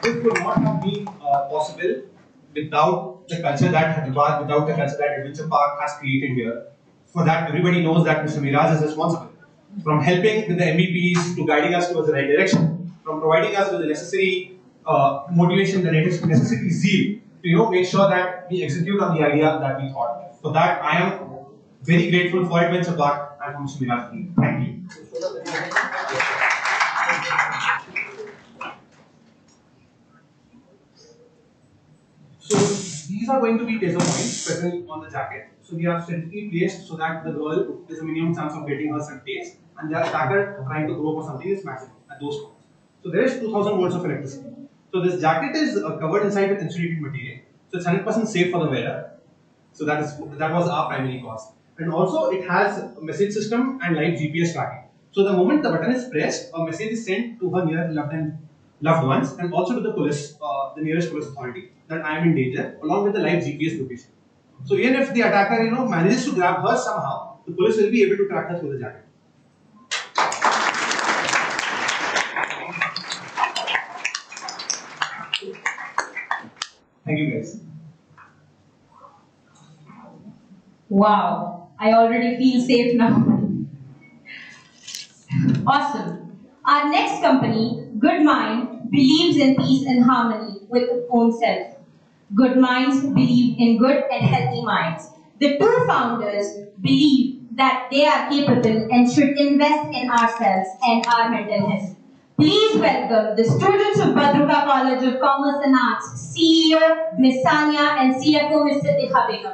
This would not have been possible without the culture that Hyderabad, without the culture that Adventure Park has created here. For that, everybody knows that Mr. Miraj is responsible. From helping with the MVPs to guiding us towards the right direction, from providing us with the necessary motivation, the necessary zeal to make sure that we execute on the idea that we thought. For that, I am very grateful for Adventure Park and for Mr. Miraj. Thank you. So these are going to be taser points present on the jacket. So we are strategically placed so that the girl is a minimum chance of getting her some taste, and the attacker trying to go for something is maximum at those points. So there is 2000 volts of electricity. So this jacket is covered inside with insulated material. So it's 100% safe for the wearer. So that was our primary cost. And also it has a message system and live GPS tracking. So the moment the button is pressed, a message is sent to her near loved ones and also to the police, the nearest police authority, that I am in danger, along with the live GPS location. So even if the attacker manages to grab her somehow, the police will be able to track her through the jacket. Thank you guys. Wow, I already feel safe now. Awesome. Our next company, Good Mind, believes in peace and harmony with its own self. Good minds believe in good and healthy minds. The two founders believe that they are capable and should invest in ourselves and our mental health. Please welcome the students of Badruka College of Commerce and Arts, CEO Ms. Sania and CFO Mr. Dikha Begum.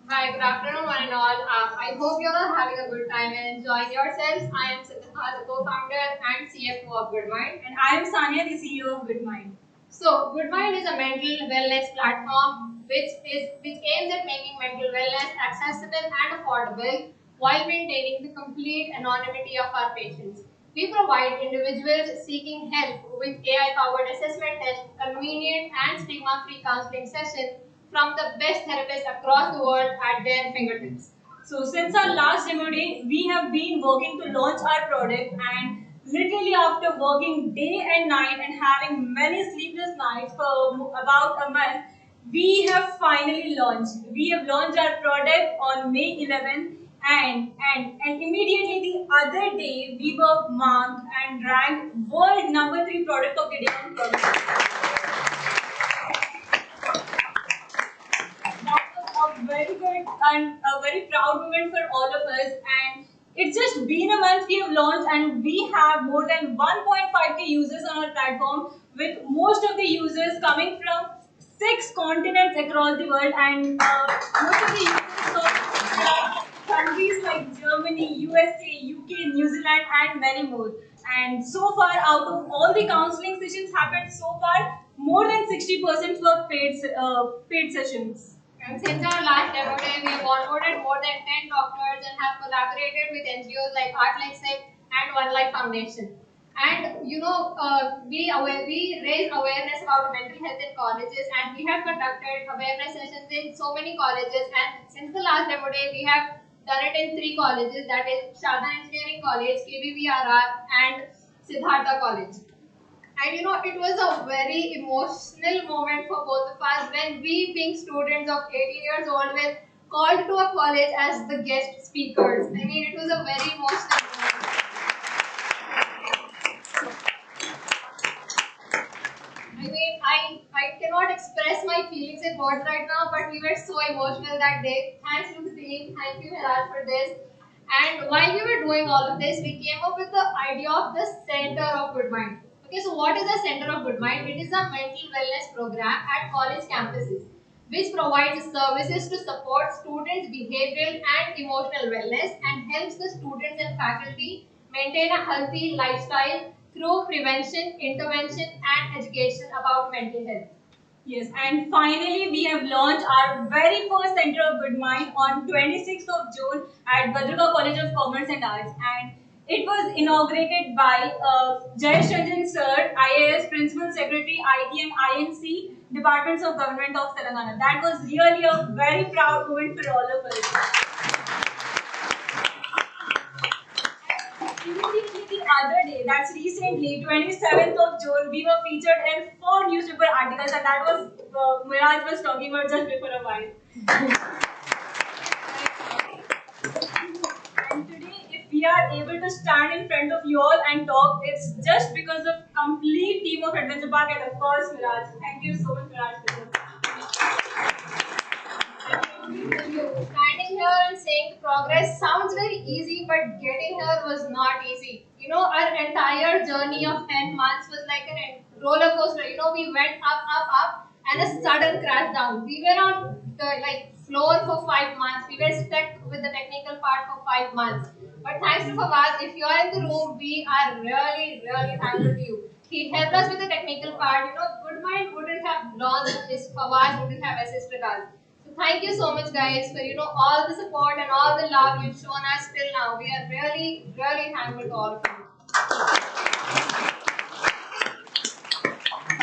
Hi, good afternoon, one and all. I hope you're all having a good time and enjoying yourselves. I am Sidha, the co-founder and CFO of Good Mind. And I am Sania, the CEO of Good Mind. So, Good Mind is a mental wellness platform which aims at making mental wellness accessible and affordable while maintaining the complete anonymity of our patients. We provide individuals seeking help with AI-powered assessment tests, convenient and stigma-free counseling sessions from the best therapists across the world at their fingertips. So since our last demo day, we have been working to launch our product, and literally after working day and night and having many sleepless nights for about a month, we have finally launched. We have launched our product on May 11th, and immediately the other day we were marked and ranked world number 3 product of the day on Product. That was a very good and a very proud moment for all of us. And it's just been a month we have launched, and we have more than 1.5k users on our platform, with most of the users coming from 6 continents across the world, and most of the users from countries like Germany, USA, UK, New Zealand, and many more. And so far, out of all the counseling sessions happened so far, more than 60% were paid sessions. And since our last demo day, we have onboarded more than 10 doctors and have collaborated with NGOs like Art Like Sick and One Life Foundation. And we raise awareness about mental health in colleges, and we have conducted awareness sessions in so many colleges. And since the last demo day, we have done it in 3 colleges, that is Shada Engineering College, KVVRR, and Siddhartha College. And it was a very emotional moment for both of us when we, being students of 18 years old, were called to a college as the guest speakers. I mean, it was a very emotional moment. I mean, I cannot express my feelings in words right now, but we were so emotional that day. Thanks to the team. Thank you, Haraj, for this. And while we were doing all of this, we came up with the idea of the Center of Good Mind. Okay, so what is the Center of Good Mind? It is a mental wellness program at college campuses, which provides services to support students' behavioral and emotional wellness and helps the students and faculty maintain a healthy lifestyle through prevention, intervention, and education about mental health. Yes, and finally we have launched our very first Center of Good Mind on 26th of June at Bhadraka College of Commerce and Arts, and it was inaugurated by Jayesh Ranjan Sir, IAS Principal Secretary, IT and INC, Departments of Government of Telangana. That was really a very proud moment for all of us. Immediately the other day, that's recently, 27th of June, we were featured in 4 newspaper articles, and that was Miraj was talking about just before a while. And today, if we are able to stand in front of you all and talk, it's just because of complete team of Adventure Park and of course Miraj. Thank you so much, Miraj, for this. Standing here and saying progress sounds very easy, but getting here was not easy. Our entire journey of 10 months was like a roller coaster. We went up, and a sudden crash down. We were on the floor for 5 months. We were stuck with the technical part for 5 months. But thanks to Fawaz, if you are in the room, we are really, really thankful to you. He helped us with the technical part. Good Mind wouldn't have launched this. Fawaz wouldn't have assisted us. Thank you so much, guys, for all the support and all the love you've shown us till now. We are really, really thankful to all of you.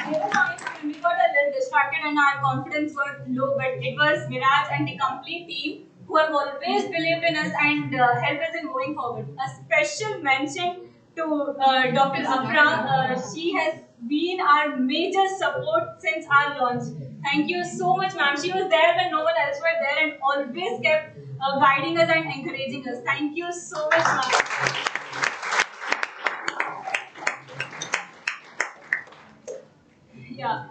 There were times when we got a little distracted and our confidence was low, but it was Miraj and the complete team who have always believed in us and helped us in moving forward. A special mention to Dr. Afra. She has been our major support since our launch. Thank you so much, ma'am. She was there when no one else were there and always kept guiding us and encouraging us. Thank you so much, ma'am. Yeah,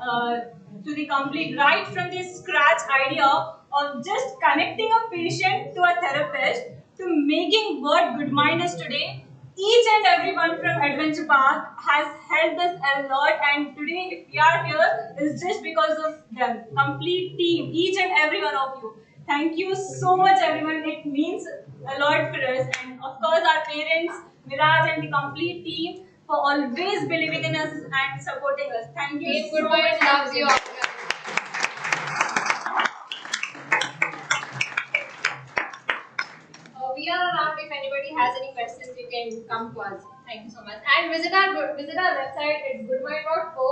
to the complete right from the scratch idea of just connecting a patient to a therapist to making what Good Mind is today. Each and everyone from Adventure Park has helped us a lot, and today if we are here is just because of them. Complete team, each and every one of you. Thank you so much, everyone. It means a lot for us, and of course our parents, Miraj and the complete team, for always believing in us and supporting us. Thank you Team so Good Mind much. loves you all. We are around. If anybody has any questions, you can come to us. Thank you. Thank you so much. And visit our website. It's goodmind.co.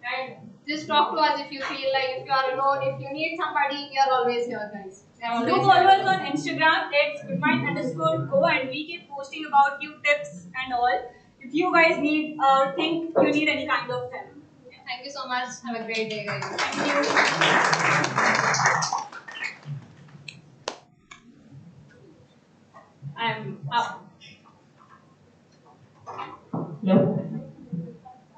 And just talk to us if you feel like if you are alone, if you need somebody, we are always here, guys. We are Do always follow here. us on Instagram. It's goodmind_co, and we keep posting about new tips and all. If you guys need or think you need any kind of help. Thank you so much. Have a great day, guys. Thank you. I'm up. Hello.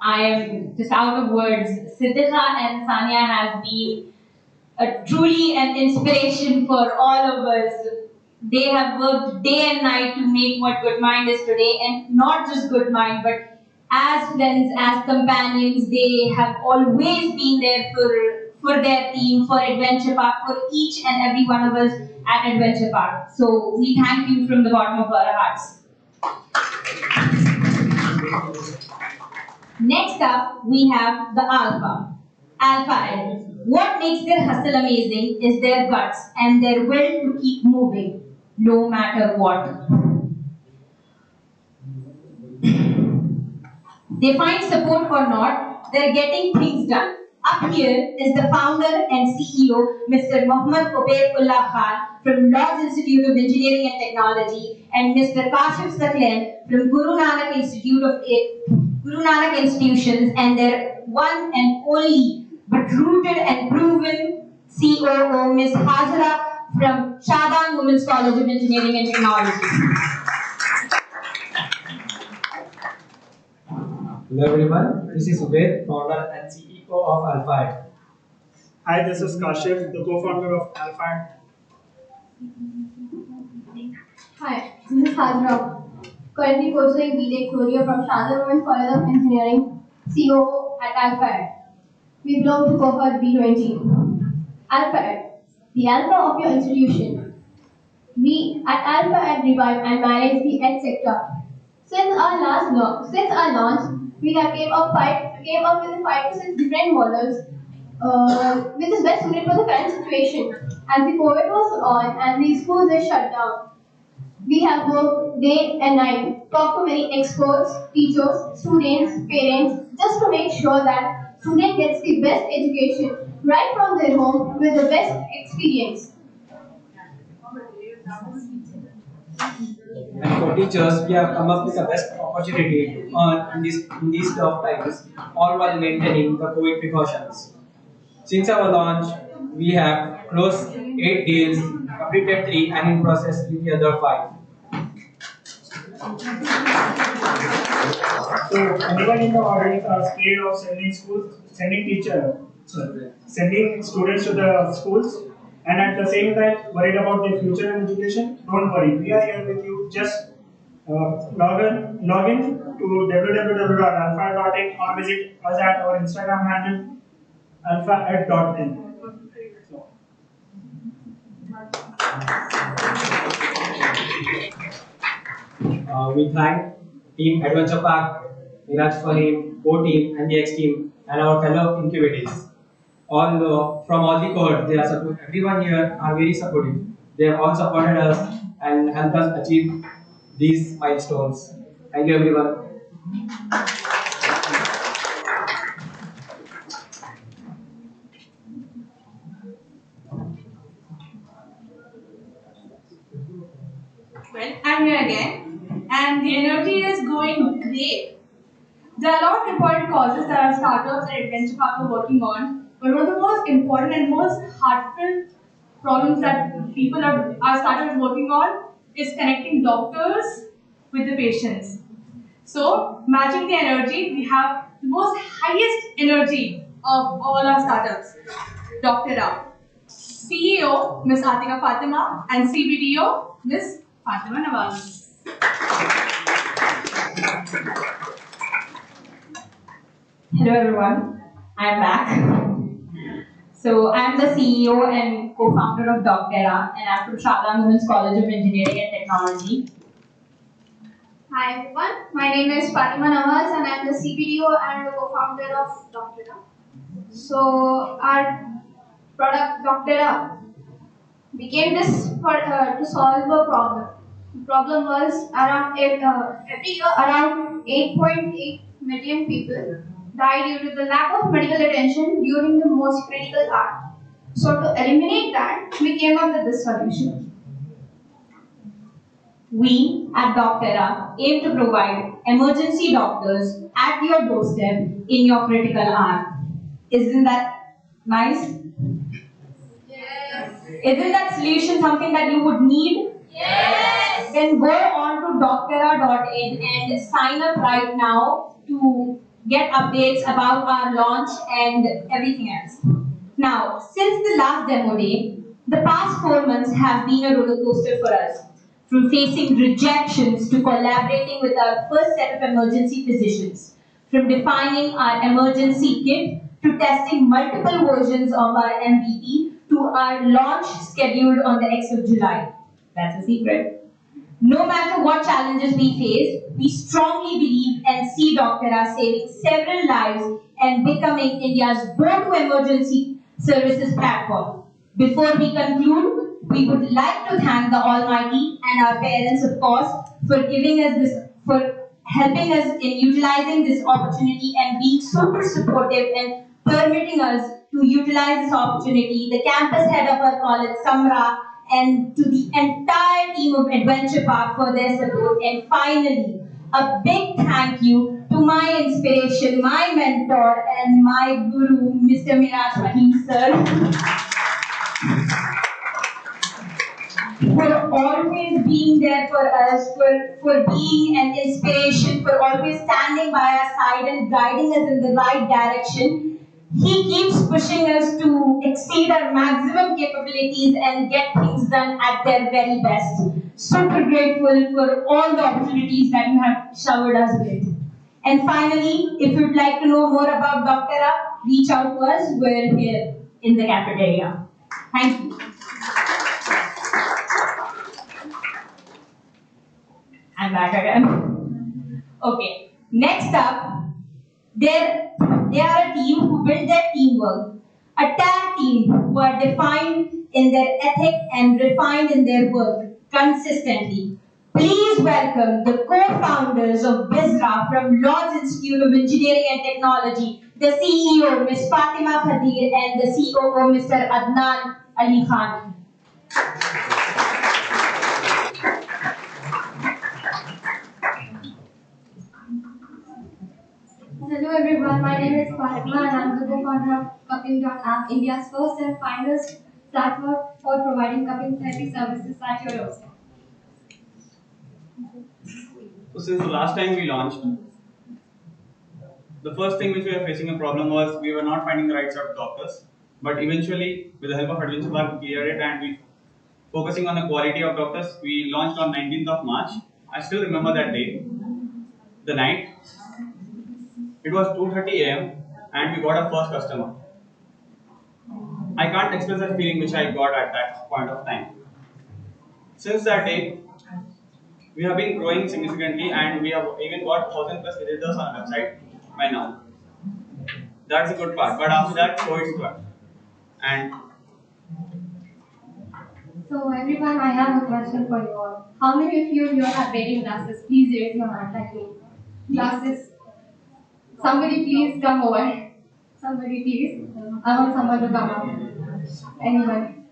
I am just out of words. Siddhartha and Sanya have been truly an inspiration for all of us. They have worked day and night to make what Good Mind is today, and not just Good Mind, but as friends, as companions, they have always been there for their team, for Adventure Park, for each and every one of us at Adventure Park. So we thank you from the bottom of our hearts. Next up, we have the Alpha. Alpha L. What makes their hustle amazing is their guts and their will to keep moving, no matter what. They find support or not, they're getting things done. Up here is the founder and CEO, Mr. Mohammad Ubaidullah Khan from Lord's Institute of Engineering and Technology, and Mr. Kashif Saklen from Guru Nanak Institutions, and their one and only but rooted and proven COO, Ms. Hajra from Shadang Women's College of Engineering and Technology. Hello everyone, this is Ubaid, founder and CEO of Alpha. Hi, this is Kashif, the co-founder of Alpha. Hi, this is Hajra, currently pursuing BTech career from Shadang Women's College of Engineering, COO at Alpha. We belong to cohort B20. Alpha, the alpha of your institution. We at Alpha revive and manage the ed sector. Since our launch, we have came up with 5 to 6 different models, which is best suited for the current situation. As the COVID was on and the schools were shut down, we have worked day and night, talked to many experts, teachers, students, parents, just to make sure that student gets the best education right from their home with the best experience. And for teachers, we have come up with the best opportunity to earn in these tough times, all while maintaining the COVID precautions. Since our launch, we have closed 8 deals, completed 3, and in process with the other 5. So anyone in the audience are scared of sending students to the schools, and at the same time worried about their future and education? Don't worry, we are here with you. Just log in to www.alpha.in or visit us at our Instagram handle alpha@.in. We thank Team Adventure Park, Miraj Fahim, Go Team, and the X Team, and our fellow incubators. All from all the cohorts, they are everyone here are very supportive. They have all supported us and helped us achieve these milestones. Thank you, everyone. Well, I'm here again, and the energy is going great. There are a lot of important causes that our startups and Adventure Park are working on, but one of the most important and most heartfelt problems that our startup is working on is connecting doctors with the patients. So, matching the energy, we have the most highest energy of all our startups, Dr. A. CEO, Ms. Atika Fatima, and CBDO, Ms. Fatima Nawaz. Hello everyone, I'm back. So I'm the CEO and co-founder of Doctera, and I'm from Shadang Women's College of Engineering and Technology. Hi everyone, my name is Fatima Nawaz and I'm the CPDO and the co-founder of Doctera. So our product Doctera became this to solve a problem. The problem was every year around 8.8 million people died due to the lack of medical attention during the most critical hour. So to eliminate that, we came up with this solution. We at Doctera aim to provide emergency doctors at your doorstep in your critical hour. Isn't that nice? Yes. Isn't that solution something that you would need? Yes. Then go on to doctera.in and sign up right now to get updates about our launch and everything else. Now, since the last demo day, the past 4 months have been a roller coaster for us. From facing rejections to collaborating with our first set of emergency physicians, from defining our emergency kit to testing multiple versions of our MVP to our launch scheduled on the X of July. That's a secret. No matter what challenges we face, we strongly believe and see Doctera saving several lives and becoming India's go-to emergency services platform. Before we conclude, we would like to thank the Almighty and our parents, of course, for giving us this, for helping us in utilizing this opportunity and being super supportive and permitting us to utilize this opportunity. The campus head of our college, Samra, and to the entire team of Adventure Park for their support. And finally, a big thank you to my inspiration, my mentor, and my guru, Mr. Miraj Mahim sir, for always being there for us, for being an inspiration, for always standing by our side and guiding us in the right direction. He keeps pushing us to exceed our maximum capabilities and get things done at their very best. Super grateful for all the opportunities that you have showered us with. And finally, if you'd like to know more about Doctera, reach out to us. We're here in the cafeteria. Thank you. I'm back again. Okay, next up, they are a team who build their teamwork, a tag team who are defined in their ethic and refined in their work consistently. Please welcome the co-founders of BISRA from Lord's Institute of Engineering and Technology, the CEO, Ms. Fatima Khadir, and the COO, Mr. Adnan Ali Khan. Hello everyone, my name is Fatima and I'm the co-founder of Cupping.app, India's first and finest platform for providing cupping therapy services at your doorstep. So since the last time we launched, the first thing which we were facing a problem was we were not finding the right set of doctors. But eventually, with the help of Adventure Park, we cleared it and we focusing on the quality of doctors. We launched on 19th of March. I still remember that day, the night. It was 2:30 a.m. and we got our first customer. I can't express that feeling which I got at that point of time. Since that day, we have been growing significantly and we have even got 1,000 plus visitors on our website by now. That's a good part. But after that, COVID struck. And So everyone, I have a question for you all. How many of you here are wearing glasses? Please raise your hand like me. Glasses. Somebody please come over. Somebody please. I want someone to come up. Anyone?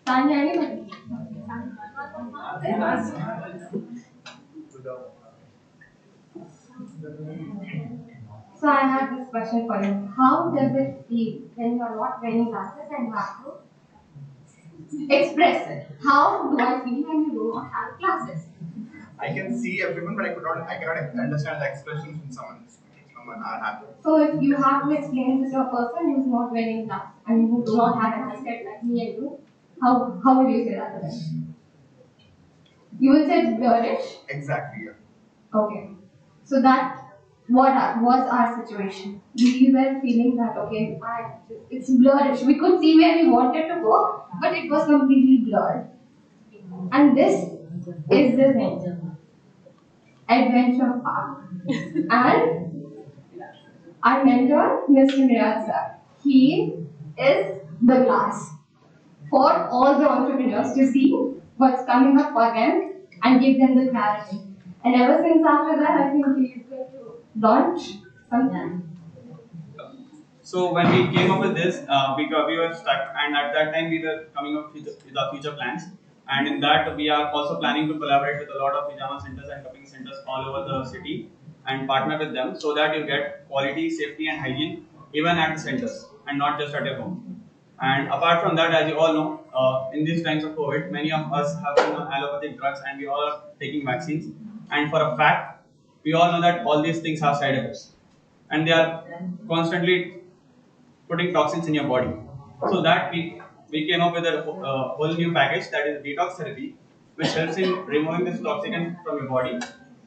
Tanya, anyone? So I have this question for you. How does it feel when you are not wearing glasses and you have to express it? How do I feel when you do not have glasses? I can see everyone, but I cannot understand the expressions when someone are happy. So if you have to explain this to a person who is not wearing glasses and who does not have an eyesight like me and you, how will you say that to them? You will say it's blurrish? Exactly, yeah. Okay. So that was our situation. We were feeling that okay, it's blurrish. We could see where we wanted to go, but it was completely blurred. And this is the thing. Adventure Park. And our mentor, Mr. Miraj sir, he is the glass. for all the entrepreneurs to see what's coming up for them and give them the clarity. And ever since after that, I think he's going to launch sometime. So when we came up with this, we were stuck, and at that time we were coming up with our future plans. And in that, we are also planning to collaborate with a lot of pajama centers and cupping centers all over the city and partner with them so that you get quality, safety, and hygiene even at the centers and not just at your home. And apart from that, as you all know, in these times of COVID, many of us have been on allopathic drugs and we all are taking vaccines. And for a fact, we all know that all these things have side effects and they are constantly putting toxins in your body. So that we came up with a whole new package, that is detox therapy, which helps in removing this toxicant from your body.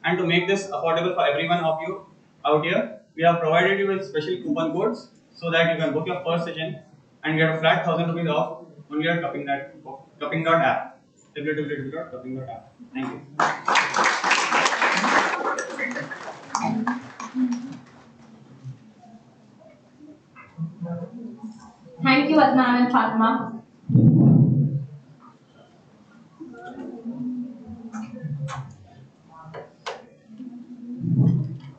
And to make this affordable for every one of you out here, we have provided you with special coupon codes so that you can book your first session and get a flat 1,000 rupees off only at cupping.app. www.cupping.app. Thank you. Thank you, Adnan and Fatma.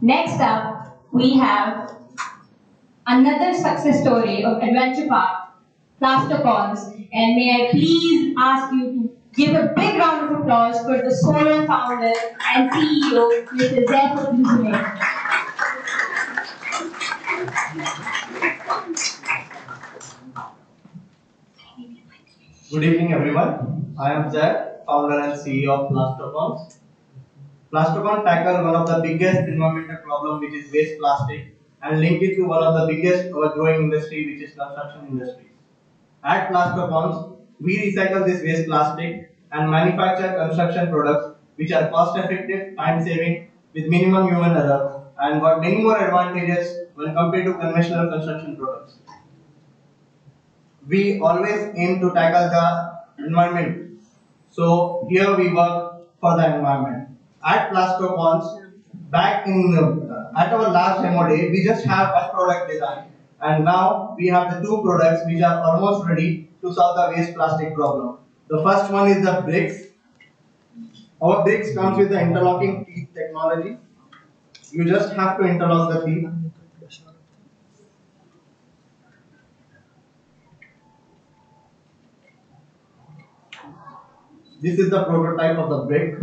Next up, we have another success story of Adventure Park, Plastercons, and may I please ask you to give a big round of applause for the solo founder and CEO, Mr. Zephyr. Good evening, everyone. I am Zed, founder and CEO of Plastercons. Plastercon tackles one of the biggest environmental problems, which is waste plastic, and link it to one of the biggest growing industry, which is construction industry. At Plastercons, we recycle this waste plastic and manufacture construction products which are cost effective, time saving, with minimum human error, and got many more advantages when compared to conventional construction products. We always aim to tackle the environment. So here we work for the environment. At Plastercons, back in at our last demo day, we just have one product design, and now we have the two products which are almost ready to solve the waste plastic problem. The first one is the bricks. Our bricks comes with the interlocking teeth technology. You just have to interlock the teeth. This is the prototype of the brick,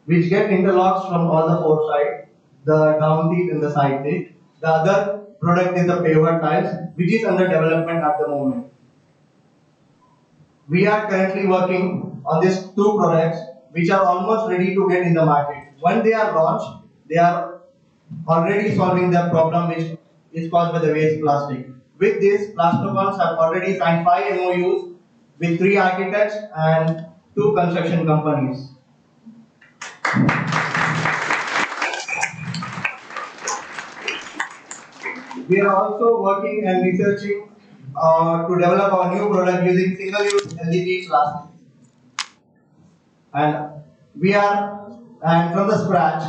which get interlocks from all the four sides, the down teeth and the side teeth. The other product is the paver tiles, which is under development at the moment. We are currently working on these two products, which are almost ready to get in the market. When they are launched, they are already solving the problem which is caused by the waste plastic. With this, Plastercons have already signed 5 MOUs with 3 architects and 2 construction companies. We are also working and researching to develop our new product using single-use LED plastic. And from the scratch,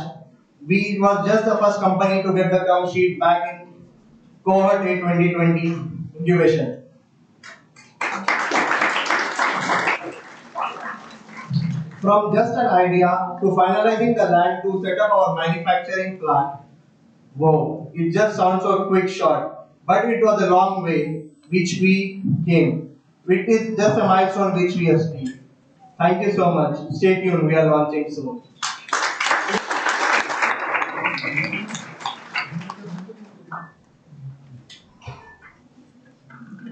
we were just the first company to get the term sheet back in Cohort A 2020 incubation. From just an idea to finalizing the land to set up our manufacturing plant, whoa, it just sounds so quick short, but it was a long way which we came. It is just a milestone which we have achieved. Thank you so much. Stay tuned, we are launching soon.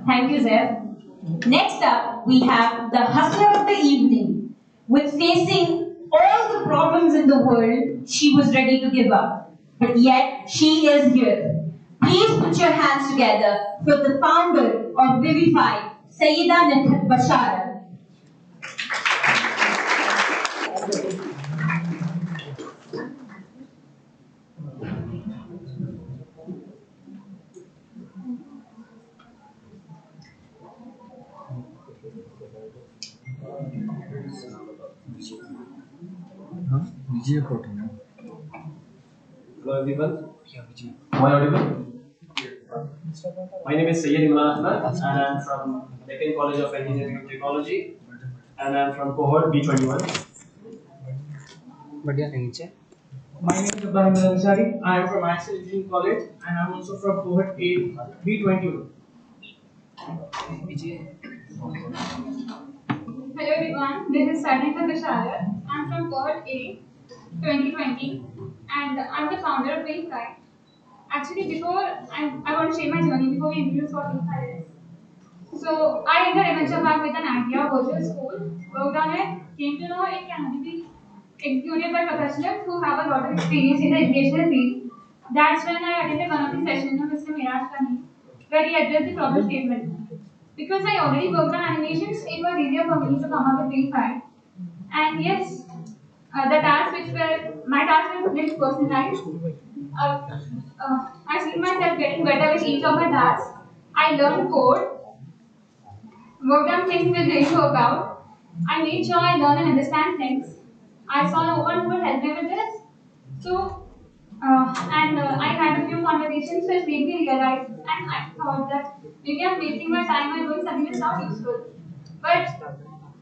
Thank you, Zev. Next up, we have the hustler of the evening. With facing all the problems in the world, she was ready to give up. But yet, she is here. Please put your hands together for the founder of Vivify, Sayyida Nidhat Bashara. Hello everyone. Am I audible? My name is Sayyid Imran Ahmed, and I'm from Deccan College of Engineering and Technology, and I'm from cohort B21. My name is Ibrahim Ansari. I am from Axel Engineering College and I am also from cohort A B21. Hello everyone, this is Sarnita Bishara. I'm from cohort A 2020 and I'm the founder of Verify. Actually, I want to share my journey before we introduce what Verify is. So, I entered Adventure Park with an idea, virtual school, worked on it, came to know it can only be executed by professionals who have a lot of experience in the educational field. That's when I attended one of the sessions of Mr. Miraj Kani, where he addressed the problem statement. Because I already worked on animations, it was easier for me to come up with Verify. And yes, the tasks which were my tasks were little personalized. I see myself getting better with each of my tasks. I learned code, worked on things which didn't work out. I made sure I learn and understand things. I saw no one who would help me with this. So, I had a few conversations which made me realize, and I thought that maybe I'm wasting my time on doing something that's not useful. But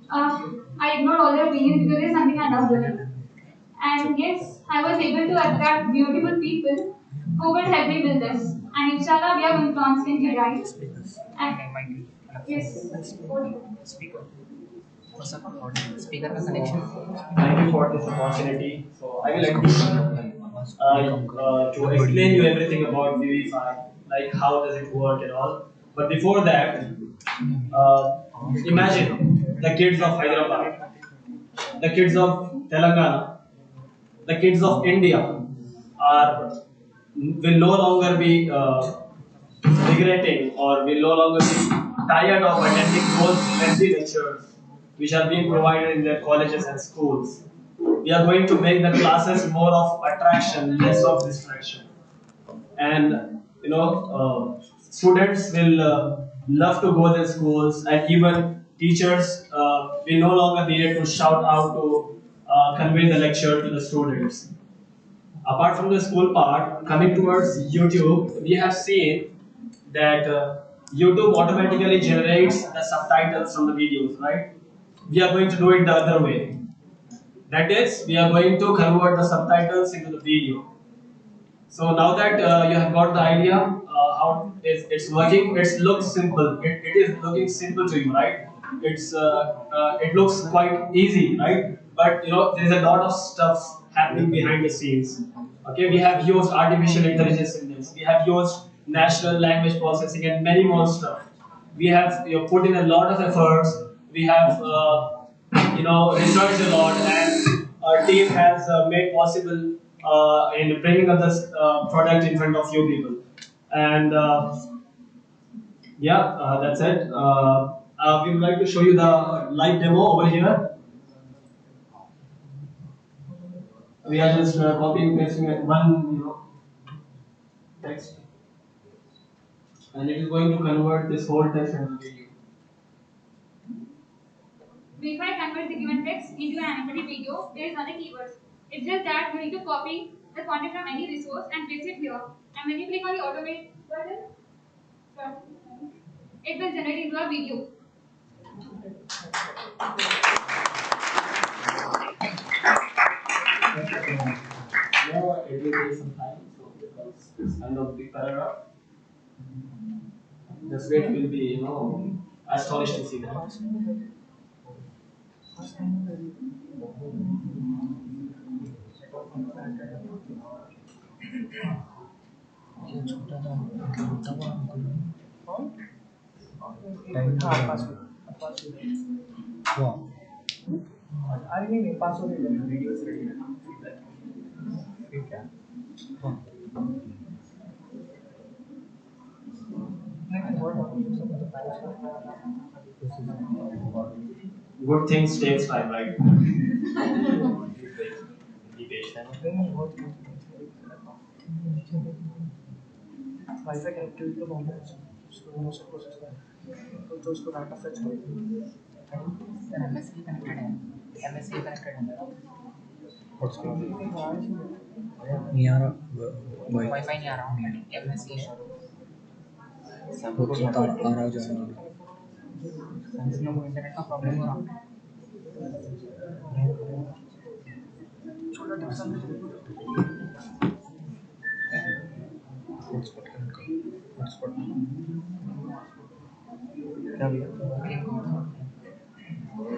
I ignored all their opinions because it's something I love doing. And yes, I was able to attract beautiful people who would help me build this. And inshallah, we are going to constantly rise. And yes, Speaker connection. Thank you for this opportunity. So I will to explain you everything about Vivify, like how does it work and all. But before that, imagine the kids of Hyderabad, the kids of Telangana, the kids of India will no longer be regretting or will no longer be tired of attending those lengthy lectures which are being provided in their colleges and schools. We are going to make the classes more of attraction, less of distraction. And students will love to go to schools, and even teachers will no longer need to shout out to convey the lecture to the students. Apart from the school part, coming towards YouTube, we have seen that YouTube automatically generates the subtitles from the videos, right? We are going to do it the other way. That is, we are going to convert the subtitles into the video. So now that you have got the idea how it's working, it looks simple. It is looking simple to you, right? It looks quite easy, right? But there's a lot of stuff happening behind the scenes. Okay, we have used artificial intelligence in this. We have used natural language processing and many more stuff. We have put in a lot of efforts. We have researched a lot, and our team has made possible in bringing up this product in front of you people. And that's it. We would like to show you the live demo over here. We are just copying pasting one text, and it is going to convert this whole text into video. Verify converts the given text into an animated video. There is other keywords. It's just that you need to copy the content from any resource and paste it here. And when you click on the automate button, it will generate into a video. It will take some time, so because it's kind of big paragraph. The rate will be, astonished to see that. Good things takes time, right? Be patient. Wifi connectivity तो बहुत है उसको process कर तो उसको data fetch कर MSc connected है MSc connected है हॉटस्पॉट नहीं आ रहा वाईफाई नहीं आ रहा एमएससी है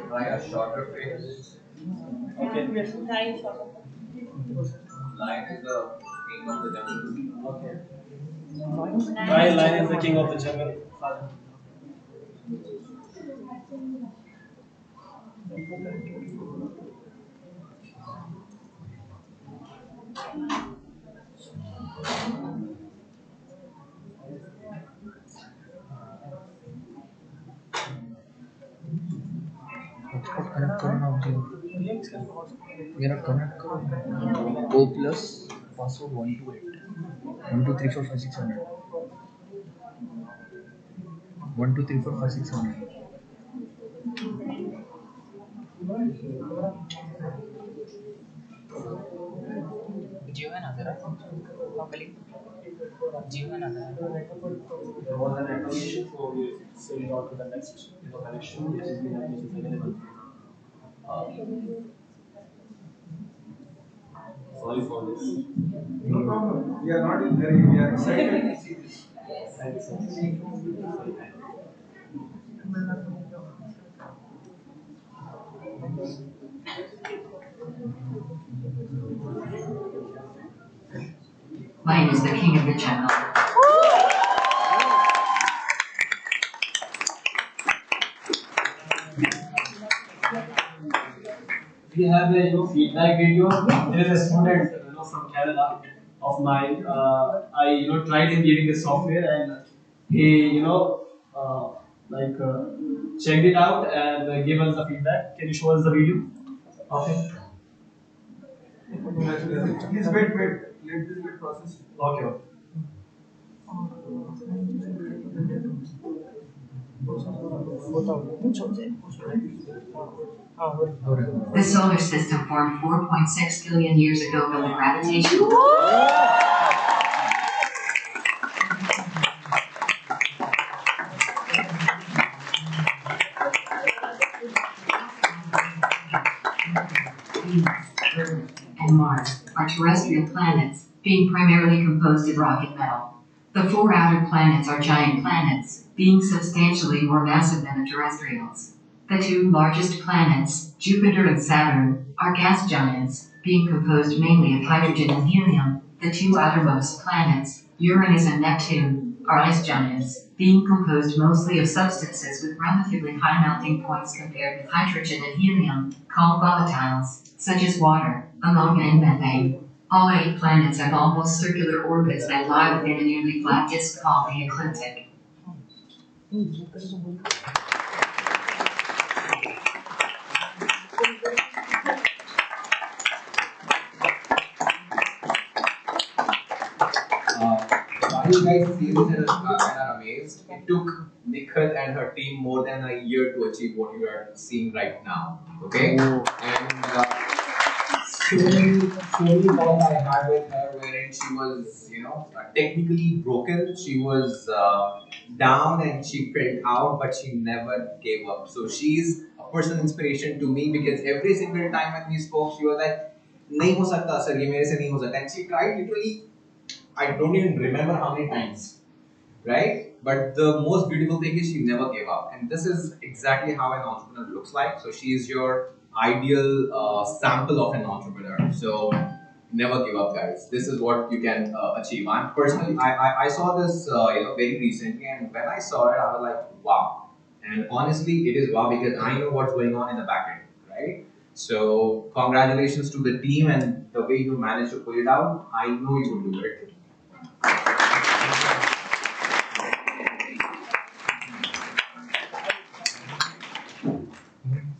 Try a shorter phrase. Okay. Lion is the king of the jungle. Okay. Why lion is the king of the jungle? Father. Hotspot connect करो ना मुझे मेरा कनेक्ट करो ओ प्लस पासवर्ड 128 12345 600 जियो है ना तेरा कली जियो है ना तेरा There was an acquisition, so we send it on to the next connection, which is available. Sorry for this. No problem. We are not in hurry. We are excited to see this. Thank you so much. Lion is the king of the jungle. We have a feedback video. There is a student from Canada of mine. I tried him giving the software and he checked it out and gave us the feedback. Can you show us the video? Okay. Please wait. Let this get processed. Okay. The solar system formed 4.6 billion years ago from the gravitational. And Mars are terrestrial planets, being primarily composed of rock and metal. The four outer planets are giant planets, being substantially more massive than the terrestrials. The two largest planets, Jupiter and Saturn, are gas giants, being composed mainly of hydrogen and helium. The two outermost planets, Uranus and Neptune, are ice giants, being composed mostly of substances with relatively high melting points compared with hydrogen and helium, called volatiles, such as water, ammonia and methane. All 8 planets have almost circular orbits that lie within a nearly flat disk called the ecliptic. Why you guys see this and are amazed? It took Nikhat and her team more than a year to achieve what you are seeing right now. Okay? And story call I had with her wherein she was, technically broken. She was down and she felt out, but she never gave up. So she's a personal inspiration to me because every single time when we spoke, she was like, "Nahi ho sakta, sir. Ye mere se nahi ho sakta." And she tried literally, I don't even remember how many times, right? But the most beautiful thing is she never gave up. And this is exactly how an entrepreneur looks like. So she is your ideal sample of an entrepreneur. So never give up, guys. This is what you can achieve. I'm personally, I saw this very recently, and when I saw it, I was like, wow. And honestly, it is wow because I know what's going on in the back end, right? So congratulations to the team and the way you managed to pull it out. I know you will do it.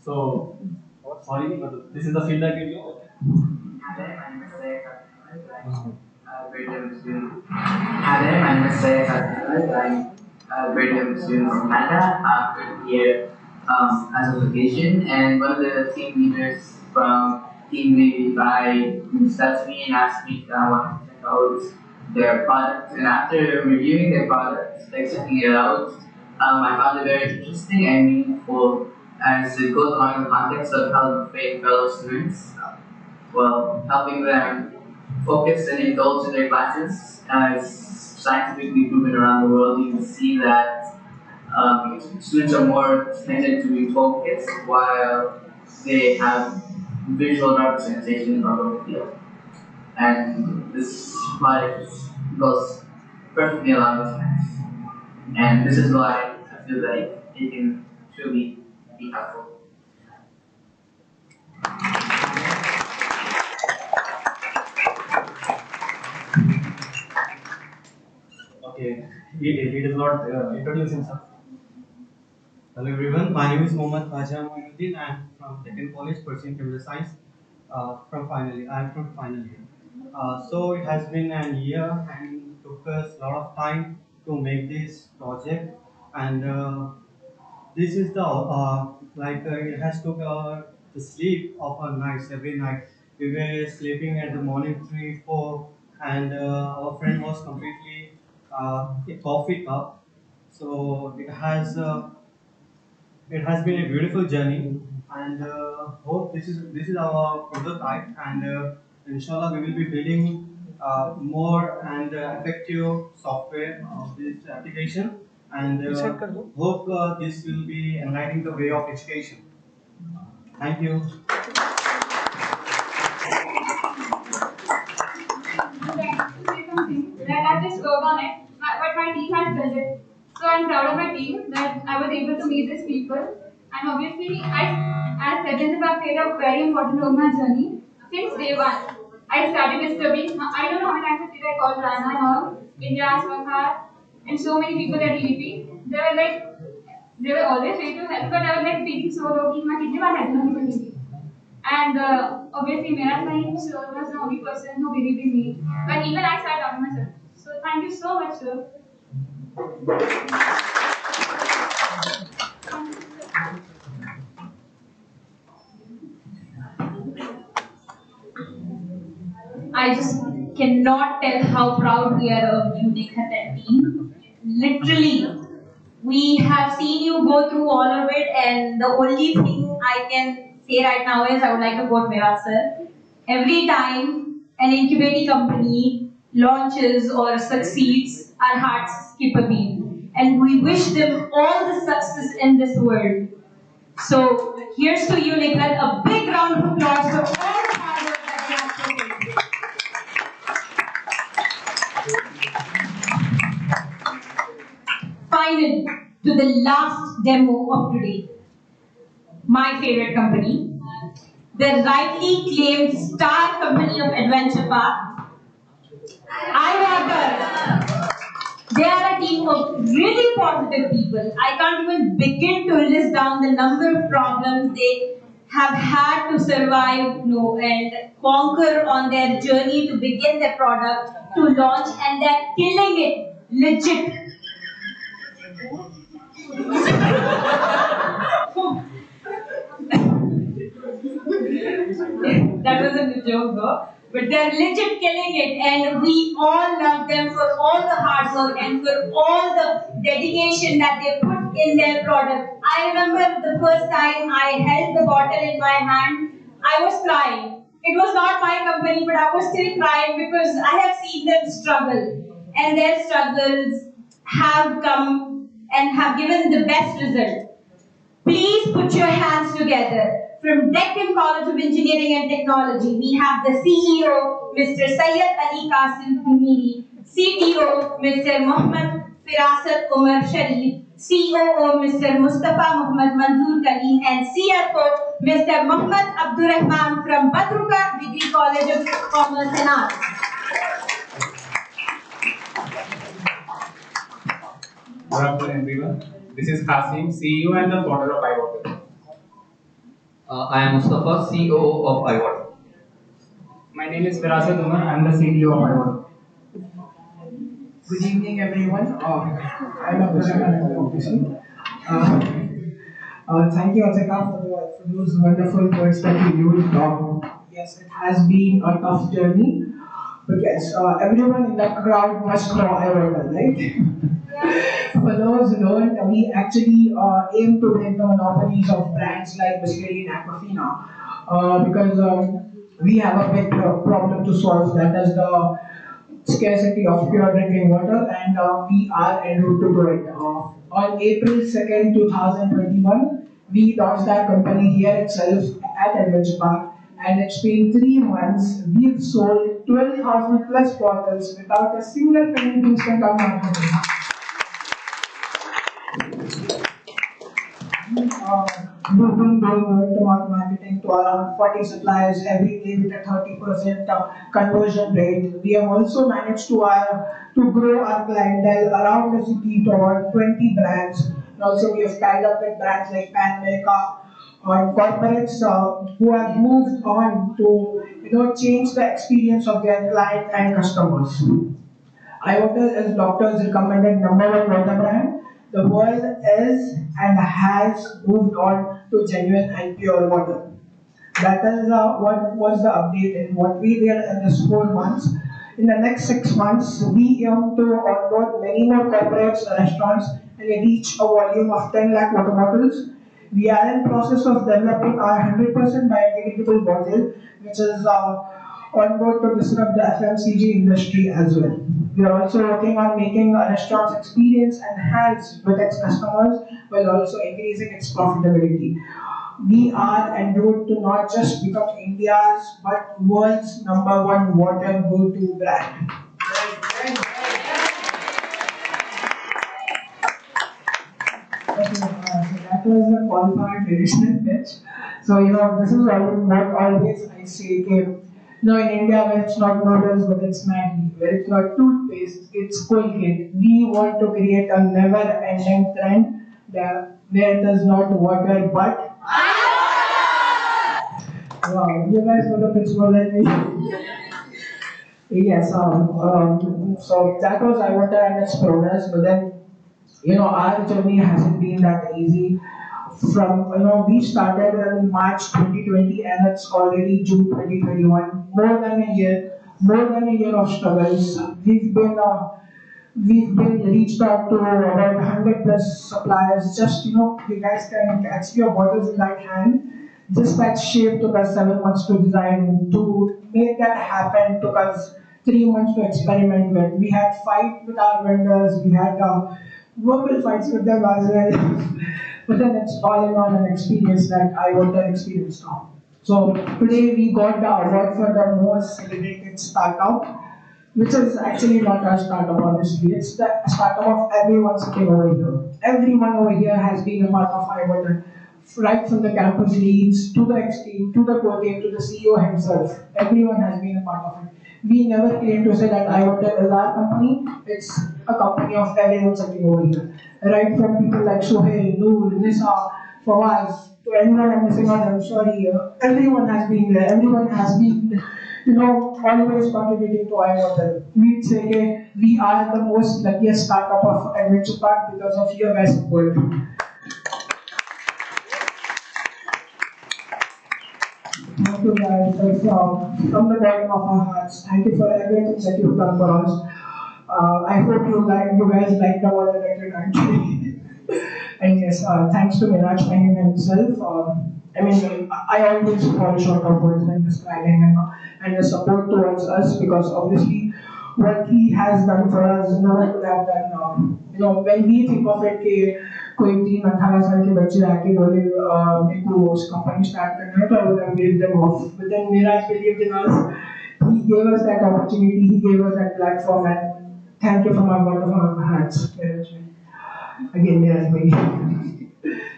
So, sorry, but this is the feedback video. Hi there, my name is I'm a graduate student from Canada. I'm here as a location, and one of the team leaders from Team Lead by reached out to me and asked me if I wanted to check out their products, and after reviewing their products, like checking it out, I found it very interesting and meaningful as it goes along the context of helping fellow students, helping them focus and indulge in their classes. As scientifically proven around the world, you can see that students are more tended to be focused while they have visual representation of the field. And this project goes perfectly along with science. And this is why I feel like it can truly be helpful. Okay, he does not introduce himself. Hello everyone, my name is Mohammad Khaja Moinuddin. I am from Deccan College pursuing computer science I am from final year. So it has been an year and took us a lot of time to make this project, and this is the it has took the sleep of our nights every night. We were sleeping at the morning 3, 4, and our friend was completely a coffee cup. So it has been a beautiful journey, and hope this is our prototype, and inshallah we will be building more and effective software of this application, and hope this will be enlightening the way of education. Thank you. That I just worked on it, but my team has built it. So I'm proud of my team that I was able to meet these people. And obviously, as Seventh have played a very important role in my journey. Since day one, I started disturbing. I don't know how many times did I call Rana and all, India, Swankar, and so many people at EDP. They were always ready to help, but I was like feeling so low. कि मैं कितनी बार help करूँगी. And obviously, Mera Sahin sir was the only person who believed in me. But even I started doubting myself. So thank you so much, sir. I just cannot tell how proud we are of you, Nikhat and team. Literally, we have seen you go through all of it, and the only thing I can say right now is I would like to quote Virat sir. Every time an incubating company launches or succeeds, our hearts skip a beat, and we wish them all the success in this world. So here's to you, Nikhat. A big round of applause for all the hard work that you have put in. Finally, to the last demo of today. My favorite company, the rightly claimed star company of Adventure Park, iWater. They are a team of really positive people. I can't even begin to list down the number of problems they have had to survive, and conquer on their journey to begin their product, to launch, and they're killing it, legit. That wasn't a joke though. But they're legit killing it, and we all love them for all the hard work and for all the dedication that they put in their product. I remember the first time I held the bottle in my hand, I was crying. It was not my company, but I was still crying because I have seen them struggle, and their struggles have come and have given the best result. Please put your hands together. From Deccan College of Engineering and Technology, we have the CEO, Mr. Syed Ali Qasim Humiri, CTO, Mr. Mohammad Firasat Umar Sharif, COO, Mr. Mustafa Muhammad Manzoor Kalim, and CFO, Mr. Muhammad Abdurrahman from Badruka Degree College of Commerce and Arts. Good afternoon, everyone. This is Qasim, CEO and the founder of iWater. I am Mustafa, COO of iWater. My name is Firasat Umar. I am the CTO of iWater. Good evening, everyone. I'm Abdurrahman. Thank you, Azeka, for those wonderful words that you used. Yes, it has been a tough journey, But yes, everyone in that crowd must know iWater, right? For those who don't, we actually aim to break the monopolies of brands like Bisleri and Aquafina because we have a big problem to solve, that is the scarcity of pure drinking water, and we are en route to do it. On April 2nd, 2021, we launched our company here itself at Adventure Park, and it's been 3 months. We've sold 12,000 plus bottles without a single penny being spent on marketing. We've been doing word-to-mouth marketing to around 40 suppliers every day with a 30% conversion rate. We have also managed to grow our clientele around the city to about 20 brands. And also, we have tied up with brands like Pan America or corporates who have moved on to change the experience of their client and customers. iWater is doctors' recommended #1 water brand. The world is and has moved on to genuine and pure water. That is what was the update and what we did in this 4 months. In the next 6 months, we aim to onboard many more corporates, restaurants, and reach a volume of 10 lakh water bottles. We are in process of developing our 100% biodegradable bottle, which is on board to disrupt the FMCG industry as well. We are also working on making a restaurant's experience enhance with its customers while also increasing its profitability. We are en route to not just become India's but world's #1 water go-to brand. Okay, so that was the call for a traditional pitch. So this is what always I say. Okay, in India, where it's not noodles, but it's Maggi, where it's not toothpaste, it's Colgate. We want to create a never-ending trend where it is not water, but wow, you guys know the pitch more than me. Yes, so that was iWater and its progress, but then our journey hasn't been that easy. From we started in March 2020 and it's already June 2021. More than a year of struggles. We've been reached out to about 100 plus suppliers. Just you guys can catch your bottles in that hand. Just that shape took us 7 months to design. To make that happen took us 3 months to experiment with. We had fight with our vendors. We had verbal fights with them as well. But then it's all in all an experience that iWater experienced now. So today we got the award for the most celebrated startup, which is actually not our startup honestly. It's the startup of everyone sitting over here. Everyone over here has been a part of iWater. Right from the campus leads to the ex-team, to the core team, to the CEO himself. Everyone has been a part of it. We never claim to say that iWater is our company. It's a company of everyone sitting over here. Right from people like Sohail, Noor, Nisa, Fawaz, to anyone I'm missing out, I'm sorry. Everyone has been there. Everyone has been, always contributing to iWater. We'd say, okay, we are the most luckiest startup of Adventure Park because of your guys' support. Thank you guys. That's, from the bottom of our hearts. Thank you for everything that you've done for us. I hope you guys like the water that you're trying to And yes, thanks to Miraj Mahim himself. I always fall short of words when describing and the support towards us because obviously what he has done for us, no one could have done. When we think of it, कोई 18-18 साल के बच्चे आके बोले मेरे को उस company start करना है तो I would have waved them off. But then Miraj believed in us. He gave us that opportunity. He gave us that platform, and thank you from our bottom of our hearts. Again, Miraj bhai.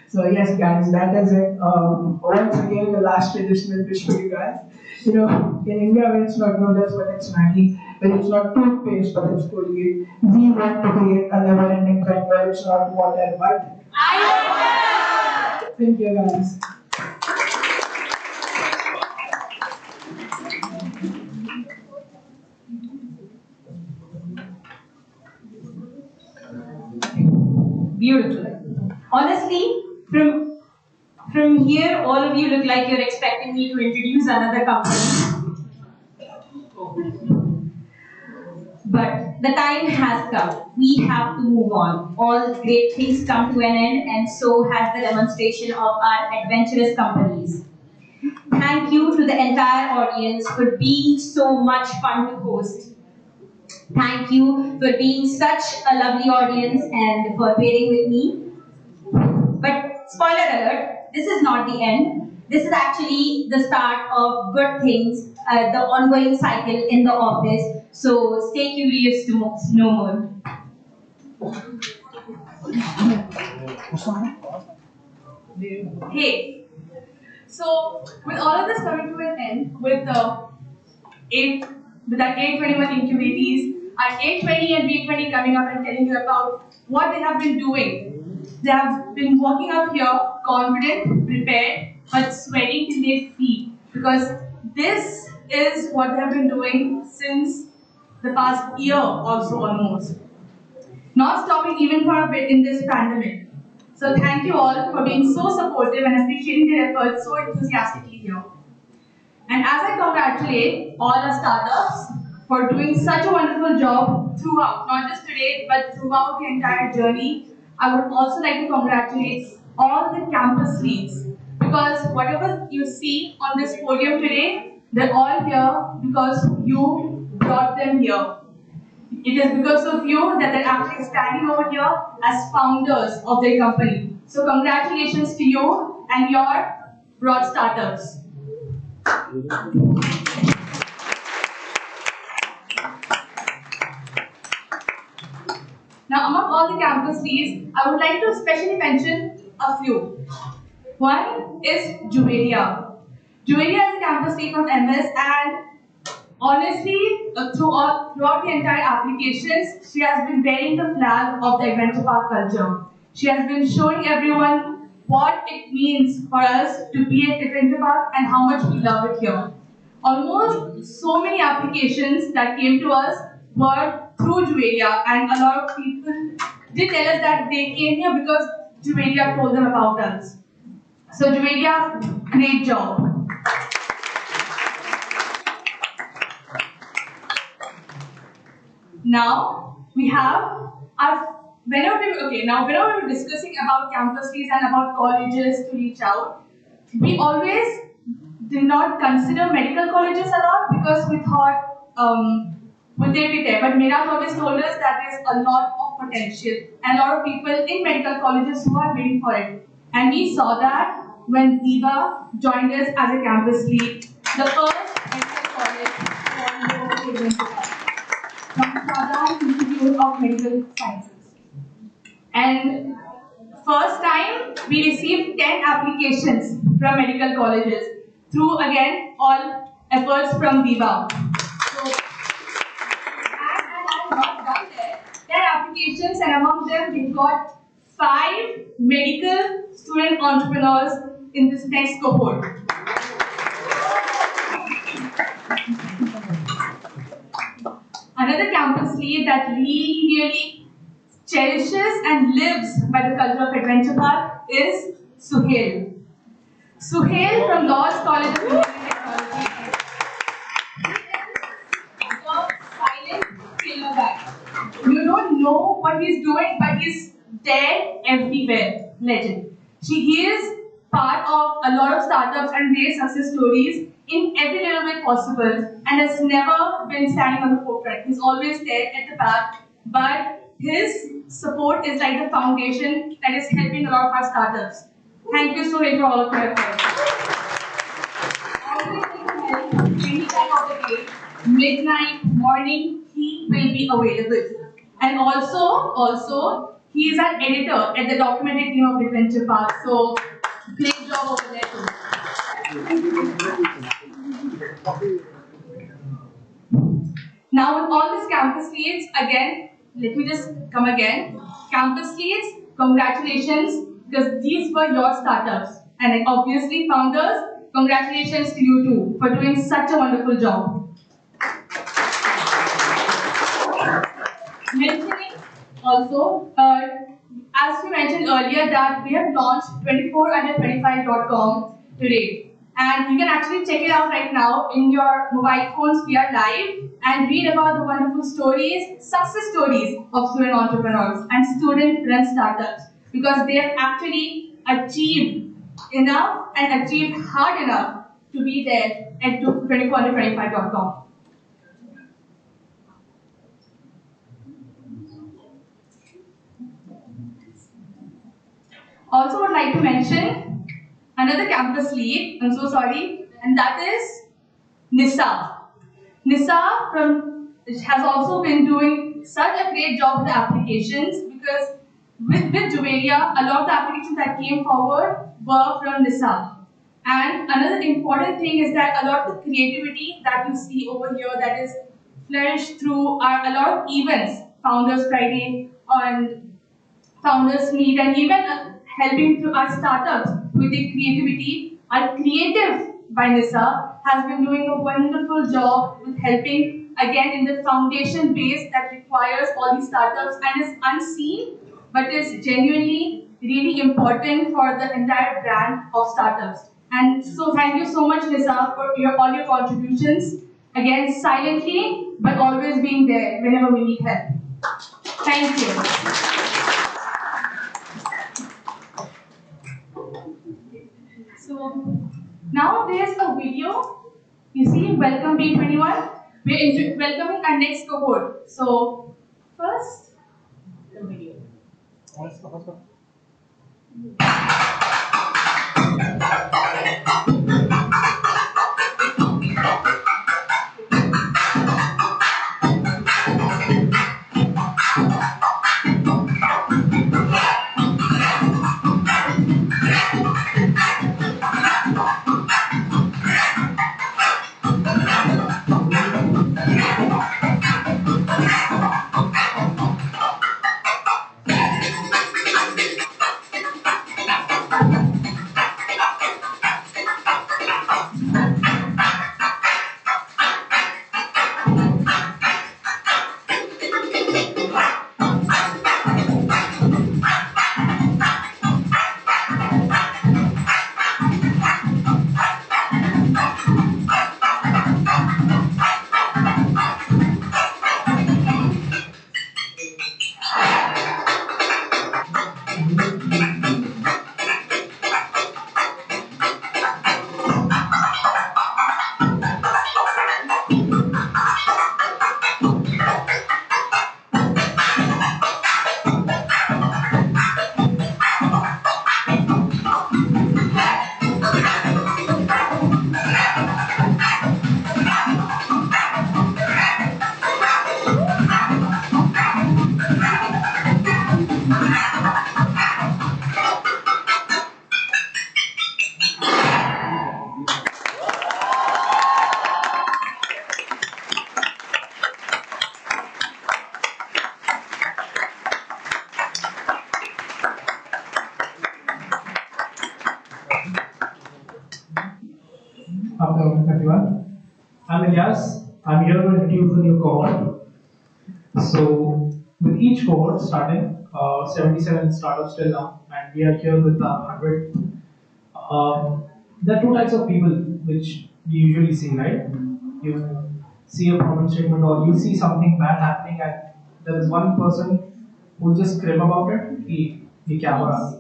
So yes, guys, that is it. Once again, the last traditional pitch for you guys. In India, where it's not noodles but it's Maggi, where it's not toothpaste but it's Colgate, we want to create a never-ending trend where it's not water but thank you, guys. Beautiful. Honestly, from here, all of you look like you're expecting me to introduce another company. But the time has come. We have to move on. All great things come to an end, and so has the demonstration of our adventurous companies. Thank you to the entire audience for being so much fun to host. Thank you for being such a lovely audience and for bearing with me. But spoiler alert, this is not the end. This is actually the start of good things, the ongoing cycle in the office. So stay curious to know more. Hey, so with all of this coming to an end, with the with our A21 incubatees, our A20 and B20 coming up and telling you about what they have been doing. They have been walking up here confident, prepared, but sweating till their feet because this is what they have been doing since the past year also almost. Not stopping even for a bit in this pandemic. So thank you all for being so supportive and appreciating their efforts so enthusiastically here. And as I congratulate all our startups for doing such a wonderful job throughout, not just today, but throughout the entire journey, I would also like to congratulate all the campus leads because whatever you see on this podium today, they're all here because you brought them here. It is because of you that they're actually standing over here as founders of their company. So congratulations to you and your broad startups. Now, among all the campus leads, I would like to especially mention a few. One is Juvelia. Juvelia is a campus lead from MS, and honestly, throughout the entire applications, she has been bearing the flag of the adventure park culture. She has been showing everyone what it means for us to be at adventure park and how much we love it here. Almost so many applications that came to us were through Juvelia, and a lot of people did tell us that they came here because Juvelia told them about us. So Juvelia, great job. Now we have our whenever we're discussing about campus leads and about colleges to reach out, we always did not consider medical colleges a lot because we thought would they be there? But Meeraj always told us that there's a lot of potential and a lot of people in medical colleges who are waiting for it. And we saw that when Diva joined us as a campus lead, the first medical college from Southern Institute of Medical Sciences. And first time we received 10 applications from medical colleges through again all efforts from Diva. So, and I not done there. 10 applications, and among them we got 5 medical student entrepreneurs in this next cohort. Another campus lead that really cherishes and lives by the culture of adventure park is Suhail. Suhail from Laws College of Engineering Technology. He is a silent killer guy. You don't know what he's doing, but he's there everywhere. Legend. He is part of a lot of startups and their success stories in every little way possible and has never been standing on the forefront. He's always there at the back, but his support is like the foundation that is helping a lot of our startups. Thank you so much for all of your efforts. Always need help any time of the day, midnight, morning, he will be available. And also, he is an editor at the documentary team of Adventure Park. So, great job over there too. Now with all these campus leads, again, let me just come again. Campus leads, congratulations, because these were your startups. And obviously founders, congratulations to you too for doing such a wonderful job. Mentioning also, as we mentioned earlier, that we have launched 24under25.com today. And you can actually check it out right now in your mobile phones. We are live and read about the wonderful stories, success stories of student entrepreneurs and student-run startups, because they have actually achieved enough and achieved hard enough to be there at 2425.com. Also would like to mention another campus lead, I'm so sorry, and that is Nisa. Nisa has also been doing such a great job with the applications, because with Juvelia, a lot of the applications that came forward were from Nisa. And another important thing is that a lot of the creativity that you see over here that is flourished through a lot of events, Founders Friday and Founders Meet, and even helping through our startups with the creativity. Our creative by Nisa has been doing a wonderful job with helping again in the foundation base that requires all these startups and is unseen but is genuinely really important for the entire brand of startups. And so thank you so much, Nisa, for all your contributions. Again, silently but always being there whenever we need help. Thank you. So now there's a video. You see, welcome B21. We're welcoming our next cohort. So first, the video. Afternoon, everyone. I'm Elias. I'm here to introduce the new cohort. So, with each cohort starting, 77 startups till now, and we are here with 100. There are two types of people which we usually see, right? You see a problem statement or you see something bad happening, and there is one person who just scream about it. He क्या हो रहा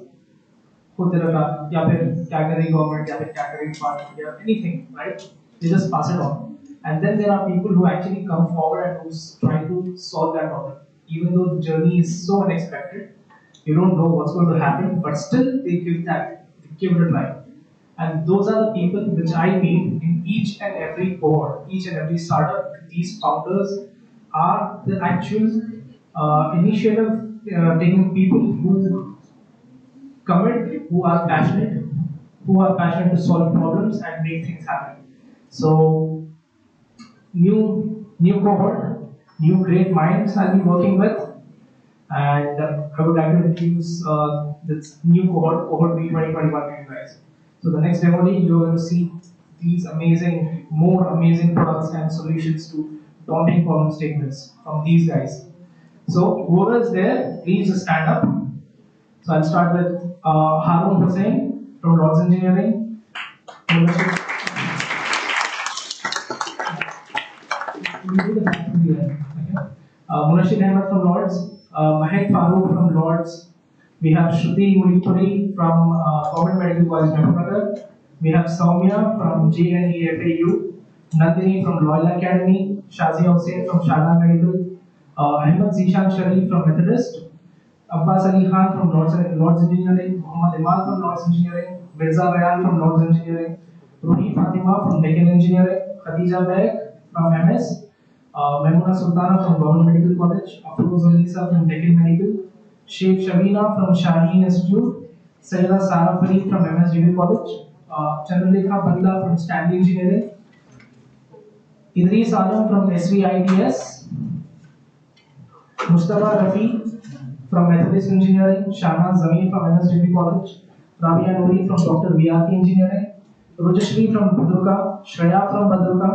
खुद रखा या फिर क्या करेगी government या फिर क्या करेगी पार्टी या anything, right? They just pass it on. And then there are people who actually come forward and who's trying to solve that problem. Even though the journey is so unexpected, you don't know what's going to happen, but still they give it a try. And those are the people which I meet in each and every cohort, each and every startup. These founders are the actual initiative taking people who commit, who are passionate to solve problems and make things happen. So, new cohort, new great minds I'll be working with, and I would like to introduce this new cohort B 2021 to you guys. So the next demo day, you're going to see these more amazing products and solutions to daunting problem statements from these guys. So whoever is there, please just stand up. So I'll start with Harun Hussain from Rods Engineering. we do the back to the end. Okay? Munashid Ahmed from Lords, Mahek Farooq from Lords. We have Shruti Mulipuri from Government Medical College, Mehboob. We have Soumya from GNEFAU, Nandini from Loyal Academy, Shazia Hussain from Shala Medical, Ahmed Zishan Sharif from Methodist, Abbas Ali Khan from Lords Engineering, Muhammad Iman from Lords Engineering, Mirza Bayan from Lords Engineering, Ruhi Fatima from Deccan Engineering, Khadija Beg from MS, Maimuna Sultana from Government Medical College, Afroz Alisa from Deccan Medical, Sheikh Shabina from Shaheen Institute, Sayyida Sara Farid from MS Degree College, Chandralekha Bandla from Stanley Engineering, Idris Alam from SVITS, Mustafa Rafi from Methodist Engineering, Shahnaz Zamir from MS Degree College, Rabia Noori from Dr. VRT Engineering, Rujashri from Badruka, Shreya from Badruka,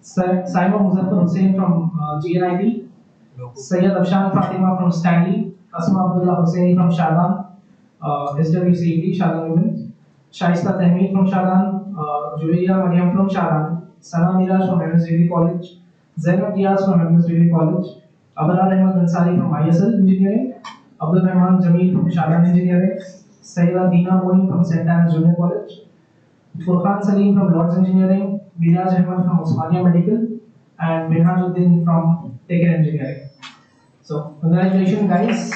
Saima Muzaffar Hussain from GNIT, Sayyid Afshan Fatima from Stanley, Asma Abdullah Hussaini from Shadan, SWCET, Shadan Women, Shaista Tahmid from Shadan, Julia Mariam from Shadan, Sana Miraj from MS Degree College, Zainab Diaz from MS Degree College, Abrar Ahmad Ansari from ISL Engineering, Abdul Rahman Jameel from Shadan Engineering, Sayyida Dina Moni from St. Anne's Junior College, Furqan Salim from Lords Engineering, Miraj Ahmad from Osmania Medical, and Minhajuddin from Deccan Engineering. So, congratulations, guys.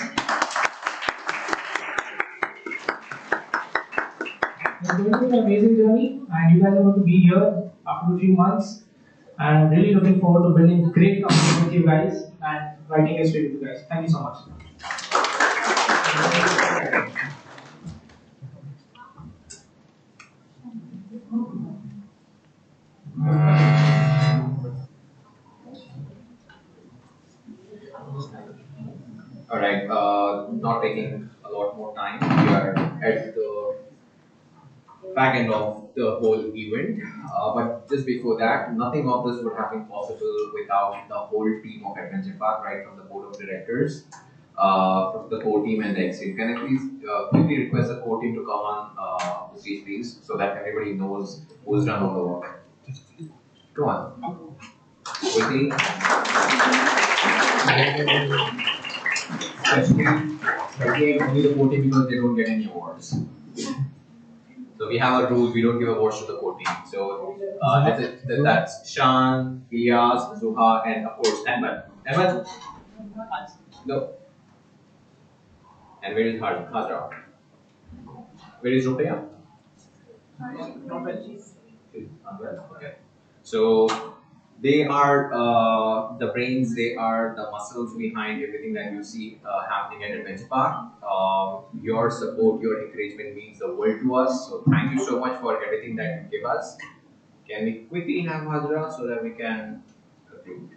It's going to be an amazing journey, and you guys are going to be here after a few months. And I'm really looking forward to building a great company with you guys and writing history with you guys. Thank you so much. Alright, not taking a lot more time. We are at the back end of the whole event. But just before that, nothing of this would have been possible without the whole team of Adventure Park, right from the board of directors, from the core team and the ex team. Can I please quickly request the core team to come on the stage, please, so that everybody knows who's done all the work. Come on. Quickly. Especially only the core team because they don't get any awards. So we have a rule, we don't give awards to the core team. So that's Shan, Ilyas, Zuha, and of course Ahmed. Ahmed? No. And where is Hazra? Where is Ruqayya? Okay. So they are the brains, they are the muscles behind everything that you see happening at Adventure Park. Your support, your encouragement means the world to us. So thank you so much for everything that you give us. Can we quickly have Hazra so that we can conclude?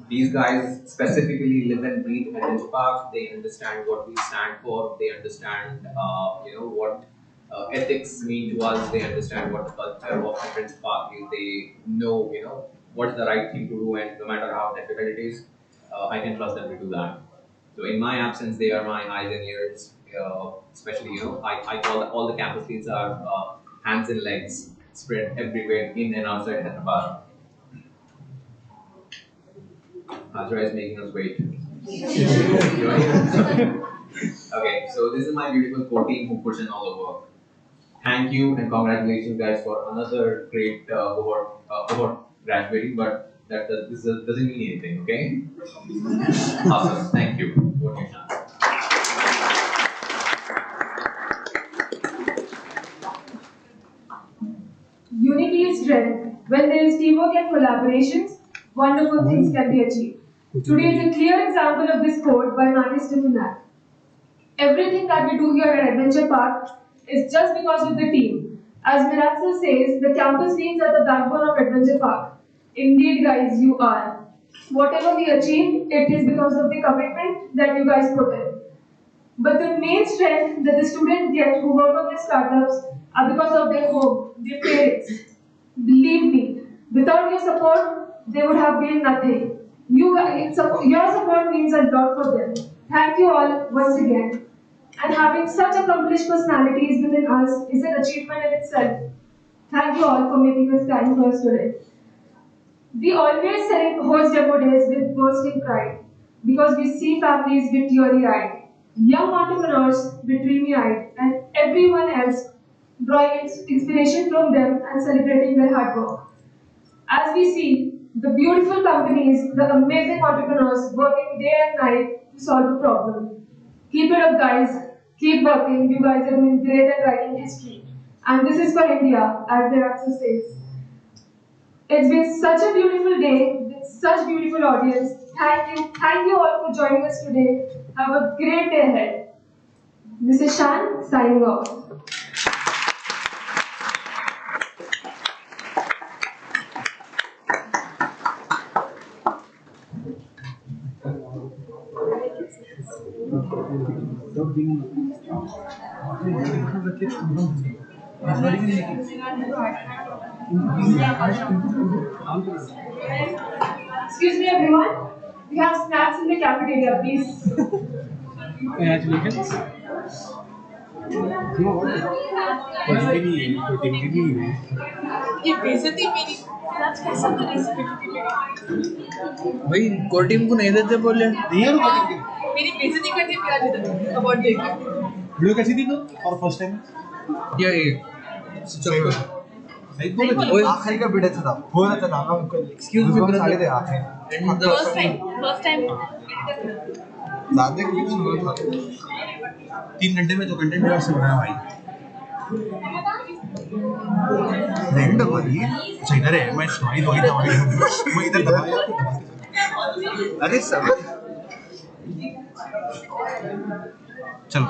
These guys specifically live and breathe Adventure Park. They understand what we stand for. They understand, what ethics mean to us. They understand what the culture of Adventure Park is. They know, what's the right thing to do, and no matter how difficult it is, I can trust them to do that. So in my absence, they are my eyes and ears. Especially, I call all the campus leads are hands and legs spread everywhere in and outside Hyderabad. Hazra is making us wait. Okay, so this is my beautiful core team who puts in all the work. Thank you and congratulations, guys, for another great cohort graduating. But this doesn't mean anything, okay? Awesome. Thank you. What do you have? Unity is strength. When there is teamwork and collaborations, wonderful things can be achieved. Today is a clear example of this quote by Matty Stiffenack. Everything that we do here at Adventure Park is just because of the team. As Miracle says, the campus leads are the backbone of Adventure Park. Indeed, guys, you are. Whatever we achieve, it is because of the commitment that you guys put in. But the main strength that the students get who work on these startups are because of their home, their parents. Believe me, without your support, they would have been nothing. Your support means a lot for them. Thank you all once again. and having such accomplished personalities within us is an achievement in itself. Thank you all for making this time for us today. We always host demo days with bursting pride because we see families with teary-eyed, young entrepreneurs with dreamy-eyed, and everyone else drawing inspiration from them and celebrating their hard work. As we see the beautiful companies, the amazing entrepreneurs working day and night to solve the problem. Keep it up, guys. Keep working. You guys are doing great at writing history. And this is for India, as their answer says. It's been such a beautiful day with such beautiful audience. Thank you all for joining us today. Have a great day ahead. This is Shan signing off. Excuse me, everyone. We have snacks in the cafeteria, please. Congratulations. ये बेइज्जती मेरी आज कैसे तो recipe भाई core team को नहीं देते बोले मेरी बेइज्जती कर दी प्याज इधर अवार्ड दे के वीडियो कैसी थी तो और फर्स्ट टाइम ये आखिरी का वीडियो था हो रहा था हम एक्सक्यूज मी ब्रदर साले थे आखिरी एंड द फर्स्ट टाइम ज्यादा कुछ नहीं था 3 घंटे में जो कंटेंट है उससे बनाया भाई नहीं तो भाई अच्छा इधर है मैं स्टोरी दो ही दवाई मैं इधर दवाई अरे सब चलो